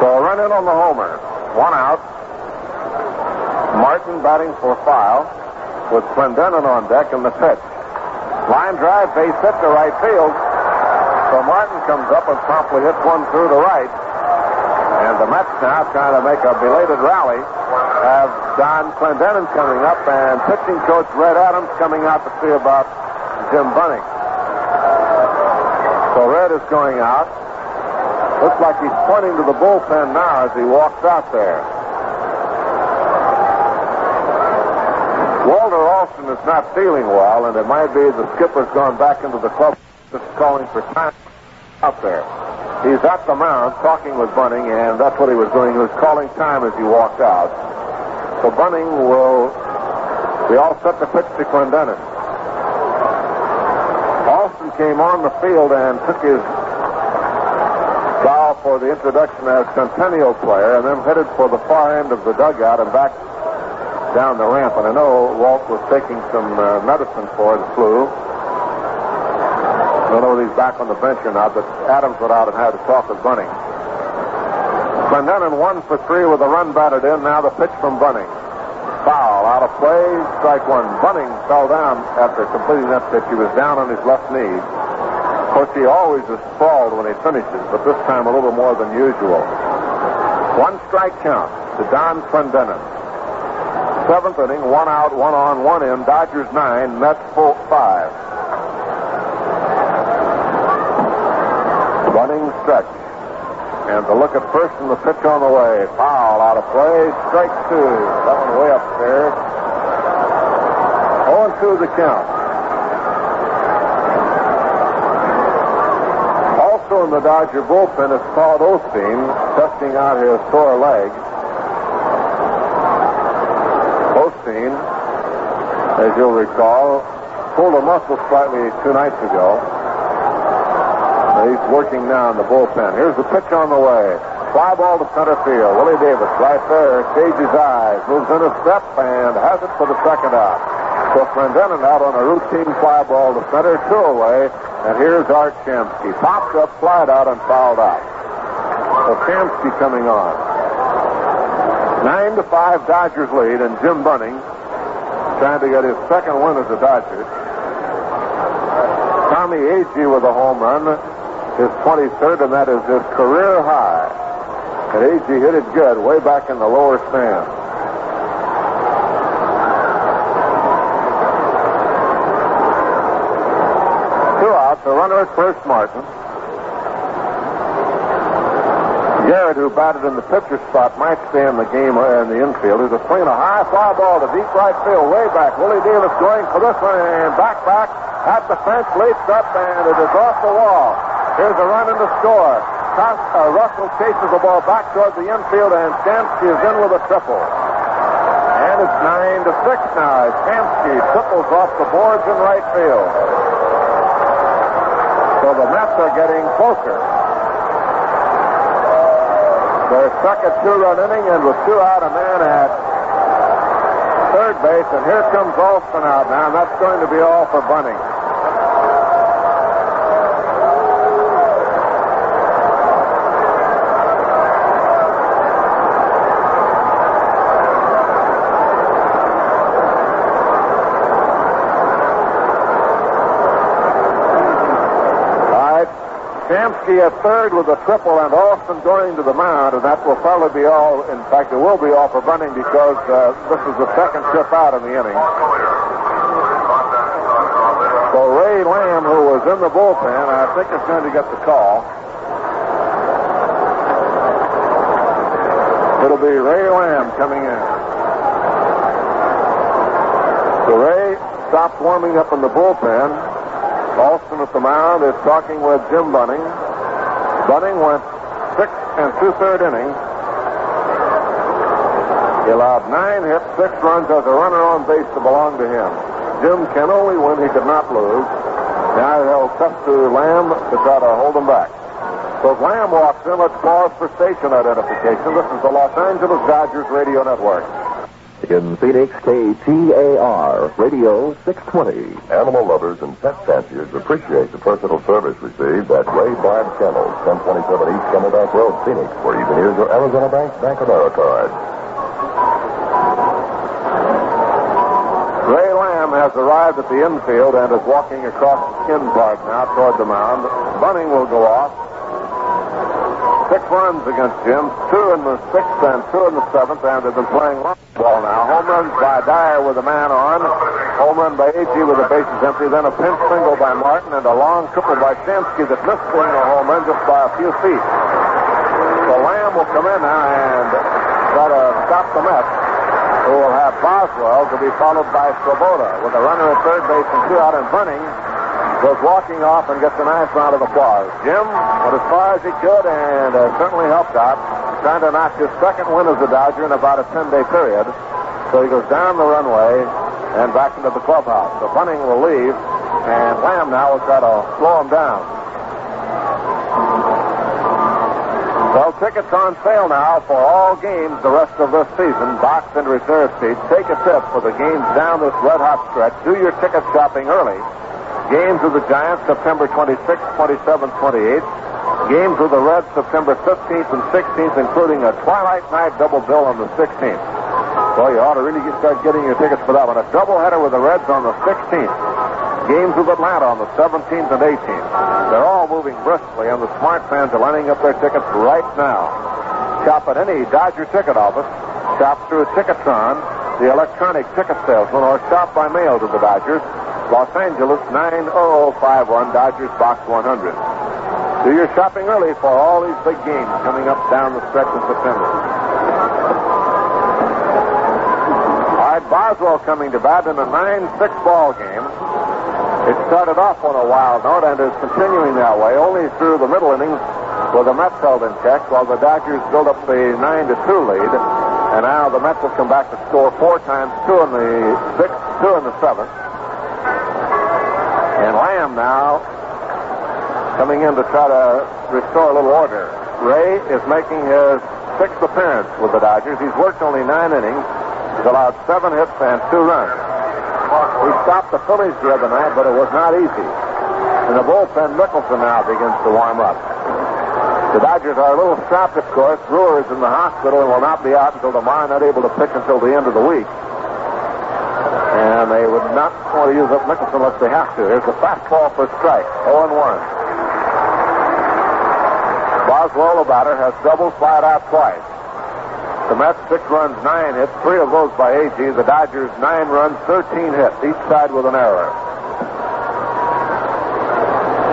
So a run in on the homer. 1 out. Martin batting for File with Clendenin on deck in the pitch. Line drive, base hit to right field. So Martin comes up and promptly hits one through the right. And the Mets now trying to make a belated rally. Have Don Clendenin coming up and pitching coach Red Adams coming out to see about Jim Bunning. So Red is going out. Looks like he's pointing to the bullpen now as he walks out there. Walter Alston is not feeling well, and it might be the skipper's gone back into the club just calling for time out there. He's at the mound talking with Bunning, and that's what he was doing. He was calling time as he walked out. So Bunning will be all set to pitch to Clendenin. Alston came on the field and took his bow for the introduction as Centennial player, and then headed for the far end of the dugout and back down the ramp. And I know Walt was taking some medicine for the flu. I don't know whether he's back on the bench or not, but Adams went out and had a talk with Bunning. Clendenin 1 for 3 with a run batted in. Now the pitch from Bunning. Foul, out of play, strike one. Bunning fell down after completing that pitch. He was down on his left knee. Of course, he always is sprawled when he finishes, but this time a little more than usual. 1 strike count to Don Clendenin. 7th inning, 1 out, 1 on, 1 in. Dodgers 9, Mets 5. Running stretch. And the look at first and the pitch on the way. Foul, out of play, strike 2. That one way upstairs. 0-2 the count. Also in the Dodger bullpen is Todd Osteen, testing out his sore leg. Osteen, as you'll recall, pulled a muscle slightly 2 nights ago. He's working now in the bullpen. Here's the pitch on the way. Fly ball to center field. Willie Davis right there. Cages eyes. Moves in a step and has it for the second out. So Clendenin out on a routine fly ball to center, 2 away. And here's Art Shamsky. Popped up, flied out, and fouled out. So Shamsky coming on. 9-5 Dodgers lead, and Jim Bunning trying to get his second win as a Dodger. Tommy Agee with a home run. His 23rd, and that is his career high. And Agee hit it good, way back in the lower stand. Two outs, a runner at first, Martin. Garrett, who batted in the pitcher spot, might stay in the game in the infield. There's a swing, a high fly ball to deep right field, way back. Willie Davis going for this one, and back, at the fence, leaps up, and it is off the wall. Here's a run in to score. Russell chases the ball back toward the infield, and Shamsky is in with a triple. And it's 9-6 now as Shamsky triples off the boards in right field. So the Mets are getting closer. They're stuck at 2-run inning, and with 2 out, a man at third base, and here comes Alston out now, and that's going to be all for Bunning. Shamsky at third with a triple, and Alston going to the mound, and that will probably be all. In fact, it will be all for Bunning because this is the second trip out in the inning. So Ray Lamb, who was in the bullpen, I think is going to get the call. It'll be Ray Lamb coming in. So Ray stopped warming up in the bullpen. Alston at the mound is talking with Jim Bunning. Bunning went 6 2/3 innings. He allowed 9 hits, 6 runs as a runner on base to belong to him. Jim can only win, he could not lose. Now he'll tough to Lamb to try to hold him back. So as Lamb walks in, let's pause for station identification. This is the Los Angeles Dodgers Radio Network. In Phoenix, KTAR, Radio 620. Animal lovers and pet fanciers appreciate the personal service received at Ray Barb Kennels, 1027 East Camelback Road, Phoenix, where you can use your Arizona Bank America card. Ray Lamb has arrived at the infield and is walking across the skin part now toward the mound. Bunning will go off. 6 runs against Jim, 2 in the 6th and 2 in the 7th, and they've been playing long ball now. Home runs by Dyer with a man on. Home run by A.G. with the bases empty, then a pinch single by Martin, and a long triple by Shamsky that missed being a home run just by a few feet. So Lamb will come in now and try to stop the Mets, who will have Boswell to be followed by Swoboda. With a runner at third base and 2 out, and Bunning goes walking off and gets a nice round of applause. Jim went as far as he could and certainly helped out, trying to knock his second win as a Dodger in about a 10-day period. So he goes down the runway and back into the clubhouse. So Bunning will leave, and Lamb now will try to slow him down. Well, tickets on sale now for all games the rest of this season, box and reserve seats. Take a tip for the games down this red-hot stretch. Do your ticket shopping early. Games with the Giants, September 26th, 27th, 28th. Games with the Reds, September 15th and 16th, including a twilight night double bill on the 16th. So you ought to really start getting your tickets for that one. A doubleheader with the Reds on the 16th. Games with Atlanta on the 17th and 18th. They're all moving briskly, and the smart fans are lining up their tickets right now. Shop at any Dodger ticket office. Shop through Ticketron, the electronic ticket salesman, or shop by mail to the Dodgers. Los Angeles, 90051, Dodgers Box 100. Do your shopping early for all these big games coming up down the stretch in September. All right, Boswell coming to bat in a 9-6 ball game. It started off on a wild note and is continuing that way, only through the middle innings where the Mets held in check while the Dodgers built up the 9-2 lead. And now the Mets have come back to score 4 times, 2 in the 6th, 2 in the 7th. And Lamb now coming in to try to restore a little order. Ray is making his 6th appearance with the Dodgers. He's worked only 9 innings. He's allowed 7 hits and 2 runs. He stopped the Phillies the other night, but it was not easy. In the bullpen, Nicholson now begins to warm up. The Dodgers are a little strapped, of course. Brewer is in the hospital and will not be out until tomorrow, not able to pitch until the end of the week. And they would not want to use up Nicholson unless they have to. Here's the fastball for strike, 0-1. Boswell, the batter, has doubled, fired out twice. The Mets 6 runs, 9 hits, 3 of those by A.G. The Dodgers 9 runs, 13 hits, each side with an error.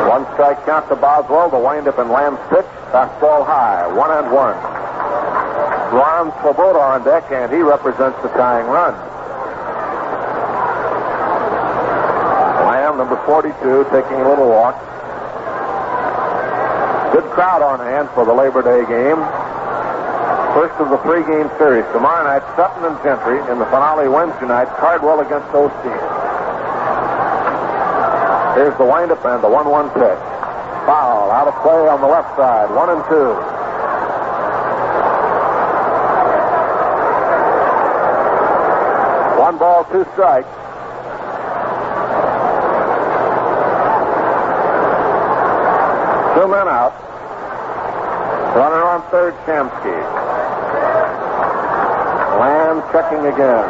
1 strike count to Boswell. The windup in Lamb's pitch. Fastball high, 1-1. Ron Swoboda on deck, and he represents the tying run. Lamb, number 42, taking a little walk. Good crowd on hand for the Labor Day game. First of the 3-game series. Tomorrow night, Sutton and Gentry. In the finale Wednesday night, Cardwell against Osteen. Here's the windup and the 1-1 pitch. Foul, out of play on the left side, 1-2. One ball, 2 strikes. Two men out. Runner on third, Shamsky. Lamb checking again.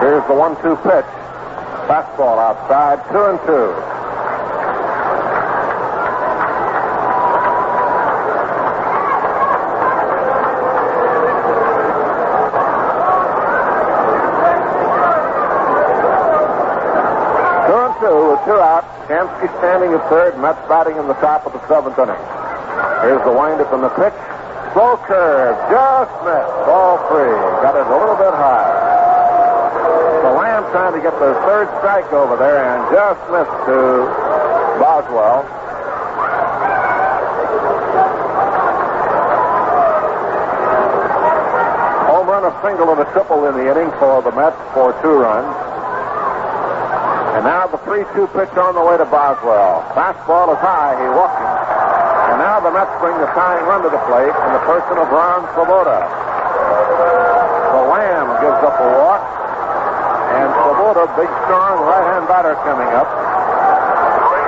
Here's the 1-2 pitch. Fastball outside, 2-2. With 2 out, Shamsky standing at third, Mets batting in the top of the 7th inning. Here's the windup and the pitch. Slow curve, just missed. Ball 3. Got it a little bit high. So Lamb trying to get the 3rd strike over there and just missed to Boswell. Home run, a single, and a triple in the inning for the Mets for 2 runs. And now the 3-2 pitch on the way to Boswell. Fastball is high. He walks it. And now the Mets bring the tying run to the plate in the person of Ron Swoboda. So Lamb gives up a walk. And Swoboda, big, strong right-hand batter coming up,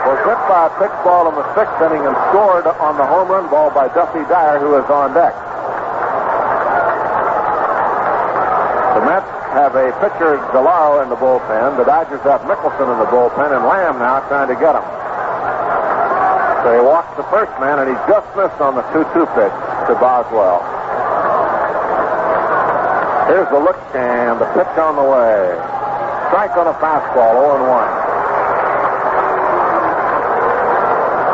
was hit by a pitch ball in the 6th inning and scored on the home run ball by Duffy Dyer, who is on deck. The Mets have a pitcher, Galaro, in the bullpen. The Dodgers have Nicholson in the bullpen, and Lamb now trying to get him. So he walks the first man, and he just missed on the 2-2 pitch to Boswell. Here's the look and the pitch on the way. Strike on a fastball, 0-1.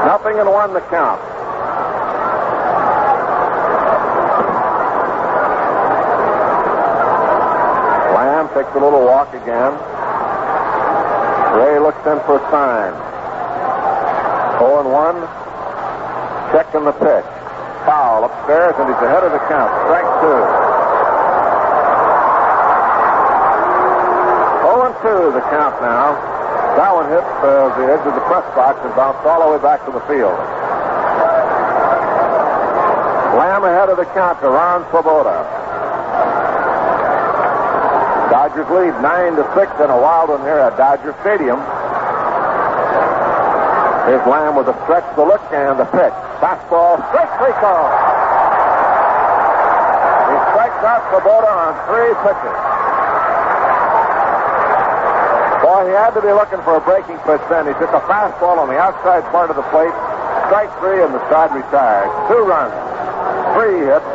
0-1 the count. Lamb takes a little walk again. Ray looks in for a sign. 0-1. Checking the pitch. Foul upstairs, and he's ahead of the count. Strike 2. 0-2 the count now. That one hit the edge of the press box and bounced all the way back to the field. Lamb ahead of the count to Ron Swoboda. Dodgers lead 9-6 in a wild one here at Dodger Stadium. Here's Lamb with a stretch, the look, and the pitch. Fastball, straight 3 call. He strikes out Swoboda on 3 pitches. Boy, he had to be looking for a breaking pitch then. He took a fastball on the outside part of the plate. Strike 3, and the side retired. 2 runs, 3 hits,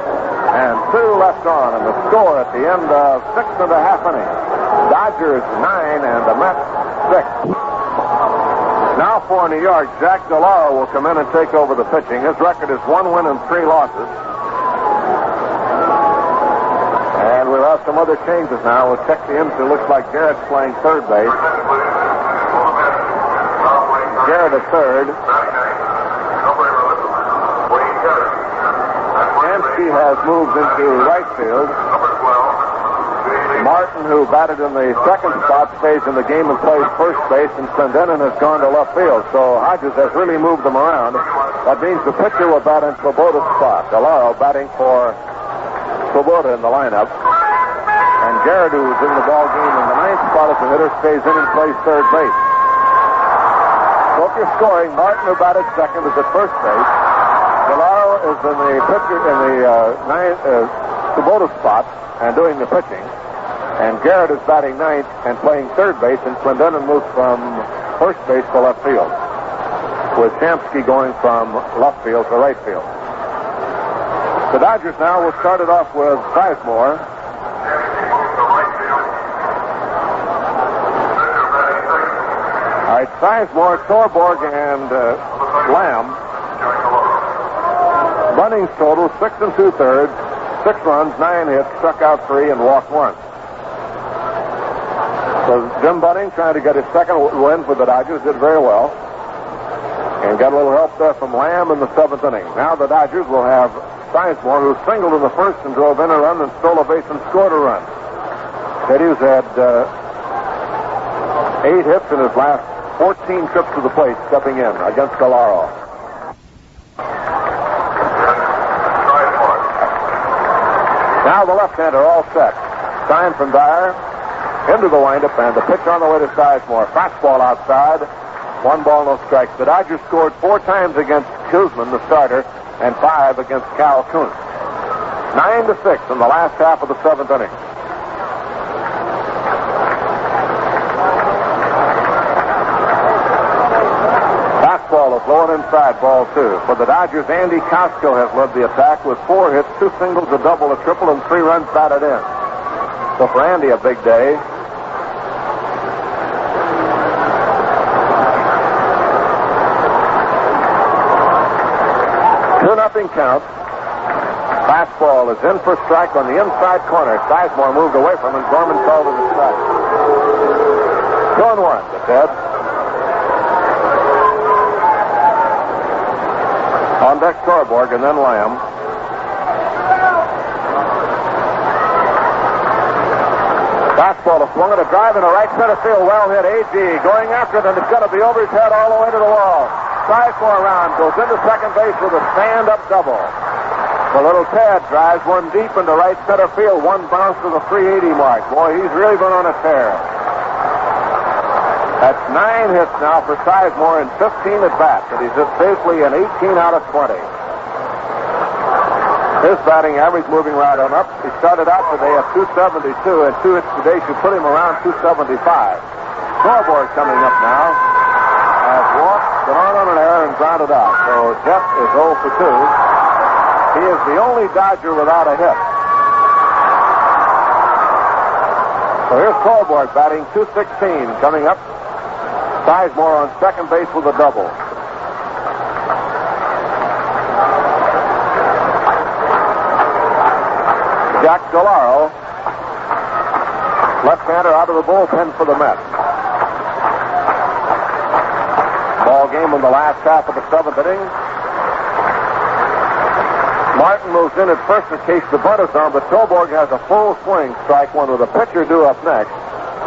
and 2 left on. And the score at the end of 6 1/2 innings. Dodgers 9 and the Mets 6. Now for New York, Jack DeLauro will come in and take over the pitching. His record is 1 win and 3 losses. And we'll have some other changes now. We'll check the infield. Looks like Garrett's playing third base. Garrett at third. Hansky has moved into right field. Martin, who batted in the second spot, stays in the game and plays first base, and Clendenin has gone to left field. So Hodges has really moved them around. That means the pitcher will bat in Swoboda's spot. DeLauro batting for Swoboda in the lineup. And Garrett, who was in the ball game in the 9th spot as a hitter, stays in and plays third base. So if you're scoring, Martin, who batted second, is at first base. DeLauro is in the pitcher in the Swoboda spot and doing the pitching. And Garrett is batting 9th and playing third base, and Clendenin moves from first base to left field, with Shamsky going from left field to right field. The Dodgers now will start it off with Sizemore. All right, Sizemore, Torborg, and Lamb. Bunning's total 6 2/3, 6 runs, 9 hits, struck out 3, and walked 1. So Jim Bunning, trying to get his second win for the Dodgers, did very well. And got a little help there from Lamb in the 7th inning. Now the Dodgers will have Sizemore, who singled in the first and drove in a run and stole a base and scored a run. Teddy's had 8 hits in his last 14 trips to the plate, stepping in against DeLauro. Now the left-hander all set. Sign from Dyer. Into the windup, and the pitch on the way to Sizemore. Fastball outside. 1 ball, no strikes. The Dodgers scored 4 times against Kuzman, the starter, and 5 against Cal Kuntz. 9-6 in the last half of the 7th inning. Fastball is low and inside, ball 2. For the Dodgers, Andy Costco has led the attack with 4 hits, 2 singles, a double, a triple, and 3 runs batted in. So for Andy, a big day. Two-0 count. Fastball is in for strike on the inside corner. Sizemore moved away from him. Gorman called it a strike. 2-1 to Ted. On deck, Torborg, and then Lamb. Fastball is swung at a drive in the right center field. Well hit. A.G. going after it, and it's going to be over his head all the way to the wall. Sizemore around, goes into second base with a stand-up double. The little Ted drives one deep into right center field. One bounce to the 380 mark. Boy, he's really been on a tear. That's 9 hits now for Sizemore and 15 at bats, and he's just safely in 18 out of 20. His batting average moving right on up. He started out today at 272, and 2 hits today should put him around 275. Scoreboard coming up now. Has walked, gone on an error, and grounded out. So Jeff is 0 for 2. He is the only Dodger without a hit. So here's Torborg batting .216 coming up. Sizemore on second base with a double. Jack Delaro, left-hander, out of the bullpen for the Mets. Ball game in the last half of the seventh inning. Martin moves in at first in case the bunt is on, but Torborg has a full swing, strike one, with a pitcher due up next.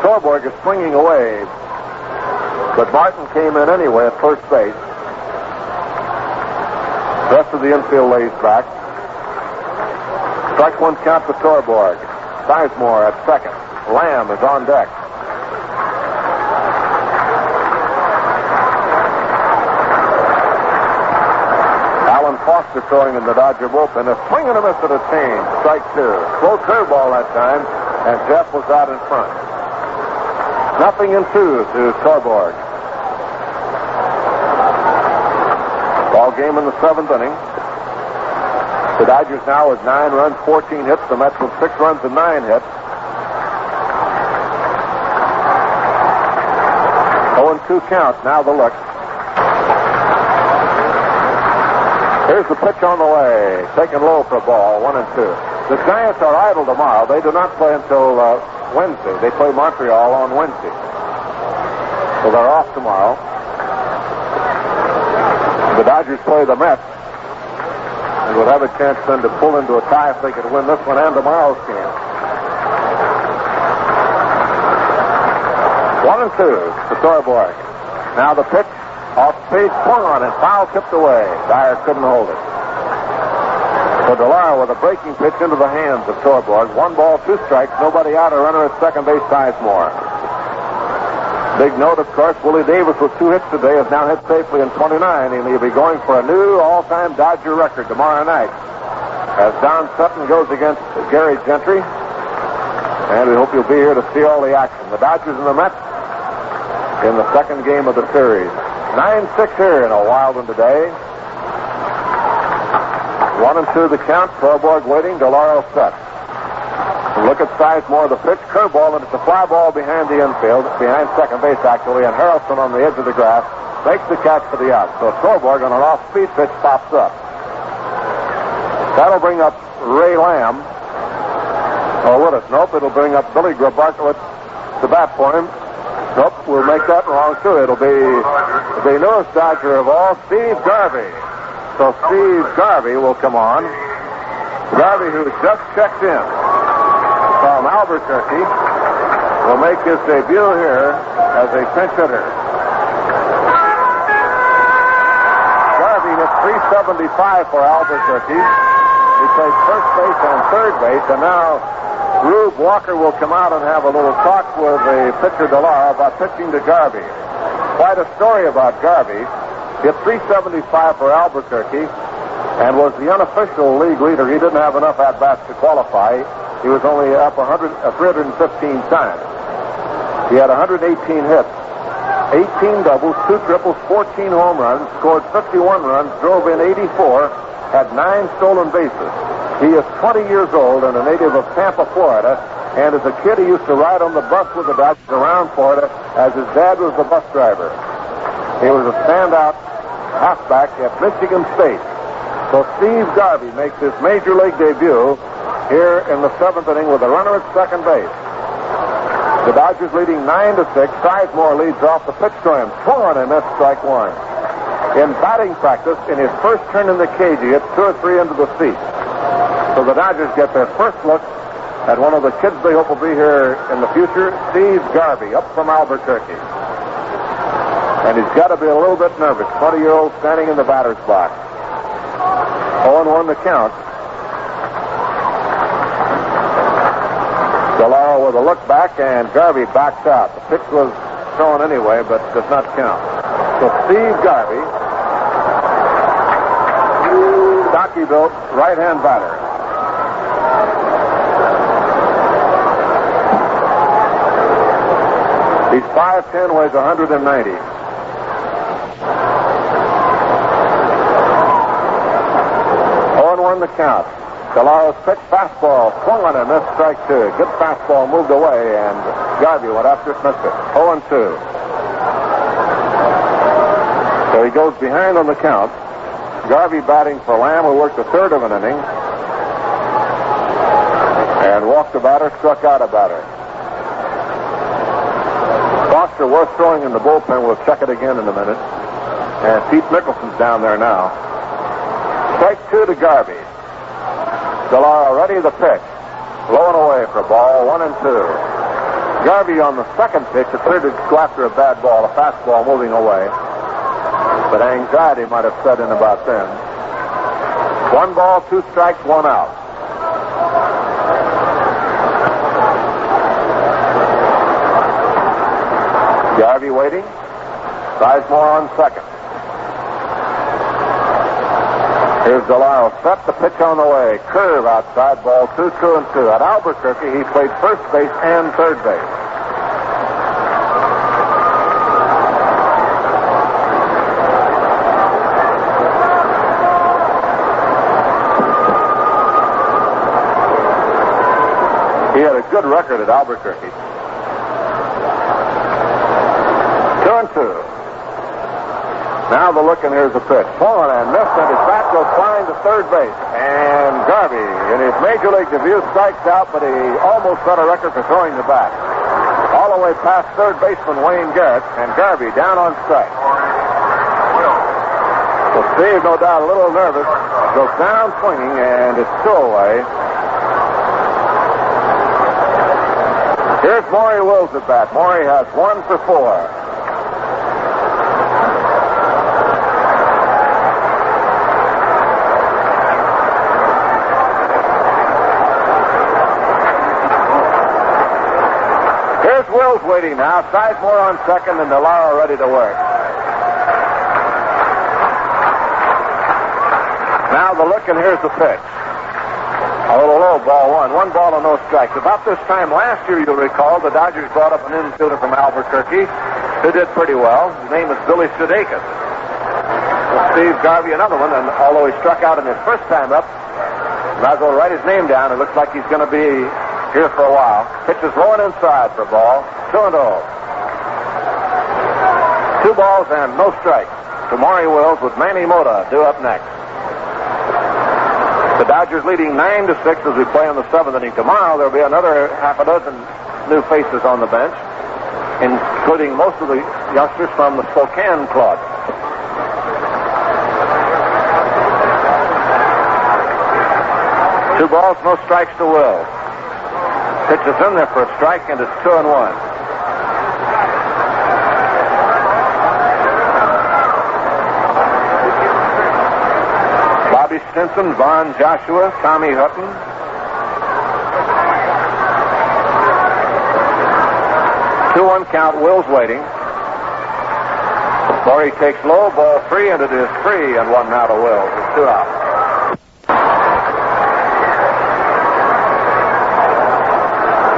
Torborg is swinging away, but Martin came in anyway at first base. The rest of the infield lays back. Strike one count for Torborg. Sizemore at second. Lamb is on deck. Alan Foster throwing in the Dodger bullpen. A swing and a miss at a change. Strike two. Slow curveball that time, and Jeff was out in front. 0-2 to Torborg. Ball game in the seventh inning. The Dodgers now with 9 runs, 14 hits. The Mets with 6 runs and 9 hits. 0-2 count. Now the look. Here's the pitch on the way. Taken low for a ball. 1-2. The Giants are idle tomorrow. They do not play until Wednesday. They play Montreal on Wednesday. So they're off tomorrow. The Dodgers play the Mets. And would have a chance then to pull into a tie if they could win this one and tomorrow's game. 1-2 to Torborg. Now the pitch off speed, swung on and foul tipped away. Dyer couldn't hold it. So Delaro with a breaking pitch into the hands of Torborg. 1 ball, 2 strikes, nobody out. A runner at second base, Sizemore. Big note, of course, Willie Davis with 2 hits today has now hit safely in 29, and he'll be going for a new all-time Dodger record tomorrow night as Don Sutton goes against Gary Gentry. And we hope you'll be here to see all the action. The Dodgers and the Mets in the second game of the series. 9-6 here in a wild one today. 1-2 the count. Torborg waiting. Delaro set. Look at Sizemore, the pitch, curveball, and it's a fly ball behind the infield, behind second base actually, and Harrelson on the edge of the grass makes the catch for the out. So Torborg on an off-speed pitch pops up. That'll bring up Ray Lamb. Or would it? Nope, it'll bring up Billy Grabarkowitz to bat for him. Nope, we'll make that wrong too. It'll be the newest Dodger of all, Steve Garvey. So Steve Garvey will come on. Garvey, who just checked in from Albuquerque, will make his debut here as a pinch hitter. Garvey hit .375 for Albuquerque. He played first base and third base, and now Rube Walker will come out and have a little talk with the pitcher Delaro about pitching to Garvey. Quite a story about Garvey. Hit .375 for Albuquerque and was the unofficial league leader. He didn't have enough at-bats to qualify. He was only up 315 times. He had 118 hits, 18 doubles, 2 triples, 14 home runs, scored 51 runs, drove in 84, had 9 stolen bases. He is 20 years old and a native of Tampa, Florida, and as a kid he used to ride on the bus with the Dodgers around Florida as his dad was the bus driver. He was a standout halfback at Michigan State. So Steve Garvey makes his major league debut here in the 7th inning with a runner at second base. The Dodgers leading 9-6. Sizemore leads off the pitch to him. Swung on and missed, strike one. In batting practice, in his first turn in the cage, he hit 2 or 3 into the seat. So the Dodgers get their first look at one of the kids they hope will be here in the future, Steve Garvey, up from Albuquerque. And he's got to be a little bit nervous. 20-year-old standing in the batter's box. 0-1 the count. Delaro with a look back, and Garvey backs out. The pitch was thrown anyway, but does not count. So Steve Garvey, stocky-built right-hand batter. He's 5'10", weighs 190. On the count. Delaro's pitch, fastball, swung on and missed, strike two. Good fastball moved away, and Garvey went after it, missed it. 0-2. So he goes behind on the count. Garvey batting for Lamb, who worked a third of an inning. And walked a batter, struck out a batter. Foster was throwing in the bullpen. We'll check it again in a minute. And Pete Mickelson's down there now. Strike two to Garvey. Delaro ready the pitch. Blowing away for a ball, 1-2. Garvey on the second pitch appeared to go after a bad ball, a fastball moving away. But anxiety might have set in about then. 1 ball, 2 strikes, 1 out. Garvey waiting. Sizemore on second. Here's Delaro set, the pitch on the way. Curve outside, ball 2, 2-2. At Albuquerque, he played first base and third base. He had a good record at Albuquerque. 2-2. Now the look, and here's the pitch. Swung and missed, and his bat goes flying to third base. And Garvey, in his major league debut, strikes out, but he almost set a record for throwing the bat. All the way past third baseman Wayne Garrett, and Garvey down on strike. So Steve, no doubt, a little nervous, goes down swinging, and it's still away. Here's Maury Wills at bat. Maury has 1 for 4. Here's Wills waiting now. Sizemore on second, and Delaro ready to work. Now the look, and here's the pitch. A little low, ball 1. 1 ball and no strikes. About this time last year, you'll recall, the Dodgers brought up an infielder from Albuquerque who did pretty well. His name is Billy Sudeikis. Steve Garvey, another one, and although he struck out in his first time up, might as well write his name down. It looks like he's going to be here for a while. Pitch is rolling inside for a ball. 2-0. 2 balls and no strikes to Maury Wills, with Manny Mota due up next. The Dodgers leading 9-6 as we play in the 7th inning. Tomorrow there'll be another half a dozen new faces on the bench, including most of the youngsters from the Spokane club. Two balls, no strikes to Wills. Pitch is in there for a strike, and it's 2-1. Bobby Stinson, Vaughn Joshua, Tommy Hutton. Two 1 count, Wills waiting. Maury takes low, ball 3, and it is 3 and 1 now to Wills. It's 2 out.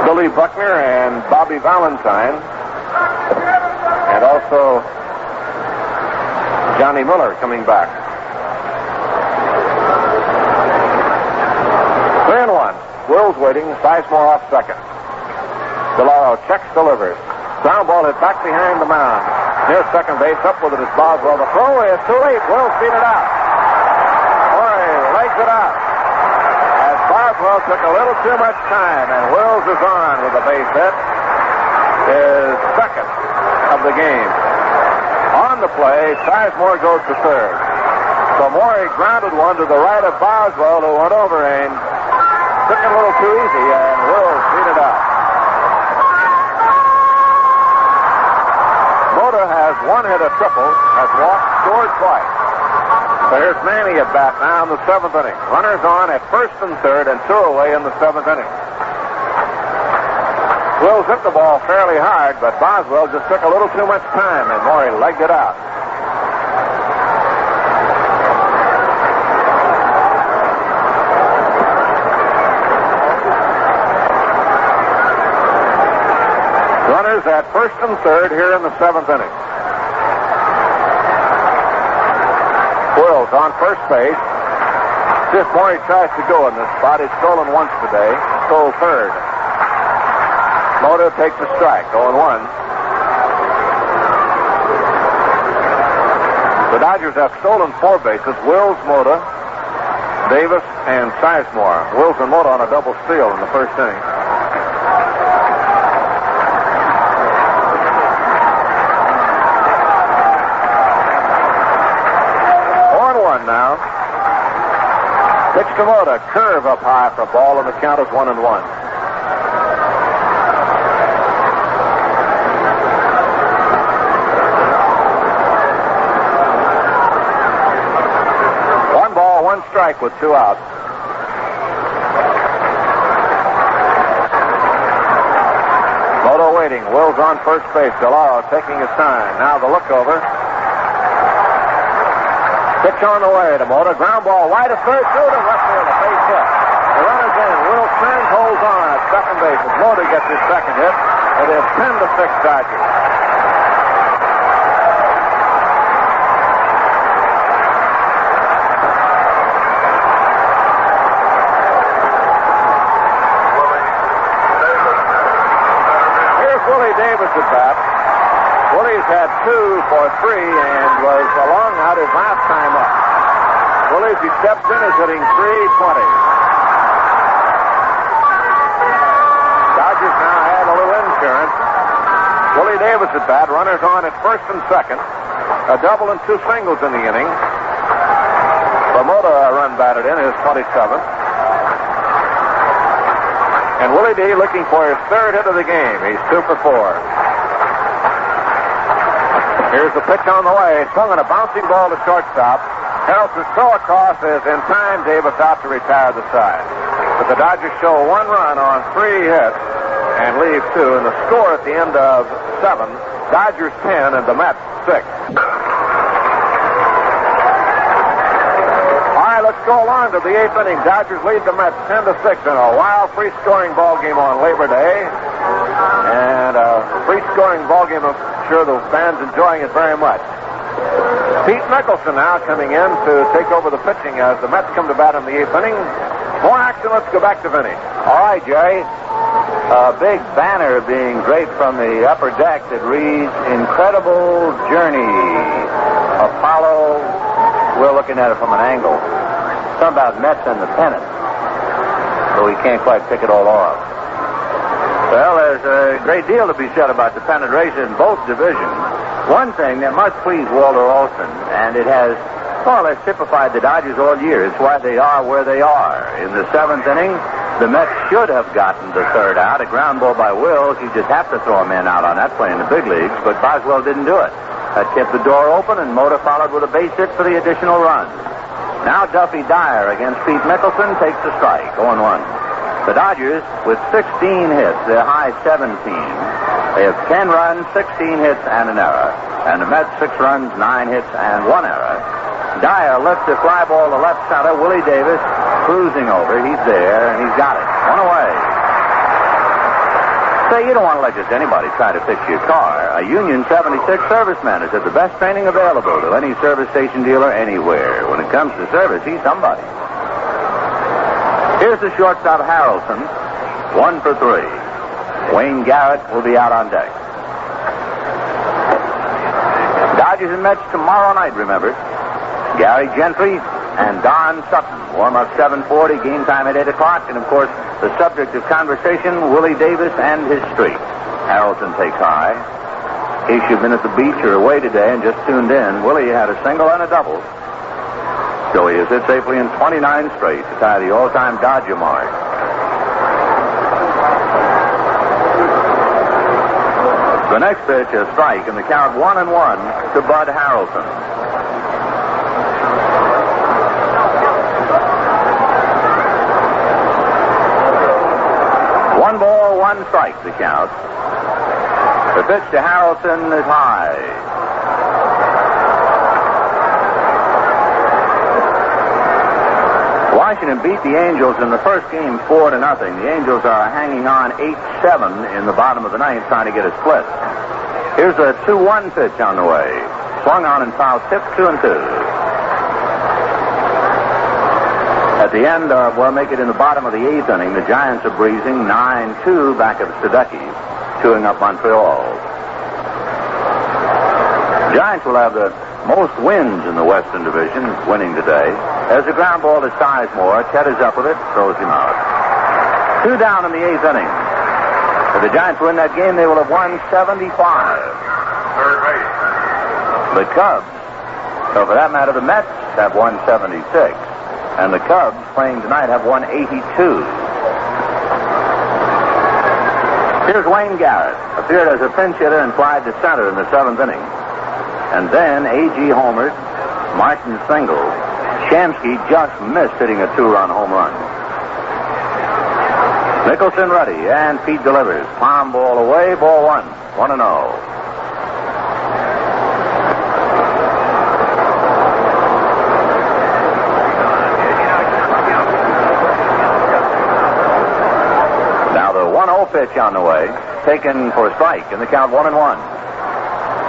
Billy Buckner and Bobby Valentine, and also Johnny Miller coming back. 3-1. Wills waiting. Sizemore off second. Delaro checks, delivers. Ground ball hit back behind the mound. Near second base, up with it is Boswell. The throw is too late. Wills beat it out. Maury legs it out. As Boswell took a little too much time, and Wills is on with a base hit. His second of the game. On the play, Sizemore goes to third. So Maury grounded one to the right of Boswell, who went over and took it a little too easy, and Wills beat it out. Mota has 1 hit, a triple, has walked, scored twice. So here's Manny at bat now in the 7th inning. Runners on at first and third, and 2 away in the 7th inning. Wills hit the ball fairly hard, but Boswell just took a little too much time, and Maury legged it out. Runners at first and third here in the 7th inning. Wills on first base. fifth more he tries to go in this spot. He's stolen once today. Stole third. Mota takes a strike, 0-1. The Dodgers have stolen 4 bases. Wills, Mota, Davis, and Sizemore. Wills and Mota on a double steal in the first inning. Now. Pitch to Mota. Curve up high for a ball, and the count is 1-1. One ball, one strike with 2 outs. Mota waiting. Wills on first base. Delaro taking his time. Now the look over. Pitch on the way to Mota. Ground ball wide of third through to left field. A base hit. The runner's in. Will turns, holds on at second base. As Mota gets his second hit, it is 10-6 Dodgers. Here's Willie Davis at bat. Willie's had 2 for 3 and was along out his last time up. Willie, as he steps in, is hitting .320. Dodgers now had a little insurance. Willie Davis at bat. Runners on at first and second. A double and 2 singles in the inning. Mota run batted in, his 27th. And Willie D looking for his 3rd hit of the game. He's 2 for 4. Here's the pitch on the way. Swung on a bouncing ball to shortstop. Harrelson's throw across is in time. Davis out to retire the side. But the Dodgers show 1 run on 3 hits and leave 2. And the score at the end of 7, Dodgers 10 and the Mets 6. All right, let's go along to the 8th inning. Dodgers lead the Mets 10-6 in a wild free-scoring ball game on Labor Day. And a free-scoring ball game of sure the fans enjoying it very much. Pete Mickelson now coming in to take over the pitching as the Mets come to bat in the 8th inning. More action. Let's go back to Vinny. All right, Jerry. A big banner being draped from the upper deck that reads, "Incredible Journey. Apollo." We're looking at it from an angle. Something about Mets and the pennant. So we can't quite pick it all off. Well, there's a great deal to be said about the pennant race in both divisions. One thing that must please Walter Olson, and it has more or less typified the Dodgers all year. It's why they are where they are. In the 7th inning, the Mets should have gotten the 3rd out. A ground ball by Wills. You just have to throw a man out on that play in the big leagues, but Boswell didn't do it. That kept the door open, and Mota followed with a base hit for the additional run. Now Duffy Dyer against Pete Mickelson takes the strike, 0-1. The Dodgers, with 16 hits, they're high 17. They have 10 runs, 16 hits, and an error. And the Mets, 6 runs, 9 hits, and 1 error. Dyer lifts a fly ball to left center. Willie Davis cruising over. He's there, and he's got it. 1 away. Say, you don't want to let just anybody try to fix your car. A Union 76 serviceman is at the best training available to any service station dealer anywhere. When it comes to service, he's somebody. Here's the shortstop, Harrelson, 1 for 3. Wayne Garrett will be out on deck. Dodgers and Mets tomorrow night, remember. Gary Gentry and Don Sutton. Warm up 7:40, game time at 8 o'clock. And, of course, the subject of conversation, Willie Davis and his streak. Harrelson takes high. He should have been at the beach or away today and just tuned in. Willie had a single and a double. So he has hit safely in 29 straight to tie the all-time Dodger mark. The next pitch, a strike, and the count 1-1 to Bud Harrelson. One ball, 1 strike, the count. The pitch to Harrelson is high. Washington beat the Angels in the first game 4-0. The Angels are hanging on 8-7 in the bottom of the 9th, trying to get a split. Here's a 2-1 pitch on the way. Swung on and foul tip, 2-2. At the end, make it in the bottom of the 8th inning, the Giants are breezing 9-2 back of Sadecki, chewing up Montreal. Giants will have the most wins in the Western Division, winning today. As the ground ball to Sizemore, Ted is up with it, throws him out. 2 down in the 8th inning. If the Giants win that game, they will have won 75. Third base. The Cubs, or for that matter, the Mets, have won 76. And the Cubs, playing tonight, have won 82. Here's Wayne Garrett. Appeared as a pinch hitter and flied to center in the 7th inning. And then A.G. homered, Martin singled. Shamsky just missed hitting a 2-run home run. Nicholson ready, and Pete delivers. Palm ball away, ball 1. 1-0. Pitch on the way, taken for a strike in the count 1-1.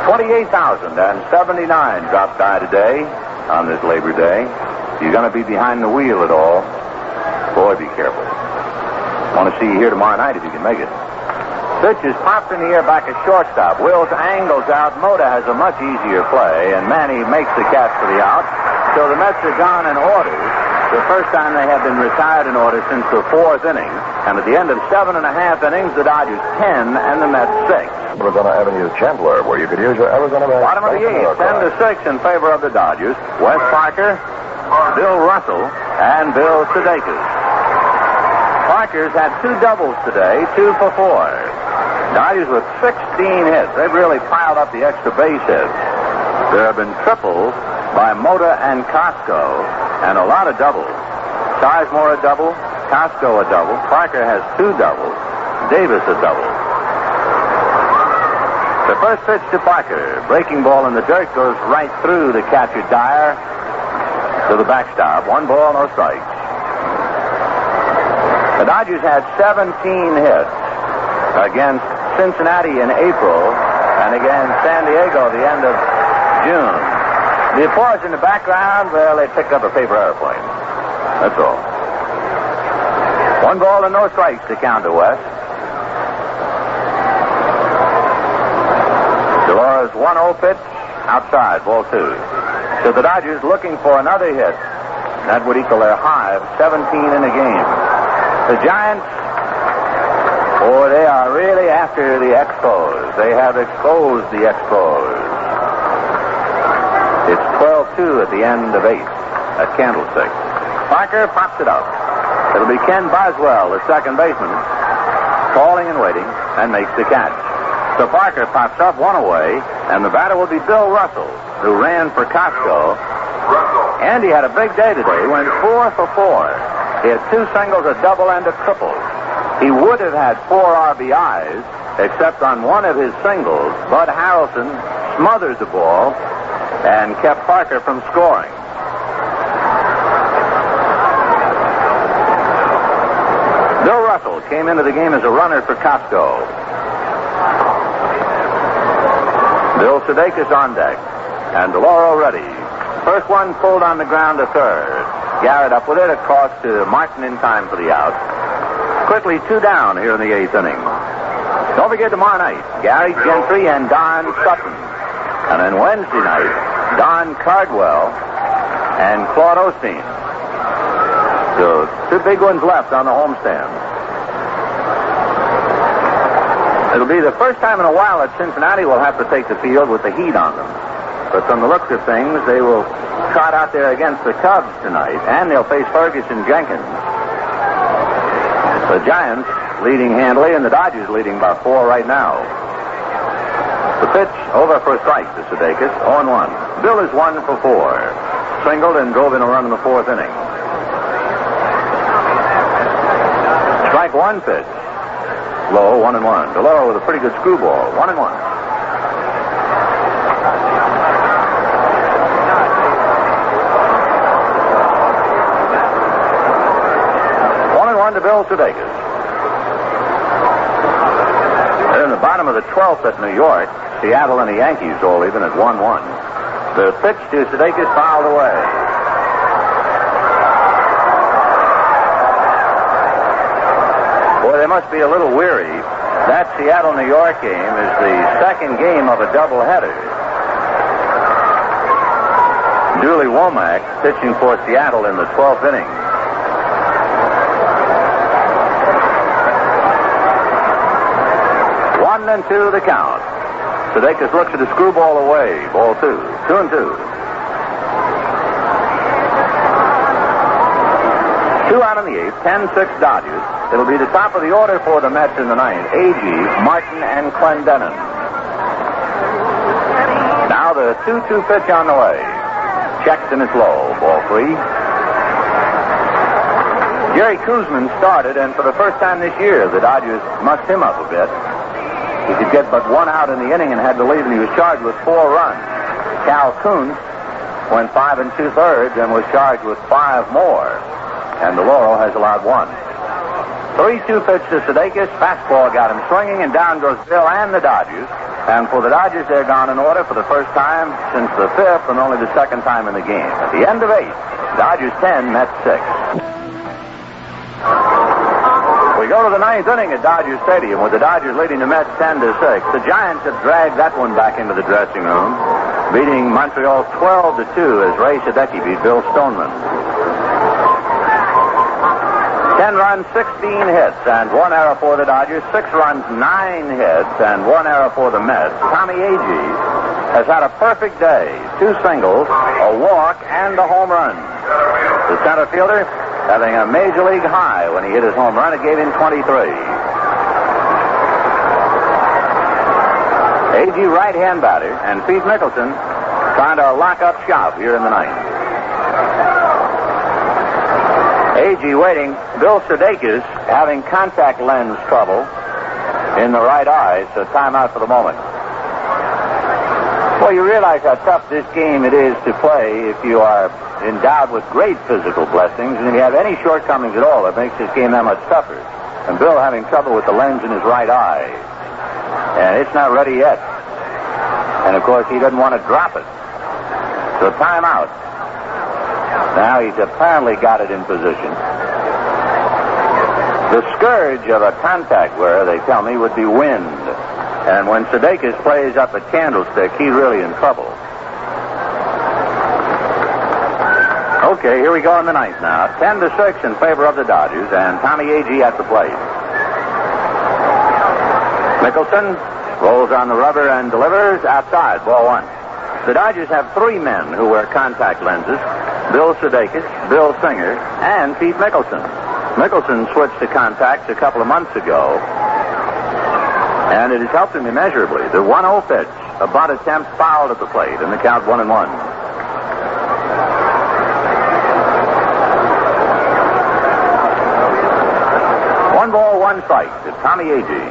28,079 dropped by today on this Labor Day. You're going to be behind the wheel at all. Boy, be careful. Want to see you here tomorrow night if you can make it. Pitch is popped in the air back at shortstop. Wills angles out. Moda has a much easier play, and Manny makes the catch for the out. So the Mets are gone in orders. The first time they have been retired in order since the 4th inning. And at the end of 7.5 innings, the Dodgers 10 and the Mets 6. Arizona Avenue, Chandler, where you could use your Arizona Bank. Bottom of the 8th, 10-6 in favor of the Dodgers. Wes Parker, Bill Russell, and Bill Sudeikis. Parker's had 2 doubles today, 2 for 4. Dodgers with 16 hits. They've really piled up the extra base hits. There have been triples by Mota and Costco, and a lot of doubles. Sizemore a double, Costco a double, Parker has 2 doubles, Davis a double. The first pitch to Parker, breaking ball in the dirt, goes right through the catcher Dyer to the backstop. 1 ball, no strikes. The Dodgers had 17 hits against Cincinnati in April and against San Diego at the end of June. The applause in the background, well, they picked up a paper airplane. That's all. 1 ball and no strikes to count to West. Delores 1-0 pitch outside, ball 2. So the Dodgers looking for another hit. That would equal their high of 17 in a game. The Giants, they are really after the Expos. They have exposed the Expos. It's 12-2 at the end of 8 at Candlestick. Parker pops it up. It'll be Ken Boswell, the second baseman, calling and waiting, and makes the catch. So Parker pops up 1 away, and the batter will be Bill Russell, who ran for Costco. And he had a big day today. He went 4 for 4. He had 2 singles, a double, and a triple. He would have had 4 RBIs, except on one of his singles, Bud Harrelson smothered the ball and kept Parker from scoring. Bill Russell came into the game as a runner for Costco. Bill Sudeikis on deck, and DeLauro ready. First one pulled on the ground to third. Garrett up with it, across to Martin in time for the out. Quickly 2 down here in the 8th inning. Don't forget tomorrow night, Gary Gentry and Don Sutton. And then Wednesday night, Don Cardwell and Claude Osteen. So 2 big ones left on the homestand. It'll be the first time in a while that Cincinnati will have to take the field with the heat on them. But from the looks of things, they will trot out there against the Cubs tonight, and they'll face Ferguson Jenkins. The Giants leading handily, and the Dodgers leading by 4 right now. The pitch over for a strike to Sudeikis, 0-1. Bill is 1 for 4. Singled and drove in a run in the 4th inning. Strike 1 pitch. Low, 1-1. DeLauro with a pretty good screwball, 1-1. 1-1 to Bill Sudeikis. They're in the bottom of the 12th at New York. Seattle and the Yankees all even at 1-1. The pitch to Sudeikis fouled away. they must be a little weary. That Seattle-New York game is the second game of a doubleheader. Dooley Womack pitching for Seattle in the 12th inning. 1-2 the count. Sudeikis looks at a screwball away. Ball 2. 2-2. 2 out in the 8th. 10-6 Dodgers. It'll be the top of the order for the Mets in the 9th. Agee, Martin, and Clendenin. Now the 2-2 pitch on the way. Checked and it's low. Ball 3. Jerry Koosman started, and for the first time this year, the Dodgers mucked him up a bit. He could get but 1 out in the inning and had to leave, and he was charged with 4 runs. Cal Kuntz went 5 2/3 and was charged with 5 more. And the Laurel has allowed 1. 3-2 pitch to Sudeikis. Fastball got him swinging, and down goes Bill and the Dodgers. And for the Dodgers, they're gone in order for the first time since the 5th and only the second time in the game. At the end of 8, Dodgers 10, Mets 6. We go to the 9th inning at Dodger Stadium with the Dodgers leading the Mets 10-6. The Giants have dragged that one back into the dressing room, beating Montreal 12-2 as Ray Sadecki beat Bill Stoneman. 10 runs, 16 hits, and 1 error for the Dodgers. 6 runs, 9 hits, and 1 error for the Mets. Tommy Agee has had a perfect day. 2 singles, a walk, and a home run. The center fielder having a major league high when he hit his home run. It gave him 23. Agee right-hand batter, and Pete Mickelson trying to lock up shop here in the 9th. Agee waiting. Bill Sudeikis having contact lens trouble in the right eye, so timeout for the moment. Well, you realize how tough this game it is to play if you are endowed with great physical blessings, and if you have any shortcomings at all, it makes this game that much tougher. And Bill having trouble with the lens in his right eye, and it's not ready yet. And of course, he doesn't want to drop it. So timeout. Now he's apparently got it in position. The scourge of a contact wearer, they tell me, would be wind. And when Sudeikis plays up a candlestick, he's really in trouble. Okay, here we go in the 9th now. 10-6 in favor of the Dodgers, and Tommy Agee at the plate. Mickelson rolls on the rubber and delivers outside. Ball 1. The Dodgers have 3 men who wear contact lenses: Bill Sudeikis, Bill Singer, and Pete Mickelson. Mickelson switched to contacts a couple of months ago, and it has helped him immeasurably. The 1-0 pitch, a bunt attempt fouled at the plate, and the count 1-1. One ball, 1 strike to Tommy Agee.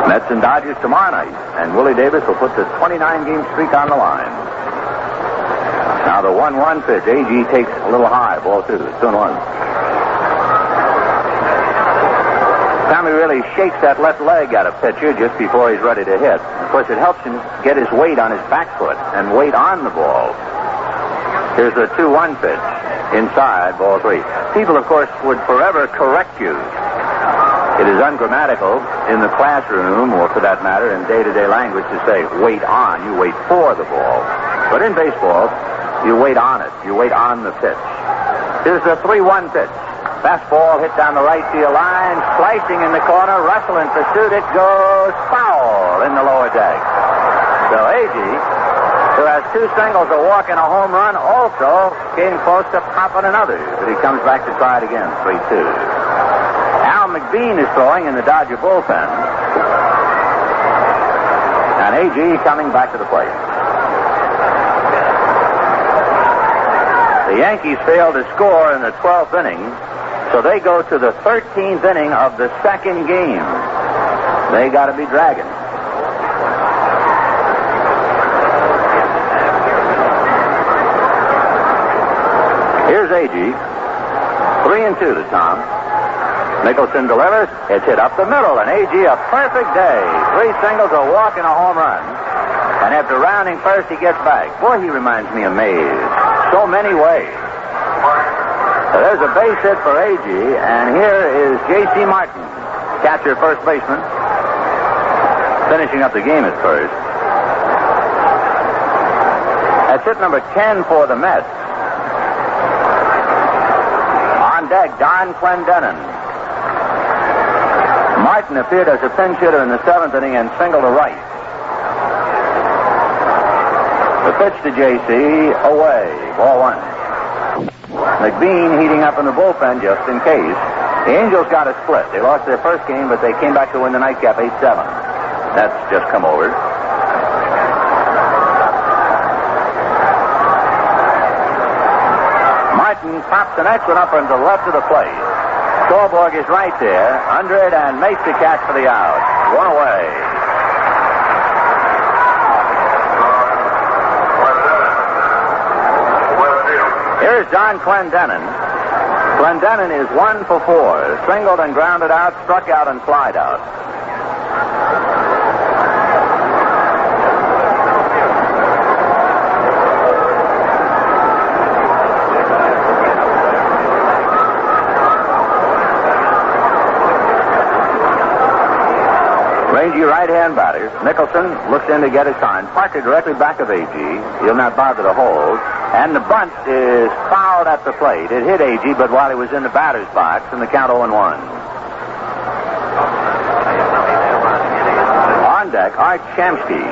Mets and Dodgers tomorrow night, and Willie Davis will put the 29-game streak on the line. Now the 1-1 pitch. Agee takes a little high. Ball 2. 2-1. Tommy really shakes that left leg at a pitcher just before he's ready to hit. Of course, it helps him get his weight on his back foot and weight on the ball. Here's the 2-1 pitch. Inside. Ball 3. People, of course, would forever correct you. It is ungrammatical in the classroom, or for that matter, in day-to-day language, to say wait on. You wait for the ball. But in baseball, you wait on it. You wait on the pitch. Here's the 3-1 pitch. Fastball hit down the right field line, slicing in the corner. Russell in pursuit. It goes foul in the lower deck. So Agee, who has 2 singles, a walk, and a home run, also came close to popping another. But he comes back to try it again. 3-2. Al McBean is throwing in the Dodger bullpen. And Agee coming back to the plate. The Yankees failed to score in the 12th inning, so they go to the 13th inning of the second game. They got to be dragging. Here's Agee. 3-2 to Tom. Mickelson delivers. It's hit up the middle, and Agee a perfect day. 3 singles, a walk, and a home run. And after rounding first, he gets back. Boy, he reminds me of Mays. So many ways. There's a base hit for Agee, and here is J.C. Martin, catcher, first baseman, finishing up the game at first. That's hit number 10 for the Mets. On deck, Don Clendenin. Martin appeared as a pinch hitter in the 7th inning and singled to right. The pitch to J.C. away. Ball 1. McBean heating up in the bullpen just in case. The Angels got a split. They lost their first game, but they came back to win the nightcap 8-7. That's just come over. Martin pops the next one up into the left of the plate. Torborg is right there, under it, and makes the catch for the out. One away. Here's John Clendenin. Clendenin is 1 for 4. Singled and grounded out, struck out and flied out. Rangy right-hand batter. Nicholson looks in to get a sign. Parker directly back of Agee. He'll not bother to hold. And the bunt is fouled at the plate. It hit Agee, but while he was in the batter's box, and the count 0-1. On deck, Art Shamsky.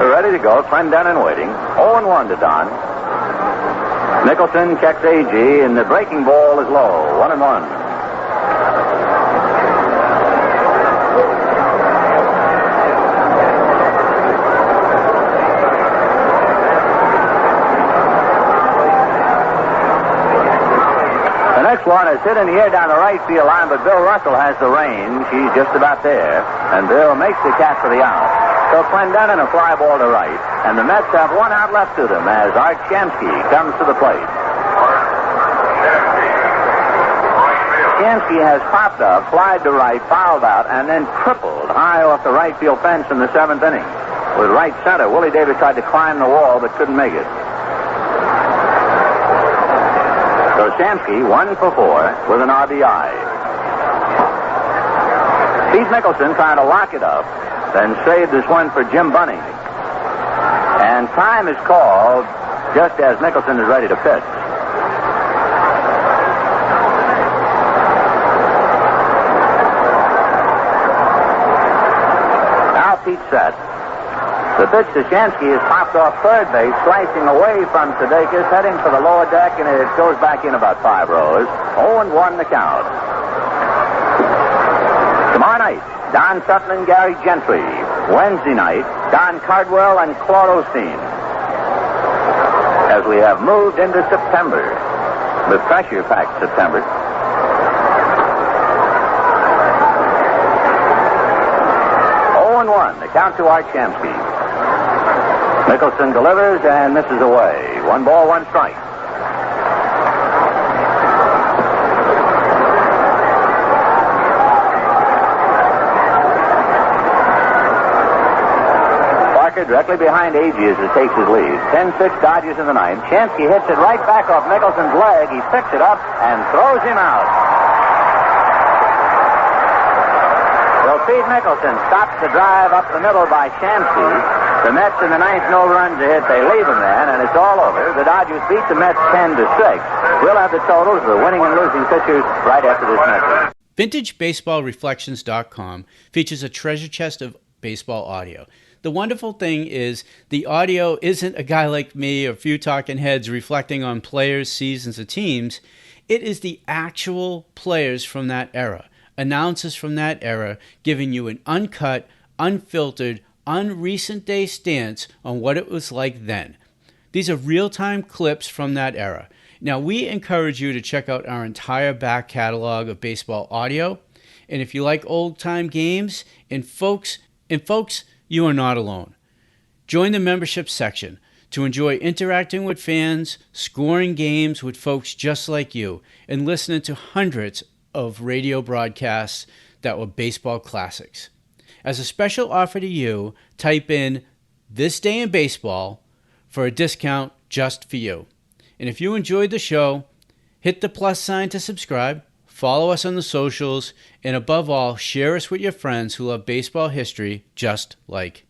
Ready to go. Clendenin waiting. 0-1 to Don. Nicholson checks Agee, and the breaking ball is low. 1-1. The next one is hit in the air down the right field line, but Bill Russell has the range. He's just about there, and Bill makes the catch for the out. So Clendenin a fly ball to right, and the Mets have one out left to them as Art Shamsky comes to the plate. Shamsky has popped up, flied to right, fouled out, and then tripled high off the right field fence in the 7th inning. With right center, Willie Davis tried to climb the wall but couldn't make it. So Shamsky 1 for 4 with an RBI. Pete Nicholson trying to lock it up. Then saved this one for Jim Bunning. And time is called just as Nicholson is ready to pitch. Now Pete's set. The pitch to Shamsky is popped off third base, slicing away from Sudeikis, heading for the lower deck, and it goes back in about 5 rows. 0-1 the count. Tomorrow night, Don Sutton and Gary Gentry. Wednesday night, Don Cardwell and Claude Osteen. As we have moved into September, the pressure-packed September. The count to Art Shamsky. Nicholson delivers and misses away. 1 ball, 1 strike. Parker directly behind Agee as he takes his lead. 10-6 Dodgers in the 9th. Shamsky hits it right back off Nicholson's leg. He picks it up and throws him out. Pete Nicholson stops the drive up the middle by Shamsky. The Mets in the 9th, no runs a hit. They leave him then, and it's all over. The Dodgers beat the Mets 10-6. We'll have the totals, the winning and losing pitchers, right after this message. VintageBaseballReflections.com features a treasure chest of baseball audio. The wonderful thing is the audio isn't a guy like me or a few talking heads reflecting on players, seasons, or teams. It is the actual players from that era. Announcers from that era giving you an uncut, unfiltered, unrecent day stance on what it was like then. These are real-time clips from that era. Now, we encourage you to check out our entire back catalog of baseball audio. And if you like old-time games, and folks, you are not alone. Join the membership section. to enjoy interacting with fans, scoring games with folks just like you, and listening to hundreds of radio broadcasts that were baseball classics. As a special offer to you, type in This Day in Baseball for a discount just for you. And if you enjoyed the show, hit the plus sign to subscribe, follow us on the socials, and above all, share us with your friends who love baseball history just like